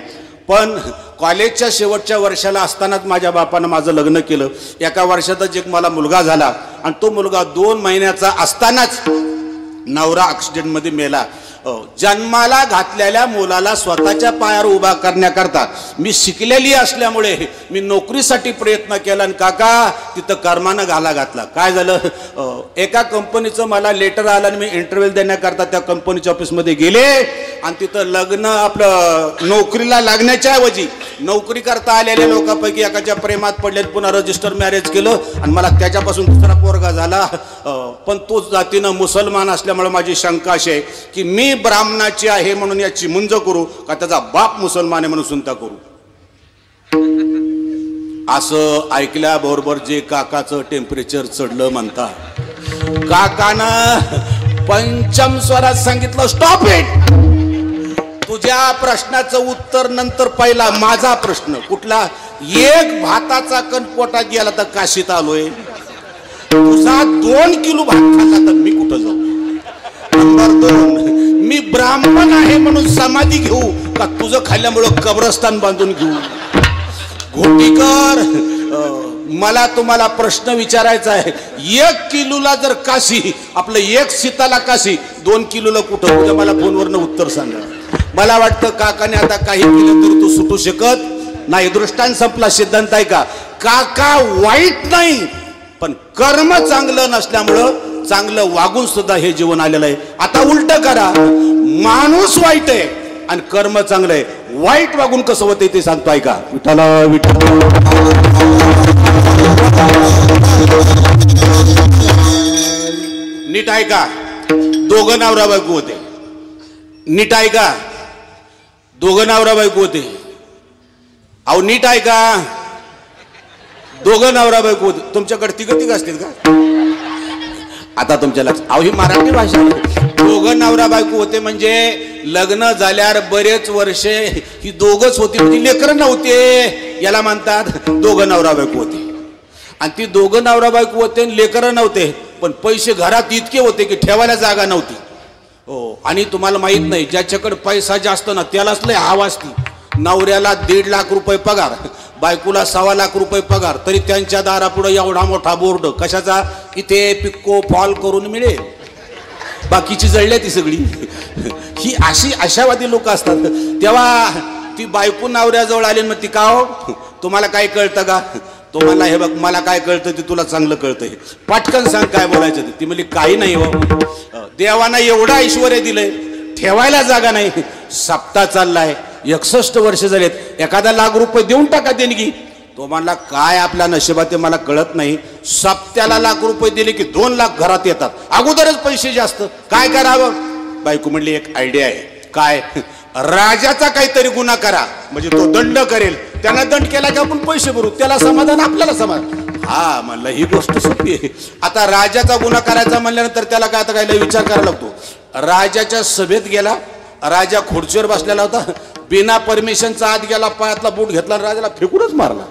Speaker 1: पण कॉलेजच्या शेवटच्या वर्षाला असतानाच माझ्या बापानं माझं लग्न केलं. एका वर्षातच एक मला मुलगा झाला आणि तो मुलगा 2 महिन्याचा असतानाच नवरा ॲक्सिडेंटमध्ये मेला. जन्माला घातलेल्या मुलाला स्वतःच्या पायावर उभा करण्याकरता मी शिकलेली असल्यामुळे मी नोकरीसाठी प्रयत्न केला आणि काका तिथं कर्मानं घाला घातला. काय झालं, एका कंपनीचं मला लेटर आलं आणि मी इंटरव्ह्यू देण्याकरता त्या कंपनीच्या ऑफिसमध्ये गेले आणि तिथं लग्न आपलं नोकरीला लागण्याच्या ऐवजी नोकरी करता आलेल्या लोकांपैकी एकाच्या प्रेमात पडले, पुन्हा रजिस्टर मॅरेज केलं आणि मला त्याच्यापासून दुसरा पोरगा झाला. पण तोच जातीनं मुसलमान असल्यामुळे माझी शंका अशी आहे की मी ब्राह्मणाची आहे म्हणून याची मुंज करू का त्याचा बाप मुसलमान आहे म्हणून सुनता करू. असं ऐकल्याबरोबर जे काकाचं टेम्परेचर चढलं म्हणता, काकानं पंचम स्वरात सांगितलं, स्टॉप इट. तुझ्या प्रश्नाचं उत्तर नंतर, पहिला माझा प्रश्न. कुठला? एक भाताचा कण पोटात गेला तर काशीत आलोय, तुझा 2 किलो भात खाल्ला तर मी कुठं जाऊ? नंबर 2, मी ब्राह्मण आहे म्हणून समाधी घेऊ का तुझं खाल्ल्यामुळं कब्रस्तान बांधून घेऊ? घोटीकर, मला तुम्हाला प्रश्न विचारायचा आहे. 1 किलोला जर काशी, आपलं 1 सीताला काशी, 2 किलोला कुठं? तुझ्या मला फोनवरनं उत्तर सांगा. मला वाटतं काकाने आता काही केलं तरी तू सुटू शकत नाही. दृष्टांत संपला. सिद्धांत आहे का? काका वाईट नाही, पण कर्म चांगलं नसल्यामुळं चांगलं वागून सुद्धा हे जीवन आलेलं आहे. आता उलट करा, माणूस वाईट आहे आणि कर्म चांगलं आहे. वाईट वागून कसं होते ते सांगतो ऐका. विठ्ठला विठ्ठल. नीट ऐका. दोघं नवरा बायको होते. नीट ऐका. दोघं नवरा बायको होते. अहो नीट ऐका. दोघं नवरा बायको होते. तुमच्याकडे तिघ असतील का? आता तुमच्या लक्षात. अहो ही मराठी भाषा. दोघं नवरा बायको होते म्हणजे लग्न झाल्यावर बरेच वर्षे ही दोघच होती, म्हणजे लेकरं नव्हते, याला म्हणतात दोघं नवरा बायको होते. आणि ती दोघं नवरा बायको होते, लेकरं नव्हते, पण पैसे घरात इतके होते की ठेवायला जागा नव्हती. हो, आणि तुम्हाला माहित नाही, ज्याच्याकडे पैसा जास्त ना त्यालाच लय हवा असती. नवऱ्याला 1.5 लाख रुपये पगार, बायकोला 1.25 लाख रुपये पगार, तरी त्यांच्या दारापुढे एवढा मोठा बोर्ड कशाचा? इथे पिक्को फॉल करून मिळेल, बाकीची जळल्या ती सगळी. ही अशी आशावादी लोक असतात. तेव्हा ती बायको नवऱ्याजवळ आली, मग ती का हो तुम्हाला काय कळतं का? तो म्हणला, हे बघ मला काय कळतं ते तुला चांगलं कळतंय, पटकन सांग काय बोलायचं ते. ती म्हणली काही नाही हो, देवानं एवढं ऐश्वर्य दिलंय, ठेवायला जागा नाही, सप्ताह चाललाय, 61 वर्ष झालेत, एखादा 1 लाख रुपये देऊन टाका देणगी. तो म्हणला काय आपल्या नशिबात ते मला कळत नाही, सप्त्याला 1 लाख रुपये दिले की 2 लाख घरात येतात, अगोदरच पैसे जास्त, काय करावं? बायको म्हणली एक आयडिया आहे. काय? राजाचा काहीतरी गुन्हा करा, म्हणजे तो दंड करेल, त्याला दंड केला की आपण पैसे भरू, त्याला समाधान आपल्याला समाधान. हा म्हणलं ही गोष्ट सोपी आहे. आता राजाचा गुन्हा करायचा म्हणल्यानंतर त्याला काय आता काय विचार करायला लागतो. राजाच्या सभेत गेला, राजा खुर्चीवर बसलेला होता, बिना परमिशनचा आत गेला, पायातला बूट घेतला, राजाला फेकूनच मारला,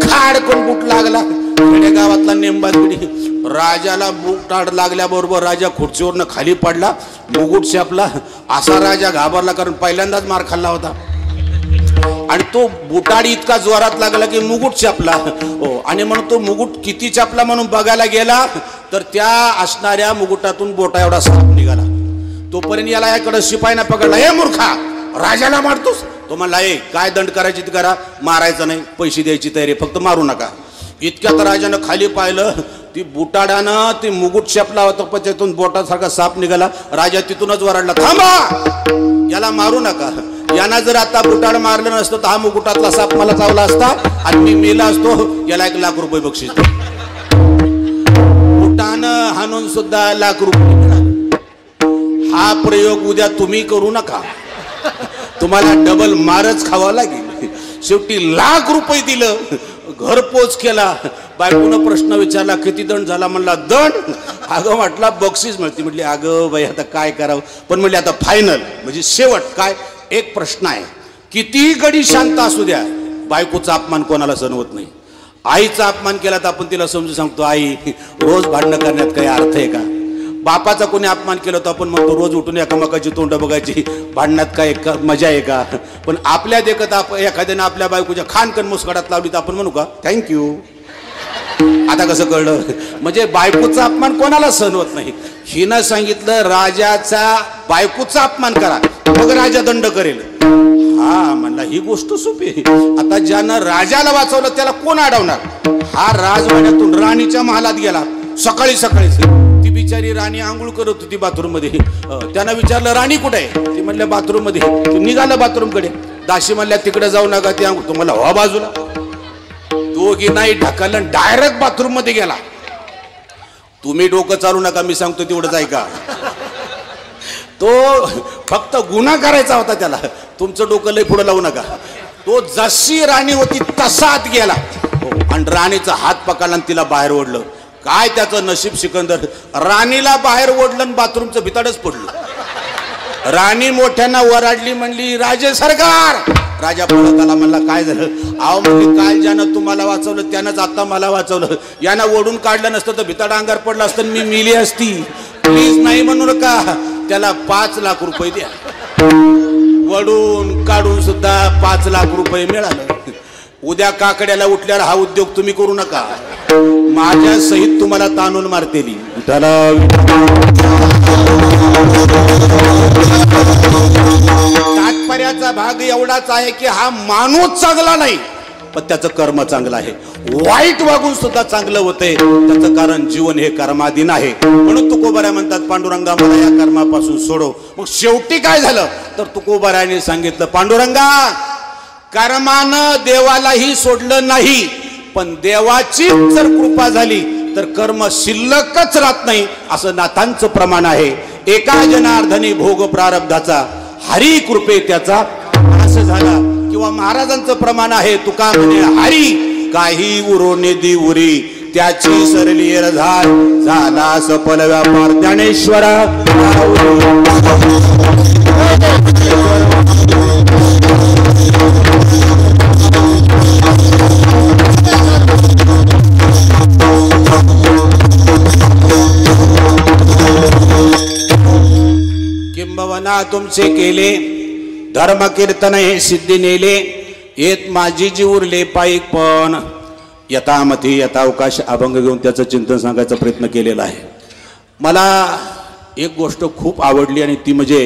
Speaker 1: खाडकन बूट लागला. खेडे गावातला नेमबाज पिढी. राजाला बूट टाड लागल्याबरोबर राजा खुर्चीवरनं खाली पडला, मुकुट छापला. असा राजा घाबरला, कारण पहिल्यांदाच मार खाल्ला होता. आणि तो बुटाडी इतका जोरात लागला की मुकुट छापला. हो, आणि म्हणून तो मुकुट किती छापला म्हणून बघायला गेला तर त्या असणाऱ्या मुकुटातून बोटा एवढा साप निघाला. तोपर्यंत याला याकडे शिपाईना पकडला. हे मूर्खा, राजाला मारतोस? तो म्हणला, ए काय दंड करायची ती करा, मारायचं नाही, पैसे द्यायची तयारी, फक्त मारू नका. इतक्यात राजानं खाली पाहिलं, ती बुटाडानं ती मुकुट छापला होता, पण त्यातून बोटासारखा साप निघाला. राजा तिथूनच वरडला, थांबा, याला मारू नका. यांना जर आता बुटाड मारलं नसतं तर हा मुकुटातला साप मला चावला असता आणि मी मेला असतो. याला 1 लाख रुपये बक्षीस. बुटानं हाणून सुद्धा 1 लाख रुपये मिळाले. हा प्रयोग उद्या तुम्ही करू नका, तुम्हाला डबल मारच खावा लागेल. शेवटी 1 लाख रुपये दिलं, घरपोच केला. बायकोनं प्रश्न विचारला, किती दंड झाला? म्हणला, दंड? अगं म्हटला बक्षीस मिळते. म्हटली, अगं बाई आता काय करावं? पण म्हणले, आता फायनल म्हणजे शेवट काय, एक प्रश्न आहे, किती गडी शांत असू द्या, बायकोचा अपमान कोणाला सहन होत नाही. आईचा अपमान केला तर आपण तिला समजून सांगतो, आई रोज भांडणं करण्यात काही अर्थ आहे का? बापाचा कोणी अपमान केला तर आपण म्हणतो रोज उठून एकामेकाची तोंड बघायची, भांडणात काय मजा आहे का? पण आपल्या देखत एखाद्याने आपल्या बायकोच्या खानकन मुस्कडात लावली तर आपण म्हणू का थँक्यू? आता कसं कळलं? म्हणजे बायकोचा अपमान कोणाला सहन होत नाही. हिनं सांगितलं राजाचा बायकोचा अपमान करा, मग राजा दंड करेल. हा म्हणला, ही गोष्ट सोपी आहे. आता ज्यानं राजाला वाचवलं त्याला कोण अडवणार? हा राजवाड्यातून राणीच्या महालात गेला सकाळी सकाळीच. ती बिचारी राणी आंघोळ करत होती बाथरूम मध्ये. त्यानं विचारलं, राणी कुठे आहे? ती म्हणल्या, बाथरूम मध्ये. निघालं बाथरूम कडे. दाशी म्हणल्या, तिकडे जाऊ नका, ती आंघोळ. तुम्हाला हो बाजूला. दोघी नाही ढकललं, डायरेक्ट बाथरूम मध्ये गेला. तुम्ही डोकं चालू नका, मी सांगतो तेवढंच ऐका. तो फक्त गुन्हा करायचा होता त्याला, तुमचं डोकं लय पुढे लावू नका. तो जशी राणी होती तसा आत गेला आणि राणीचा हात पकडला आणि तिला बाहेर ओढलं. काय त्याचं नशीब सिकंदर, राणीला बाहेर ओढलं आणि बाथरूमचं भिताडच पडलं. राणी मोठ्यांना वराडली, म्हणली, राजे सरकार. राजा पळत आला, म्हणला, काय झालं? आव म्हणली, काय ज्यानं तुम्हाला वाचवलं त्यानंच आता मला वाचवलं. यानं ओढून काढलं नसतं तर भिताडा अंगार पडलं असतं, मी मिली असती. प्लीज नाही म्हणू नका, त्याला 5 लाख रुपये द्या. वडून काढून सुद्धा 5 लाख रुपये मिळालं. उद्या काकड्याला उठल्यावर हा उद्योग तुम्ही करू नका, माझ्या सहित तुम्हाला ताणून मारतेली. तात्पर्याचा भाग एवढाच आहे की हा माणूस चांगला नाही पण त्याचं कर्म चांगलं आहे. वाईट वागून सुद्धा चांगलं होतंय, त्याचं कारण जीवन हे कर्माधीन आहे. म्हणून तुकोबाऱ्या म्हणतात, पांडुरंगा मला या कर्मापासून सोडव. मग शेवटी काय झालं तर तुकोबाऱ्याने सांगितलं, पांडुरंगा कर्मानं देवालाही सोडलं नाही, पण देवाची जर कृपा झाली तर कर्म शिल्लकच राहत नाही, असं नाथांचं प्रमाण आहे. एका जनार्दनी भोग प्रारब्धाचा, हरी कृपे त्याचा नाश झाला. किंवा महाराजांचं प्रमाण आहे, तुका म्हणे हरी काही उरो निधी उरी, त्याची सरली झाला सफल व्यापार. ज्ञानेश्वरा किंबवना तुमचे केले धर्म कीर्तन हे सिद्धी नेले, येत माझी जी उरले पाईक पण. यथामती यथावकाश अभंग घेऊन त्याचं चिंतन सांगायचा प्रयत्न केलेला आहे. मला एक गोष्ट खूप आवडली आणि ती म्हणजे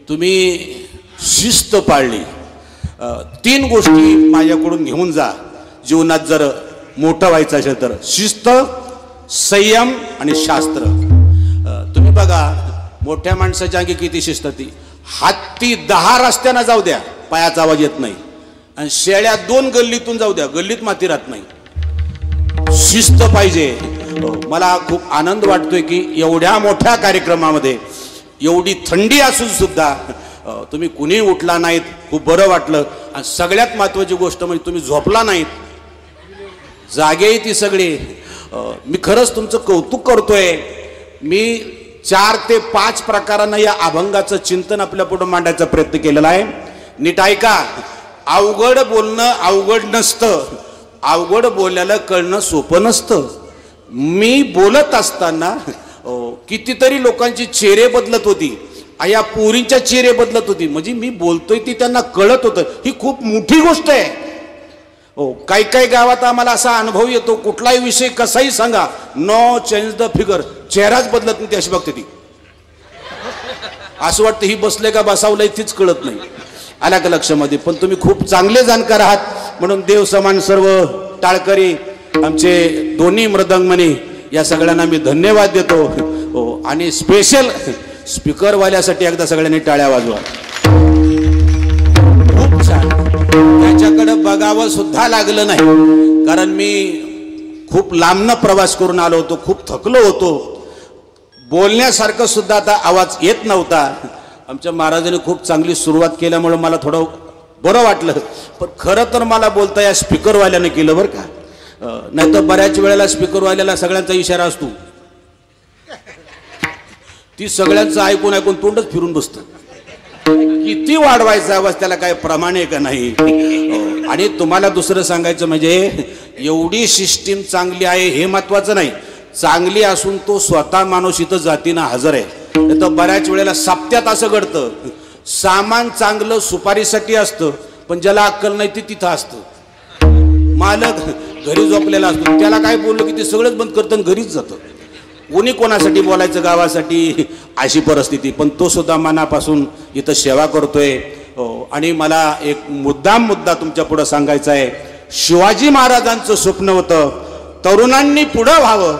Speaker 1: तुम्ही शिस्त पाळली. 3 गोष्टी माझ्याकडून घेऊन जा जीवनात जर मोठं व्हायचं असेल तर, शिस्त, संयम आणि शास्त्र. तुम्ही बघा मोठ्या माणसाच्या अंगी किती शिस्त. ती हत्ती 10 रस्त्यानं जाऊ द्या पायाचा आवाज येत नाही, आणि शेळ्या 2 गल्लीतून जाऊ द्या गल्लीत माती राहत नाही. शिस्त पाहिजे. मला खूप आनंद वाटतोय की एवढ्या मोठ्या कार्यक्रमामध्ये एवढी थंडी असून सुद्धा तुम्ही कुणी उठला नाहीत, खूप बरं वाटलं. आणि सगळ्यात महत्त्वाची गोष्ट म्हणजे तुम्ही झोपला नाहीत, जागे ती सगळी. मी खरंच तुमचं कौतुक करतोय. मी 4 ते 5 प्रकारांना या अभंगाचं चिंतन आपल्या पुढे मांडायचा प्रयत्न केलेला आहे. नीट ऐका. अवघड बोलणं अवघड नसतं, अवघड बोलायला कळणं सोपं नसतं. मी बोलत असताना कितीतरी लोकांची चेहरे बदलत होती या पोरींच्या चेहरे बदलत होती, म्हणजे मी बोलतोय ती त्यांना कळत होतं. ही खूप मोठी गोष्ट आहे हो. काही काही गावात आम्हाला असा अनुभव येतो, कुठलाही विषय कसाही सांगा, नो चेंज द फिगर, चेहराच बदलत नाही, ती अशी बघते ती. असं वाटतं ही बसले का बसावलंय तीच कळत नाही. आला का लक्षामध्ये? पण तुम्ही खूप चांगले जाणकार आहात, म्हणून देव समान सर्व टाळकरी आमचे दोन्ही मृदंगमणी या सगळ्यांना मी धन्यवाद देतो हो. आणि स्पेशल स्पीकरवाल्यासाठी एकदा सगळ्यांनी टाळ्या वाजवा. खूप छान. त्याच्याकडे बघावं सुद्धा लागलं नाही, कारण मी खूप लांबनं प्रवास करून आलो होतो, खूप थकलो होतो, बोलण्यासारखं सुद्धा आता आवाज येत नव्हता. आमच्या महाराजांनी खूप चांगली सुरुवात केल्यामुळे मला थोडं बरं वाटलं. पण खरं तर मला बोलता या स्पीकरवाल्याने केलं बरं का. नाही तर बऱ्याच वेळेला स्पीकरवाल्याला सगळ्यांचा इशारा असतो, ती सगळ्यांचं ऐकून ऐकून तोंडच फिरून बसतं. किती वाढवायचा आवाज, त्याला काय प्रमाण आहे का नाही. आणि तुम्हाला दुसरं सांगायचं म्हणजे एवढी सिस्टीम चांगली आहे हे महत्वाचं नाही, चांगली असून तो स्वतः माणूस इथं जातीनं हजर आहे. तर बऱ्याच वेळेला सप्त्यात असं घडतं, सामान चांगलं सुपारीसाठी असतं, पण ज्याला अक्कल नाही ते तिथं असतं. मालक घरी झोपलेला असतो, त्याला काय बोललं की ते सगळंच बंद करतं आणि घरीच जातं. कोणी कोणासाठी बोलायचं गावासाठी, अशी परिस्थिती. पण तो सुद्धा मनापासून इथं सेवा करतोय हो. आणि मला एक मुद्दा तुमच्या पुढं सांगायचा आहे. शिवाजी महाराजांचं स्वप्न होतं, तरुणांनी पुढं व्हावं,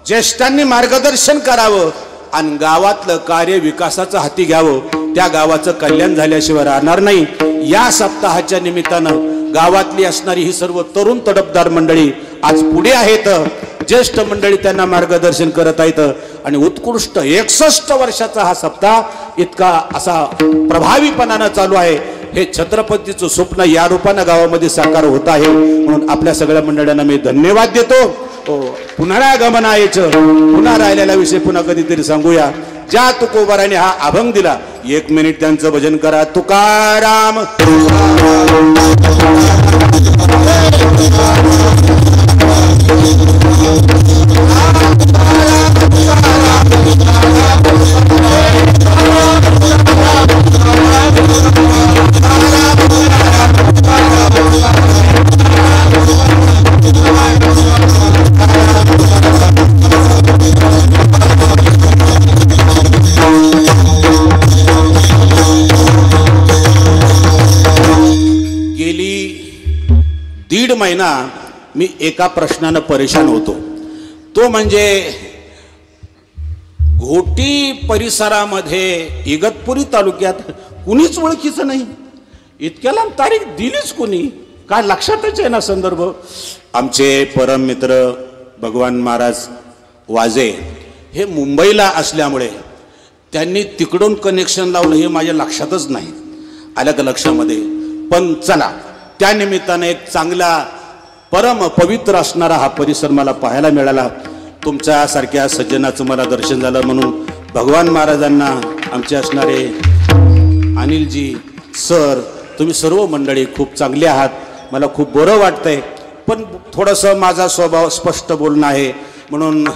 Speaker 1: ज्येष्ठांनी मार्गदर्शन करावं आणि गावातलं कार्य विकासाचं हाती घ्यावं. त्या गावाचं कल्याण झाल्याशिवाय राहणार नाही. या सप्ताहाच्या निमित्तानं गावातली असणारी ही सर्व तरुण तडफदार मंडळी आज पुढे आहेत, ज्येष्ठ मंडळी त्यांना मार्गदर्शन करत आहेत. आणि उत्कृष्ट 61 वर्षाचा हा सप्ताह इतका असा प्रभावीपणानं चालू आहे. हे छत्रपतीचं स्वप्न या रूपानं गावामध्ये साकार होत आहे. म्हणून आपल्या सगळ्या मंडळांना मी धन्यवाद देतो. पुन्हा गमनायचं, पुन्हा राहिलेला विषय पुन्हा कधीतरी सांगूया. ज्या तुकोबाराने हा अभंग दिला, 1 मिनिट त्यांचं भजन करा. तुकाराम दीड महिना मी एका प्रश्नानं परेशान होतो. तो म्हणजे घोटी परिसरामध्ये इगतपुरी तालुक्यात कुणीच ओळखीचं नाही. इतक्याला तारीख दिलीच कुणी, काय लक्षातच आहे ना संदर्भ. आमचे परम मित्र भगवान महाराज वाजे हे मुंबईला असल्यामुळे त्यांनी तिकडून कनेक्शन लावलं हे माझ्या लक्षातच नाही आलं का लक्षामध्ये. पण चला, त्या निमित्ताने एक चांगला परम पवित्र असणारा हा परिसर मला पाहायला मिळाला. तुमच्यासारख्या सज्जनाचं मला दर्शन झालं, म्हणून भगवान महाराजांना आमचे असणारे अनिलजी सर, तुम्ही सर्व मंडळी खूप चांगले आहात, मला खूप बरं वाटतंय. पण थोडंसं माझा स्वभाव स्पष्ट बोलणं आहे, म्हणून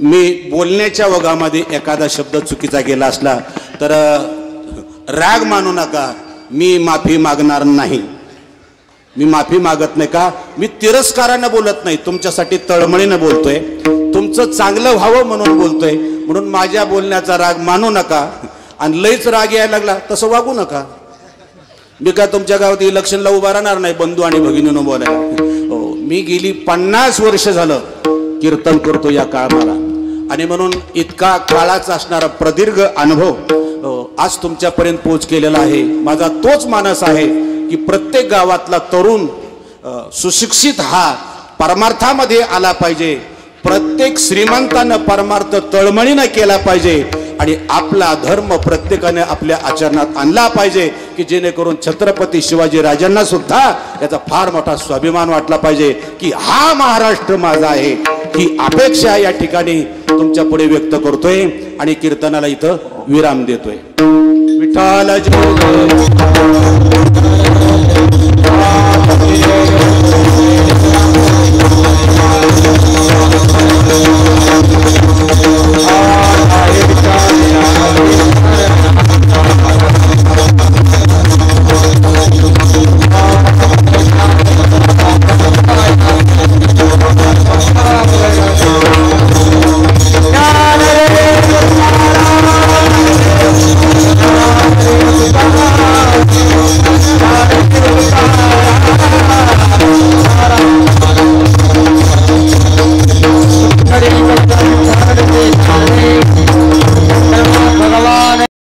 Speaker 1: मी बोलण्याच्या ओघामध्ये एखादा शब्द चुकीचा गेला असला तर राग मानू नका. मी माफी मागणार नाही, मी माफी मागत नाही. का? मी तिरस्कारानं बोलत नाही, तुमच्यासाठी तळमळीनं बोलतोय, तुमचं चांगलं व्हावं म्हणून बोलतोय. म्हणून माझ्या बोलण्याचा राग मानू नका, आणि लईच राग यायला लागला तसं वागू नका. मी काय तुमच्या गावात इलेक्शनला उभा राहणार नाही बंधू आणि भगिनीनं बोलायला. हो, मी गेली 50 वर्ष झालं कीर्तन करतो या काळाला, आणि म्हणून इतका काळाचा असणारा प्रदीर्घ अनुभव आज तुमच्यापर्यंत पोहोच केलेला आहे. माझा तोच मानस आहे की प्रत्येक गावातला तरुण सुशिक्षित हा परमार्थामध्ये आला पाहिजे. प्रत्येक श्रीमंतानं परमार्थ तळमळीनं केला पाहिजे, आणि आपला धर्म प्रत्येकाने आपल्या आचरणात आणला पाहिजे, की जेणेकरून छत्रपती शिवाजी राजांना सुद्धा याचा फार मोठा स्वाभिमान वाटला पाहिजे की हा महाराष्ट्र माझा आहे. ही अपेक्षा या ठिकाणी तुमच्या पुढे व्यक्त करतोय आणि कीर्तनाला इथं विराम देतोय. विठ्ठल जय